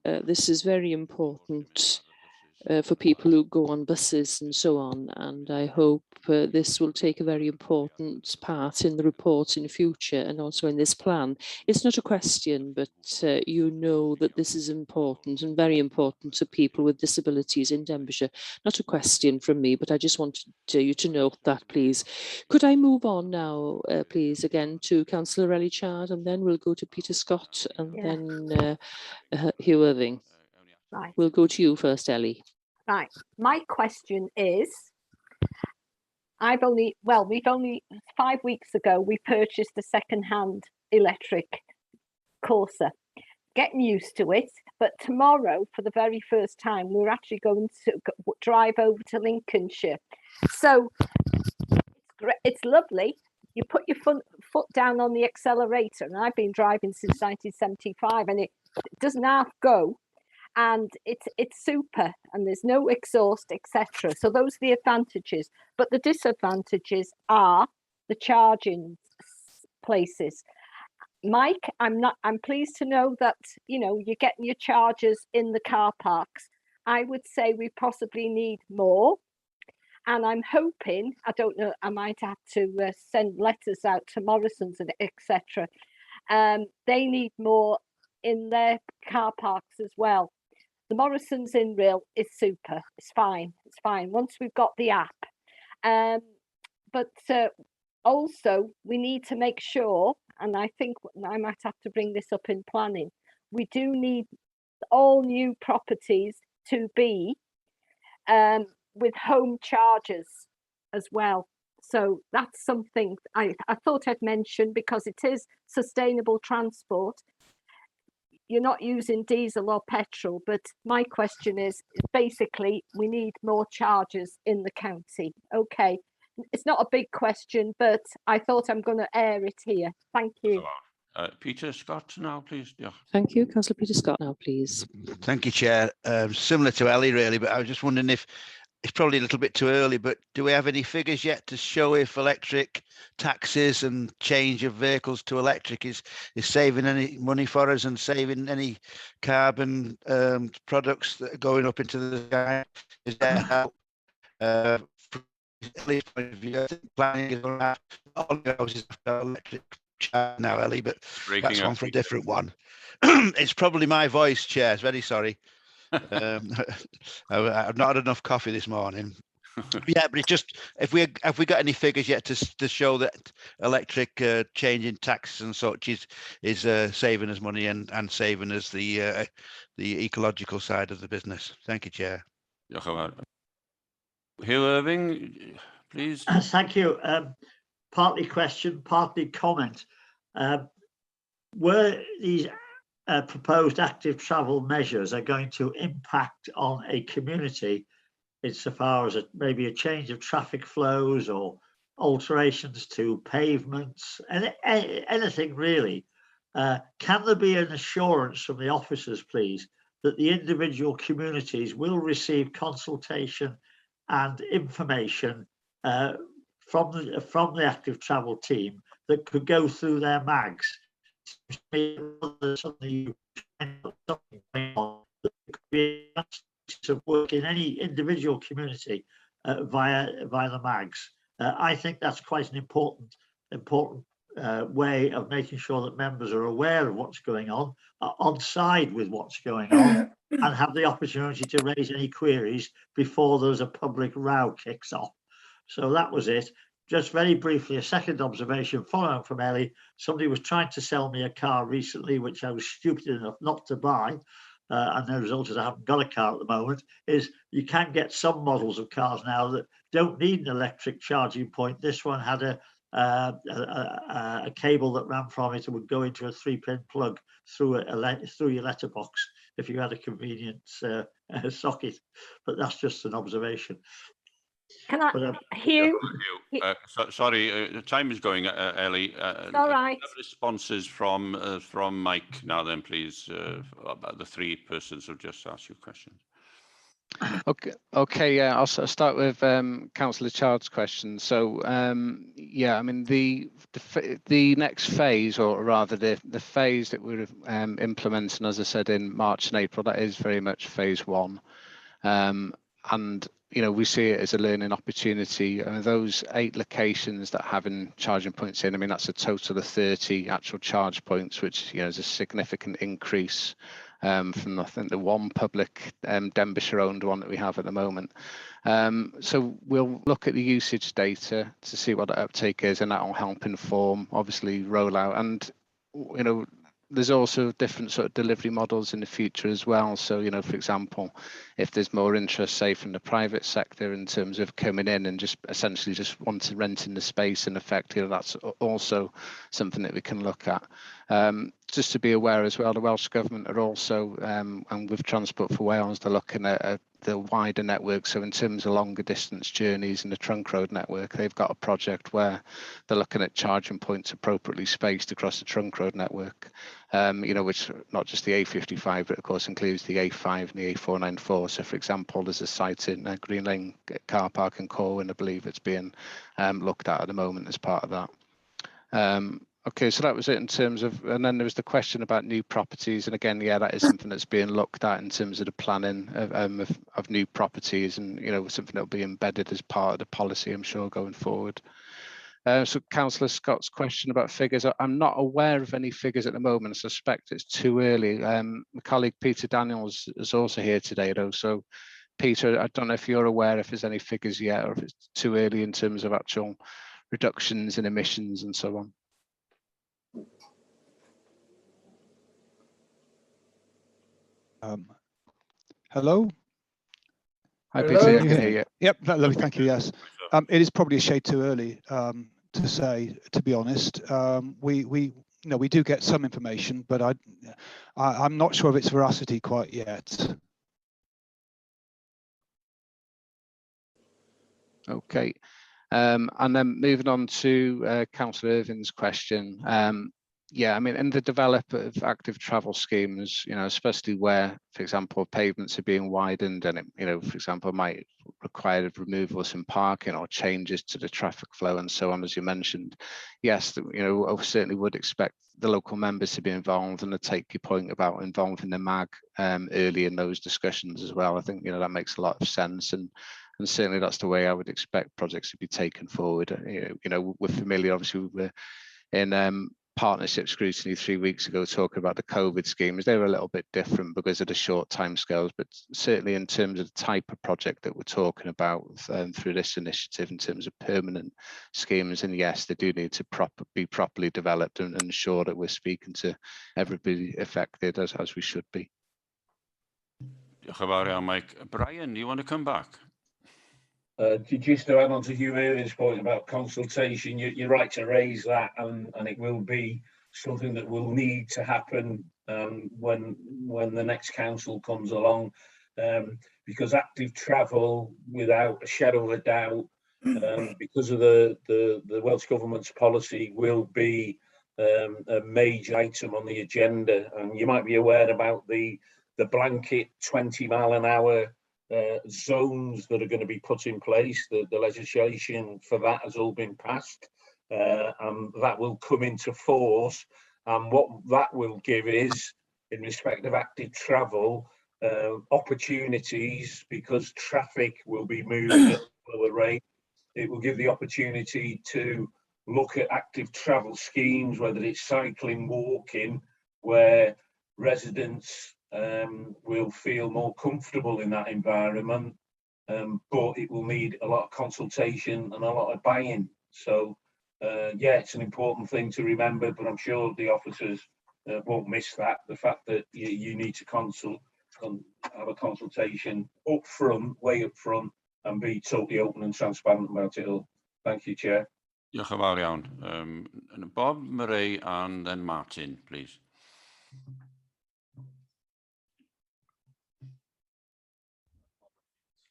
This is very important for people who go on buses and so on, and I hope this will take a very important part in the report in the future and also in this plan. It's not a question, but you know that this is important and very important to people with disabilities in Denbighshire. Not a question from me, but I just wanted you to note that, please. Could I move on now, please, again to Councillor Ellie Chard, and then we'll go to Peter Scott and then Hugh Irving. Right. We'll go to you first, Ellie. Right. My question is, we've only 5 weeks ago, we purchased a second-hand electric Corsa. Getting used to it, but tomorrow, for the very first time, we're actually going to drive over to Lincolnshire. So it's lovely. You put your foot down on the accelerator, and I've been driving since 1975, and it doesn't half go. And it's super, and there's no exhaust, etc. So those are the advantages, but the disadvantages are the charging places. Mike, I'm pleased to know that you're getting your chargers in the car parks. I would say we possibly need more, and I'm hoping, I don't know, I might have to send letters out to Morrison's and etc. They need more in their car parks as well. The Morrison's in Real is super. It's fine. It's fine once we've got the app. But also, we need to make sure, and I think I might have to bring this up in planning, we do need all new properties to be with home chargers as well. So that's something I thought I'd mention, because it is sustainable transport. You're not using diesel or petrol, but my question is basically we need more chargers in the county. Okay, it's not a big question, but I thought I'm going to air it here. Thank you. Peter Scott now, please. Yeah. Thank you. Councillor Peter Scott now, please. Thank you, Chair. Similar to Ellie, really, but I was just wondering if it's probably a little bit too early, but do we have any figures yet to show if electric taxis and change of vehicles to electric is saving any money for us and saving any carbon products that are going up into the sky? Is that help? From Ellie's point of view, I think planning is going to have all the houses have got electric charge now, Ellie, but that's one for a different one. It's probably my voice, Chair. Very sorry. I've not had enough coffee this morning. Yeah, but it's just if we got any figures yet to show that electric changing taxes and such is saving us money and saving us the ecological side of the business. Thank you, Chair. Hugh Irving, please. Thank you. Partly question, partly comment. Were these proposed active travel measures are going to impact on a community insofar as maybe a change of traffic flows or alterations to pavements, anything really, can there be an assurance from the officers, please, that the individual communities will receive consultation and information from the active travel team that could go through their mags? Of work in any individual community via the mags. I think that's quite an important way of making sure that members are aware of what's going on side with what's going on, and have the opportunity to raise any queries before there's a public row kicks off. So that was it. Just very briefly, a second observation following from Ellie. Somebody was trying to sell me a car recently, which I was stupid enough not to buy. And the result is I haven't got a car at the moment, is you can get some models of cars now that don't need an electric charging point. This one had a cable that ran from it and would go into a 3-pin plug through your letterbox if you had a convenient socket. But that's just an observation. Can I, Hugh? Sorry, the time is going, Ellie. All right. Responses from Mike now, then, please, about the 3 persons who just asked you questions. Okay. Yeah, I'll start with Councillor Child's question. So, yeah, I mean the next phase, or rather the phase that we're implementing, as I said, in March and April, that is very much phase 1, and we see it as a learning opportunity. Those 8 locations that having charging points in, I mean, that's a total of 30 actual charge points, which is a significant increase from I think the one public Denbighshire owned one that we have at the moment. So we'll look at the usage data to see what the uptake is, and that will help inform obviously rollout. And there's also different sort of delivery models in the future as well. So, for example, if there's more interest, say, from the private sector in terms of coming in and just essentially just want to rent in the space, in effect, that's also something that we can look at. Just to be aware as well, the Welsh Government are also, and with Transport for Wales, they're looking at the wider network. So in terms of longer distance journeys in the trunk road network, they've got a project where they're looking at charging points appropriately spaced across the trunk road network, which not just the A55, but of course includes the A5 and the A494. So for example, there's a site in Green Lane car park in Corwin, I believe it's being looked at the moment as part of that. Okay, so that was it in terms of, and then there was the question about new properties, and again, yeah, that is something that's being looked at in terms of the planning of new properties, and something that will be embedded as part of the policy, I'm sure, going forward. So Councillor Scott's question about figures, I'm not aware of any figures at the moment. I suspect it's too early. My colleague Peter Daniels is also here today, though. So Peter, I don't know if you're aware if there's any figures yet, or if it's too early in terms of actual reductions in emissions and so on. Hello? Hi, Peter, I can hear you. Yep, lovely, thank you, yes. It is probably a shade too early to say, to be honest. We do get some information, but I'm not sure of its veracity quite yet. Okay, and then moving on to Councillor Irving's question. Yeah, I mean, in the development of active travel schemes, especially where, for example, pavements are being widened and it, for example, might require removal of some parking or changes to the traffic flow and so on, as you mentioned. Yes, I certainly would expect the local members to be involved, and to take your point about involving the MAG early in those discussions as well. I think, that makes a lot of sense, and certainly that's the way I would expect projects to be taken forward. We're familiar, obviously, we're in partnership scrutiny 3 weeks ago talking about the COVID schemes. They were a little bit different because of the short timescales, but certainly in terms of the type of project that we're talking about through this initiative in terms of permanent schemes, and yes, they do need to be properly developed and ensure that we're speaking to everybody affected as we should be. Diolch yn fawr iawn, Mike. Brian, you want to come back? Just to add on to Hugh Irving's point about consultation, you're right to raise that, and it will be something that will need to happen when the next council comes along, because active travel, without a shadow of a doubt, because of the Welsh Government's policy, will be a major item on the agenda. And you might be aware about the blanket 20-mile-an-hour zones that are going to be put in place. The legislation for that has all been passed, and that will come into force. And what that will give is, in respect of active travel, opportunities, because traffic will be moving at a lower rate. It will give the opportunity to look at active travel schemes, whether it's cycling, walking, where residents will feel more comfortable in that environment, but it will need a lot of consultation and a lot of buy-in. So yeah, it's an important thing to remember, but I'm sure the officers won't miss that, the fact that you need to consult and have a consultation up front, way up front, and be totally open and transparent about it all. Thank you, Chair. Diolch yn fawr iawn. Bob, Murray, and then Martin, please.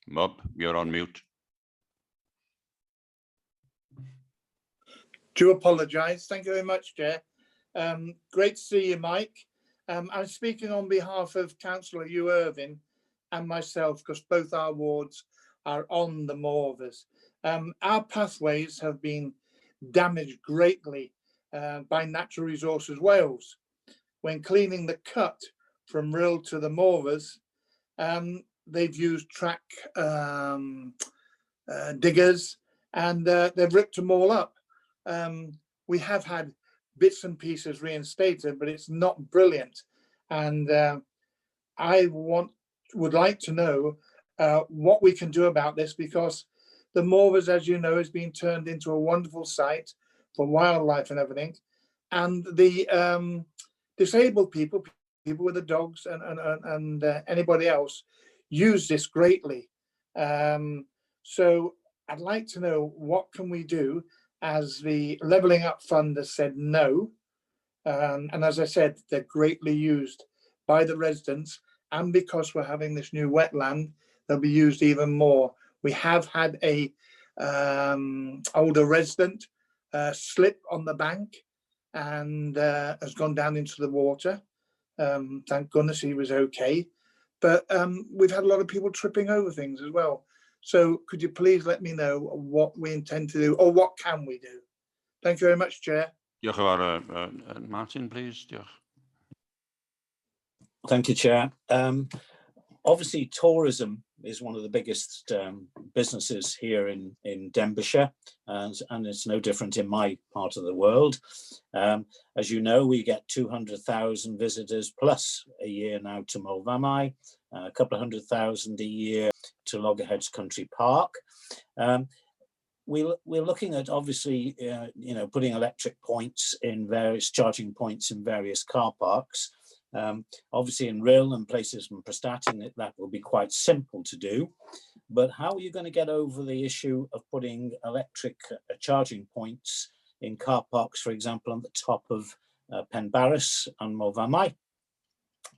Bob, you're on mute. Do apologise. Thank you very much, Chair. Great to see you, Mike. I'm speaking on behalf of Councillor Hugh Irving and myself, because both our wards are on the Morvers. Our pathways have been damaged greatly by Natural Resources Wales. When cleaning the cut from Rill to the Morvers, they've used track diggers, and they've ripped them all up. We have had bits and pieces reinstated, but it's not brilliant. And I would like to know what we can do about this, because the Morvers, as you know, has been turned into a wonderful site for wildlife and everything. And the disabled people with the dogs and anybody else, use this greatly. So I'd like to know, what can we do, as the Levelling Up Fund has said no. And as I said, they're greatly used by the residents, and because we're having this new wetland, they'll be used even more. We have had a older resident slip on the bank and has gone down into the water. Thank goodness he was okay. But we've had a lot of people tripping over things as well. So could you please let me know what we intend to do, or what can we do? Thank you very much, Chair. Diolch yn fawr. Martin, please. Diolch. Thank you, Chair. Obviously, tourism is one of the biggest businesses here in Denbighshire, and it's no different in my part of the world. As you know, we get 200,000 visitors plus a year now to Mulvamai, a couple of 100,000 a year to Loggerheads Country Park. we're looking at obviously, putting electric points in various charging points in various car parks. Obviously in Rhyl and places in Prestatyn, that will be quite simple to do. But how are you going to get over the issue of putting electric charging points in car parks, for example, on the top of Penbarus and Morvamai?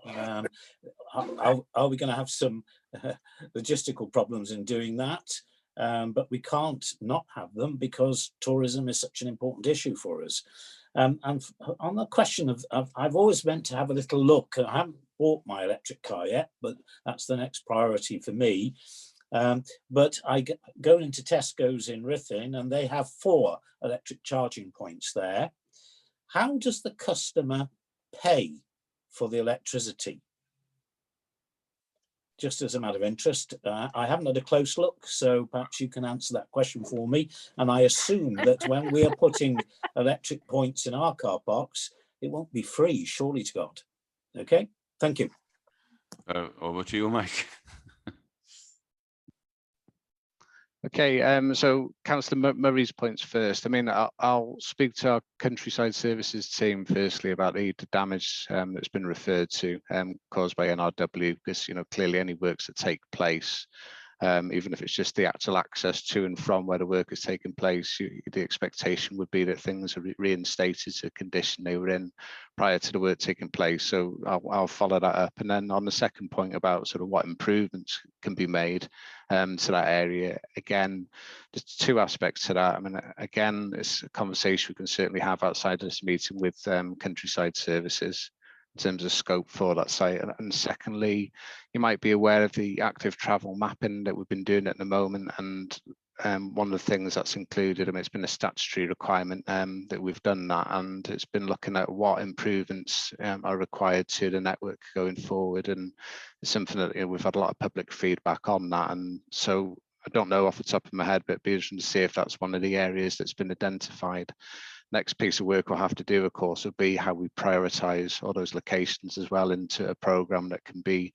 Are we going to have some logistical problems in doing that? But we can't not have them because tourism is such an important issue for us. And on the question of I've always meant to have a little look. I haven't bought my electric car yet, but that's the next priority for me. But I go into Tesco's in Ruthin and they have 4 electric charging points there. How does the customer pay for the electricity? Just as a matter of interest, I haven't had a close look, so perhaps you can answer that question for me. And I assume that when we are putting electric points in our car parks, it won't be free, surely to God. Okay, thank you. Over to you, Mike. Okay, so Councillor Murray's points first. I mean, I'll speak to our countryside services team firstly about the damage that's been referred to caused by NRW, because clearly any works that take place, even if it's just the actual access to and from where the work is taking place, the expectation would be that things are reinstated to the condition they were in prior to the work taking place. So I'll follow that up. And then on the second point about sort of what improvements can be made to that area, again, there's 2 aspects to that. I mean, again, it's a conversation we can certainly have outside of this meeting with countryside services in terms of scope for that site. And secondly, you might be aware of the active travel mapping that we've been doing at the moment. And one of the things that's included, I mean, it's been a statutory requirement that we've done that, and it's been looking at what improvements are required to the network going forward. And it's something that we've had a lot of public feedback on that. And so I don't know off the top of my head, but it'd be interesting to see if that's one of the areas that's been identified. Next piece of work we'll have to do, of course, will be how we prioritise all those locations as well into a programme that can be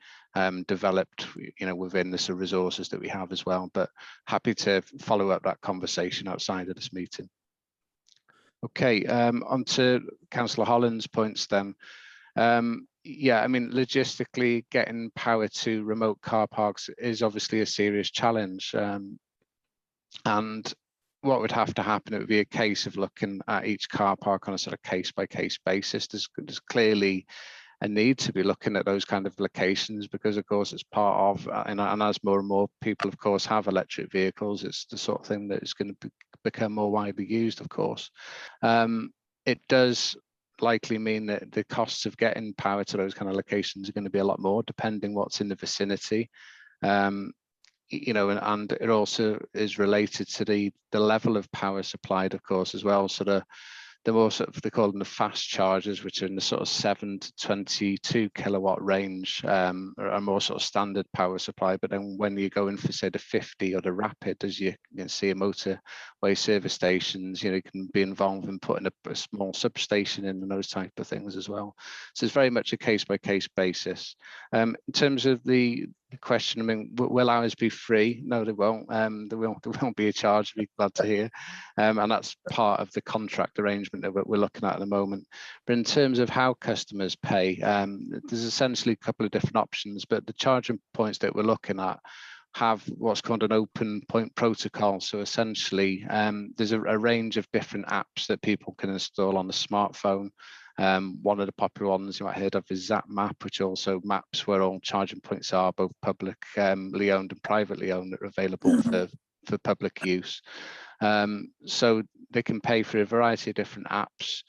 developed, within the sort of resources that we have as well. But happy to follow up that conversation outside of this meeting. Okay, on to Councillor Holland's points then. Yeah, I mean, logistically, getting power to remote car parks is obviously a serious challenge. And what would have to happen, it would be a case of looking at each car park on a sort of case-by-case basis. There's clearly a need to be looking at those kind of locations because, of course, it's part of, and as more and more people, of course, have electric vehicles, it's the sort of thing that is going to become more widely used, of course. It does likely mean that the costs of getting power to those kind of locations are going to be a lot more, depending what's in the vicinity. And it also is related to the level of power supplied, of course, as well. So the more sort of, they call them the fast chargers, which are in the sort of 7 to 22 kilowatt range, are more sort of standard power supply. But then when you go in for, say, the 50 or the rapid, as you can see in motorway service stations, you can be involved in putting a small substation in and those type of things as well. So it's very much a case-by-case basis. In terms of the question, I mean, will ours be free? No, they won't. There won't be a charge, I'd be glad to hear. And that's part of the contract arrangement that we're looking at the moment. But in terms of how customers pay, there's essentially a couple of different options, but the charging points that we're looking at have what's called an open point protocol. So essentially, there's a range of different apps that people can install on the smartphone. One of the popular ones you might have heard of is ZapMap, which also maps where all charging points are, both publicly owned and privately owned, that are available for public use. So they can pay for a variety of different apps.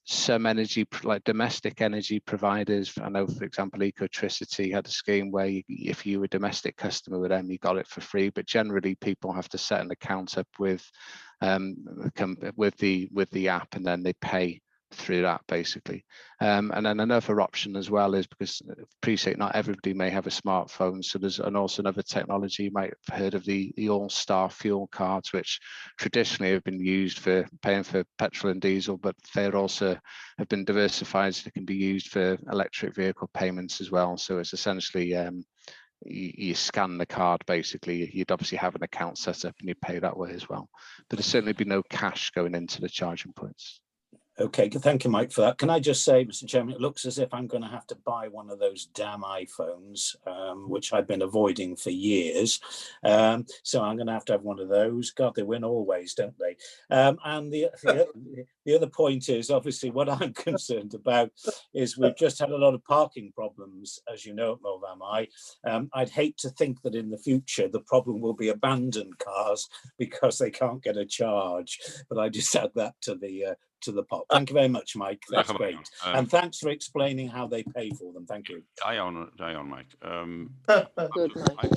Some energy, like domestic energy providers, I know, for example, Ecotricity had a scheme where if you were a domestic customer with them, you got it for free. But generally, people have to set an account up with the app, and then they pay through that, basically. And then another option as well is, because I appreciate not everybody may have a smartphone, so there's also another technology. You might have heard of the All-Star fuel cards, which traditionally have been used for paying for petrol and diesel, but they're also have been diversified so they can be used for electric vehicle payments as well. So it's essentially you scan the card basically. You'd obviously have an account set up and you pay that way as well. But there'd certainly be no cash going into the charging points. Okay, thank you, Mike, for that. Can I just say, Mr. Chairman, it looks as if I'm going to have to buy one of those damn iPhones, which I've been avoiding for years. So I'm going to have one of those. God, they win always, don't they? And the other point is, obviously, what I'm concerned about is we've just had a lot of parking problems, as you know, at Movamai. I'd hate to think that in the future the problem will be abandoned cars because they can't get a charge. But I just add that to the pot. Thank you very much, Mike. That's great. And thanks for explaining how they pay for them. Thank you. Die on, Mike. Good, Mike.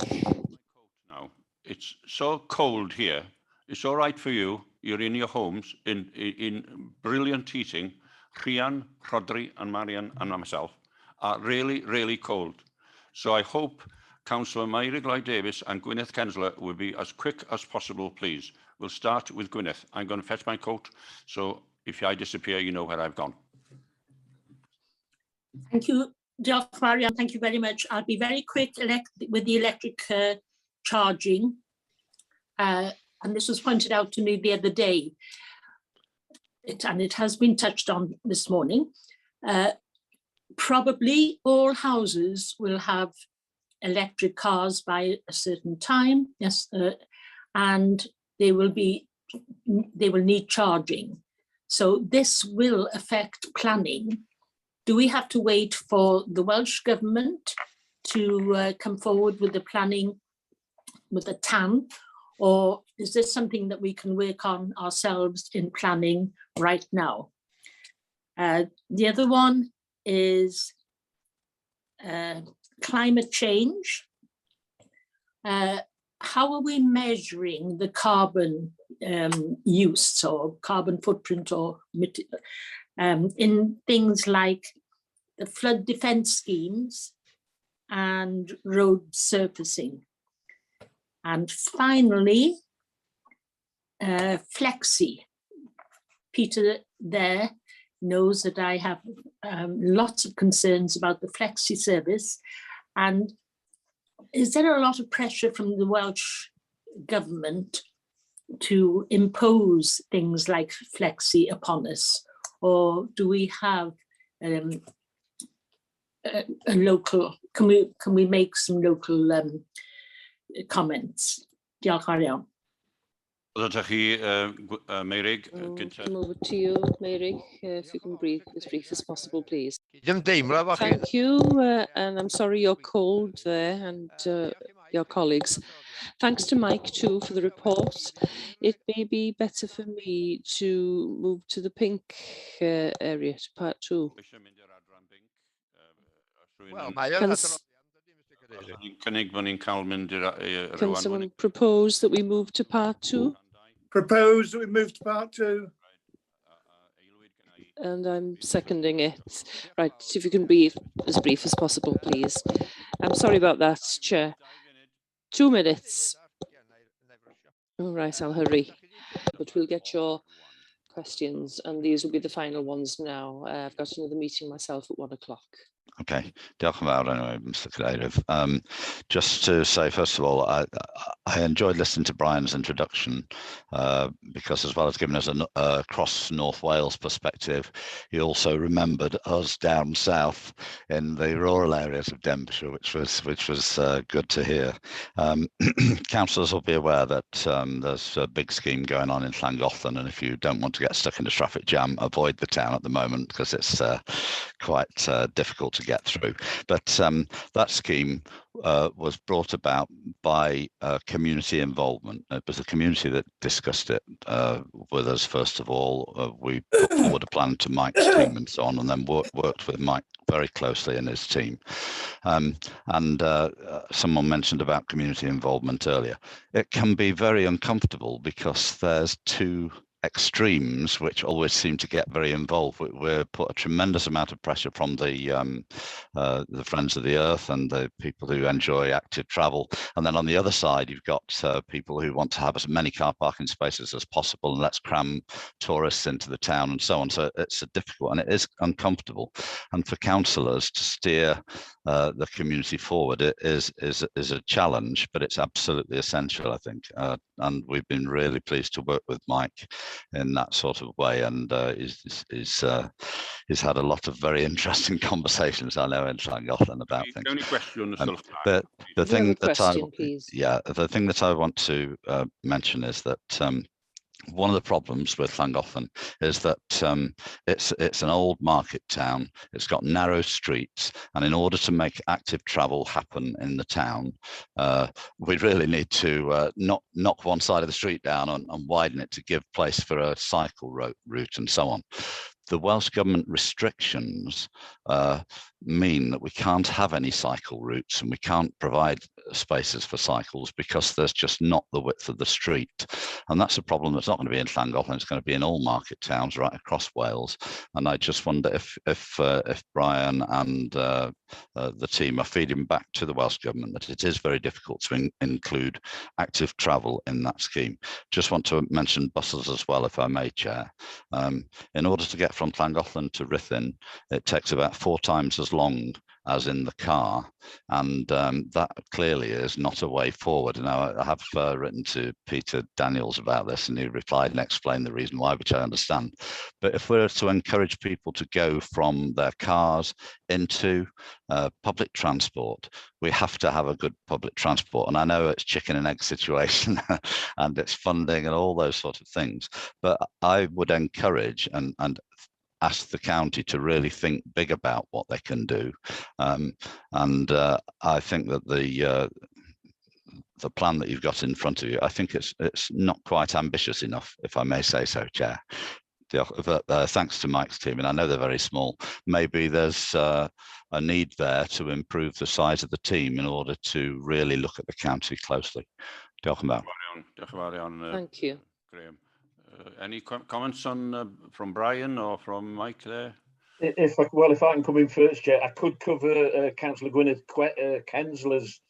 Now, it's so cold here. It's all right for you. You're in your homes in brilliant heating. Rhian, Rodri and Marian and myself are really, really cold. So I hope Councillor Meirig Lloyd-Davies and Gwyneth Kensler will be as quick as possible, please. We'll start with Gwyneth. I'm going to fetch my coat. So if I disappear, you know where I've gone. Thank you, Diolch, Marian. Thank you very much. I'll be very quick with the electric charging. And this was pointed out to me the other day. And it has been touched on this morning. Probably all houses will have electric cars by a certain time. Yes, and they will need charging. So this will affect planning. Do we have to wait for the Welsh Government to come forward with the planning, with the TAN, or is this something that we can work on ourselves in planning right now? The other one is climate change. How are we measuring the carbon use or carbon footprint or in things like the flood defence schemes and road surfacing? And finally, Flexi. Peter there knows that I have lots of concerns about the Flexi service. And is there a lot of pressure from the Welsh Government to impose things like Flexi upon us? Or do we have a local, can we make some local comments? Diolch yn fawr iawn. Ydych chi, Meirig? Come over to you, Meirig, if you can be as brief as possible, please. Thank you, and I'm sorry you're cold there, and your colleagues. Thanks to Mike too for the report. It may be better for me to move to the pink area, to part 2. Can someone propose that we move to part 2? Propose that we move to part 2. And I'm seconding it. Right, if you can be as brief as possible, please. I'm sorry about that, Chair. 2 minutes. All right, I'll hurry. But we'll get your questions, and these will be the final ones now. I've got another meeting myself at 1 o'clock. Okay, diolch yn fawr anyway, Mr Cadeirydd. Just to say, first of all, I enjoyed listening to Brian's introduction because as well as giving us a cross North Wales perspective, he also remembered us down south in the rural areas of Denbighshire, which was good to hear. Councillors will be aware that there's a big scheme going on in Llangollen, and if you don't want to get stuck in a traffic jam, avoid the town at the moment because it's quite difficult to get through. But that scheme was brought about by community involvement. It was the community that discussed it with us first of all. We put forward a plan to Mike's team and so on, and then worked with Mike very closely and his team. Someone mentioned about community involvement earlier. It can be very uncomfortable because there's two extremes, which always seem to get very involved. We're put a tremendous amount of pressure from the Friends of the Earth and the people who enjoy active travel. And then on the other side, you've got people who want to have as many car parking spaces as possible, and let's cram tourists into the town and so on. So it's a difficult, and it is uncomfortable. And for councillors to steer the community forward, it is a challenge, but it's absolutely essential, I think. And we've been really pleased to work with Mike in that sort of way, and he's had a lot of very interesting conversations, I know, in Llangollen about things. The only question is but the thing that please. the thing that I want to mention is that one of the problems with Llangollen is that it's an old market town. It's got narrow streets, and in order to make active travel happen in the town, we really need to knock one side of the street down and widen it to give place for a cycle route and so on. The Welsh Government restrictions mean that we can't have any cycle routes, and we can't provide spaces for cycles because there's just not the width of the street. And that's a problem that's not going to be in Llangollen, it's going to be in all market towns right across Wales. And I just wonder if Brian and the team are feeding back to the Welsh Government that it is very difficult to include active travel in that scheme. Just want to mention buses as well, if I may, Chair. In order to get from Llangollen to Ruthin, it takes about 4 times as long as in the car, and that clearly is not a way forward. Now, I have written to Peter Daniels about this, and he replied and explained the reason why, which I understand. But if we're to encourage people to go from their cars into public transport, we have to have a good public transport. And I know it's chicken and egg situation and it's funding and all those sort of things, but I would encourage and ask the county to really think big about what they can do. I think that the plan that you've got in front of you, I think it's not quite ambitious enough, if I may say so, Chair. But thanks to Mike's team, and I know they're very small, maybe there's a need there to improve the size of the team in order to really look at the county closely. Thank you. Graham. Any comments on from Brian or from Mike there? If I can come in first, Chair, I could cover Councillor Gwyneth Kensler's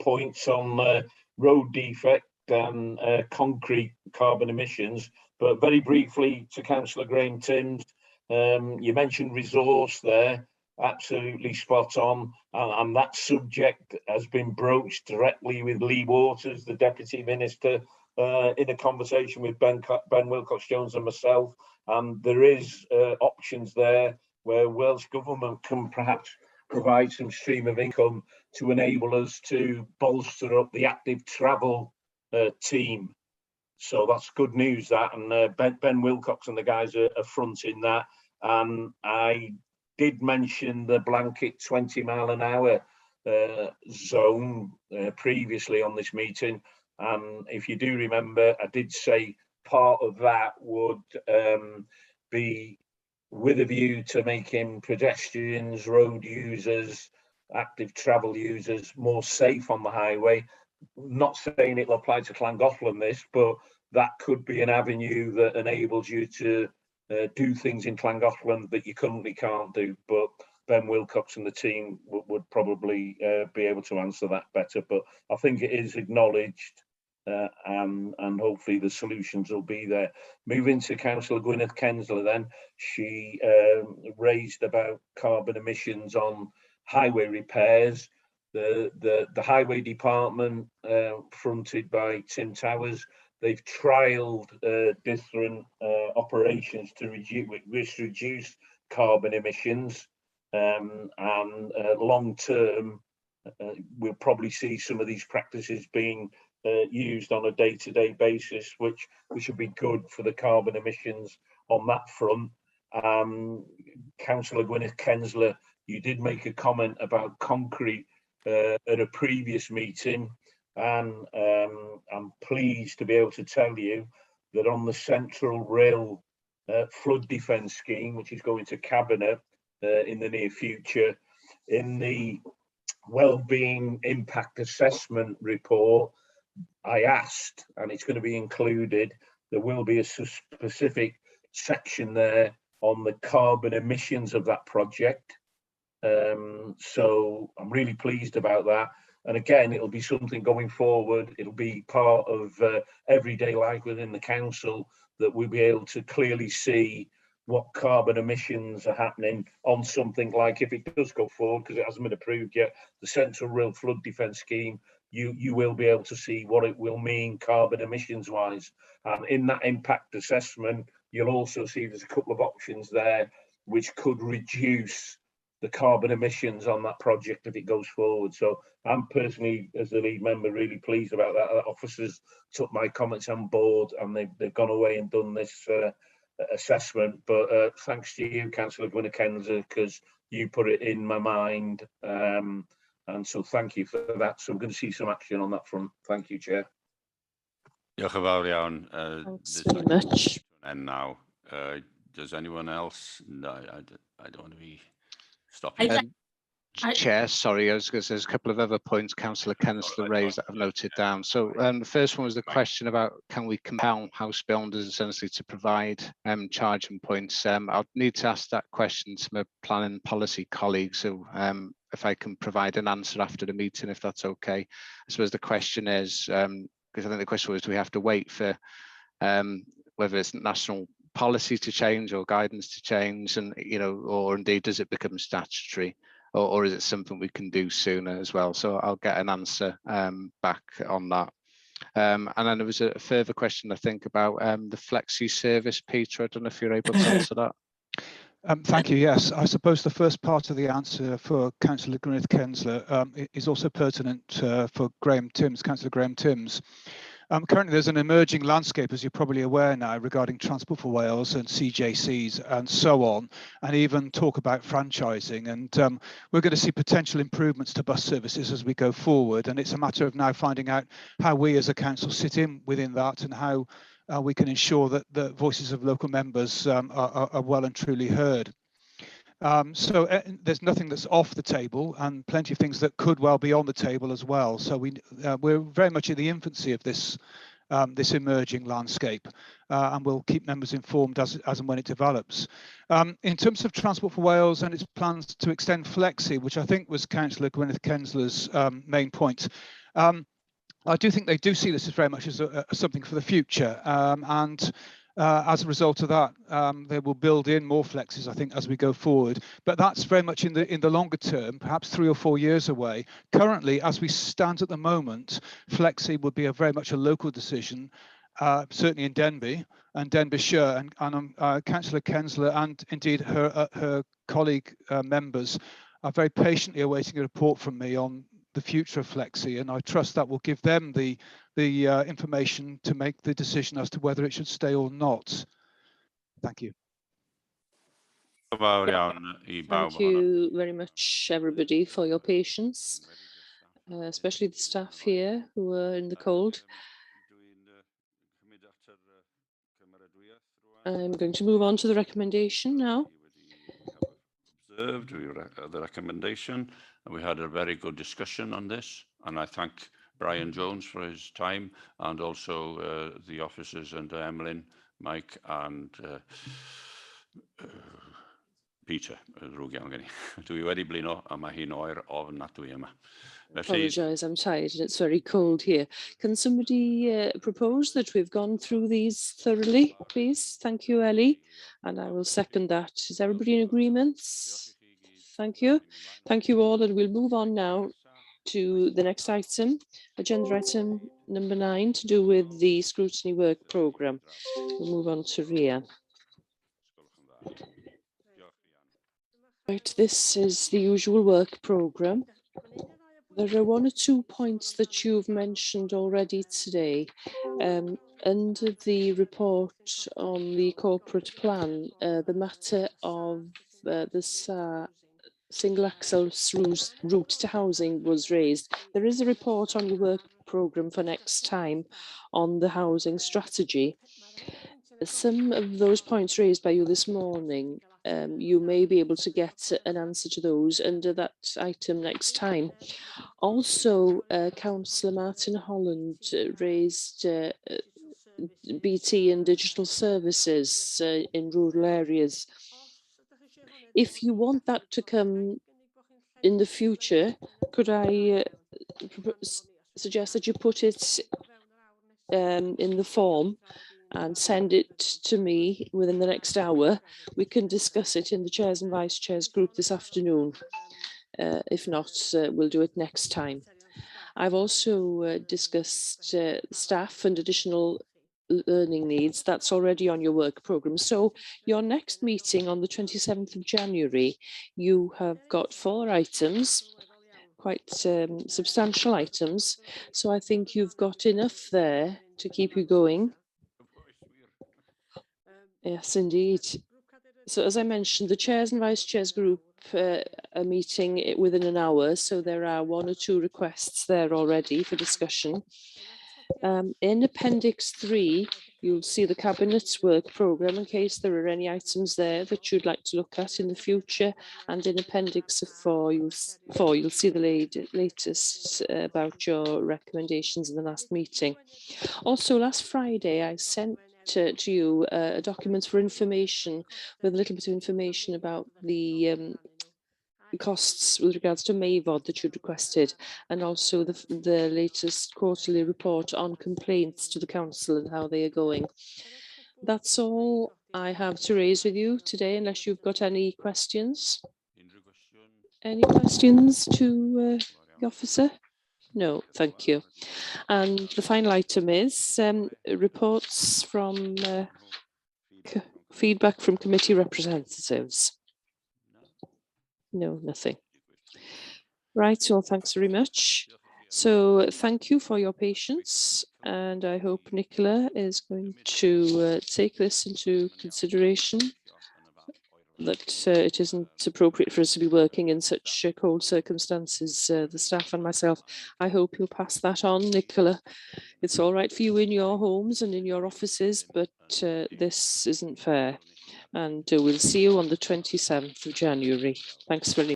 points on road defect and concrete carbon emissions, but very briefly to Councillor Graham Timms, you mentioned resource there, absolutely spot on, and that subject has been broached directly with Lee Waters, the Deputy Minister, in a conversation with Ben Wilcox-Jones and myself, and there is options there where Welsh Government can perhaps provide some stream of income to enable us to bolster up the active travel team. So that's good news, that, and Ben Wilcox and the guys are fronting that. And I did mention the blanket 20 mile an hour zone previously on this meeting. And if you do remember, I did say part of that would be with a view to making pedestrians, road users, active travel users more safe on the highway. Not saying it'll apply to Llangollen this, but that could be an avenue that enables you to do things in Llangollen that you currently can't do. But Ben Wilcox and the team would probably be able to answer that better. But I think it is acknowledged, and hopefully the solutions will be there. Moving to Councillor Gwyneth Kensler then, she raised about carbon emissions on highway repairs. The highway department, fronted by Tim Towers, they've trialled different operations to reduce carbon emissions, and long term we'll probably see some of these practices being used on a day-to-day basis, which would be good for the carbon emissions on that front. Councillor Gwyneth Kensler, you did make a comment about concrete at a previous meeting, and I'm pleased to be able to tell you that on the Central Rail flood defence scheme, which is going to Cabinet in the near future, in the wellbeing impact assessment report, I asked, and it's going to be included, there will be a specific section there on the carbon emissions of that project. So I'm really pleased about that. And again, it'll be something going forward. It'll be part of everyday life within the council, that we'll be able to clearly see what carbon emissions are happening on something like, if it does go forward, because it hasn't been approved yet, the Central Rail Flood Defence Scheme, you will be able to see what it will mean carbon emissions wise. And in that impact assessment, you'll also see there's a couple of options there which could reduce the carbon emissions on that project if it goes forward. So I'm personally, as the lead member, really pleased about that. Officers took my comments on board, and they've gone away and done this assessment. But thanks to you, Councillor Gwyneth Kensler, because you put it in my mind. And so thank you for that. So I'm going to see some action on that front. Thank you, Chair. Diolch yn fawr iawn. Thanks very much. And now, does anyone else? No, I don't want to be stopping. Chair, sorry, I was going to say there's a couple of other points Councillor Kensler raised that I've noted down. So the first one was the question about, can we compel house builders essentially to provide charging points? I'll need to ask that question to my planning policy colleagues. So if I can provide an answer after the meeting, if that's okay. I suppose the question is, because I think the question was, do we have to wait for whether it's national policy to change or guidance to change, and or indeed does it become statutory, or is it something we can do sooner as well? So I'll get an answer back on that. And then there was a further question, I think, about the flexi service. Peter, I don't know if you're able to answer that. Thank you. Yes, I suppose the first part of the answer for Councillor Gwyneth Kensler is also pertinent for Councillor Graham Timms. Currently, there's an emerging landscape, as you're probably aware now, regarding Transport for Wales and CJCs and so on, and even talk about franchising. And we're going to see potential improvements to bus services as we go forward. And it's a matter of now finding out how we as a council sit in within that, and how we can ensure that the voices of local members are well and truly heard. So there's nothing that's off the table, and plenty of things that could well be on the table as well. So we're very much in the infancy of this this emerging landscape, and we'll keep members informed as and when it develops. In terms of Transport for Wales and its plans to extend Flexi, which I think was Councillor Gwyneth Kensler's main point, I do think they do see this as very much as something for the future, and as a result of that, they will build in more flexes, I think, as we go forward. But that's very much in the longer term, perhaps 3 or 4 years away. Currently, as we stand at the moment, flexi would be very much a local decision, certainly in Denbigh and Denbighshire, and Councillor Kensler and indeed her colleague members are very patiently awaiting a report from me on the future of flexi, and I trust that will give them the information to make the decision as to whether it should stay or not. Thank you. Thank you very much, everybody, for your patience, especially the staff here who are in the cold. I'm going to move on to the recommendation now. Observed the recommendation, and we had a very good discussion on this, and I thank Brian Jones for his time, and also the officers under Emlyn, Mike and Peter. Dwi wedi blino, a mae hi'n oer ofnadwy yma. Apologise, I'm tired and it's very cold here. Can somebody propose that we've gone through these thoroughly, please? Thank you, Ellie. And I will second that. Is everybody in agreement? Thank you. Thank you all. And we'll move on now to the next item, agenda item number 9, to do with the scrutiny work programme. We'll move on to Ria. Right, this is the usual work programme. There are 1 or 2 points that you've mentioned already today. Under the report on the corporate plan, the matter of the single access route to housing was raised. There is a report on your work programme for next time on the housing strategy. Some of those points raised by you this morning, you may be able to get an answer to those under that item next time. Also, Councillor Martin Holland raised BT and digital services in rural areas. If you want that to come in the future, could I suggest that you put it in the form and send it to me within the next hour? We can discuss it in the chairs and vice chairs group this afternoon. If not, we'll do it next time. I've also discussed staff and additional learning needs. That's already on your work programme. So your next meeting on the 27th of January, you have got 4 items, quite substantial items. So I think you've got enough there to keep you going. Yes, indeed. So as I mentioned, the chairs and vice chairs group are meeting within an hour. So there are 1 or 2 requests there already for discussion. In Appendix 3, you'll see the Cabinet's work programme in case there are any items there that you'd like to look at in the future. And in Appendix 4, you'll see the latest about your recommendations in the last meeting. Also, last Friday, I sent to you a document for information with a little bit of information about the costs with regards to MAVOD that you'd requested, and also the latest quarterly report on complaints to the council and how they are going. That's all I have to raise with you today, unless you've got any questions. Any questions to the officer? No, thank you. And the final item is reports from feedback from committee representatives. No, nothing. Right, well, thanks very much. So thank you for your patience, and I hope Nicola is going to take this into consideration, that it isn't appropriate for us to be working in such cold circumstances, the staff and myself. I hope you'll pass that on, Nicola. It's all right for you in your homes and in your offices, but this isn't fair. And we'll see you on the 27th of January. Thanks very much.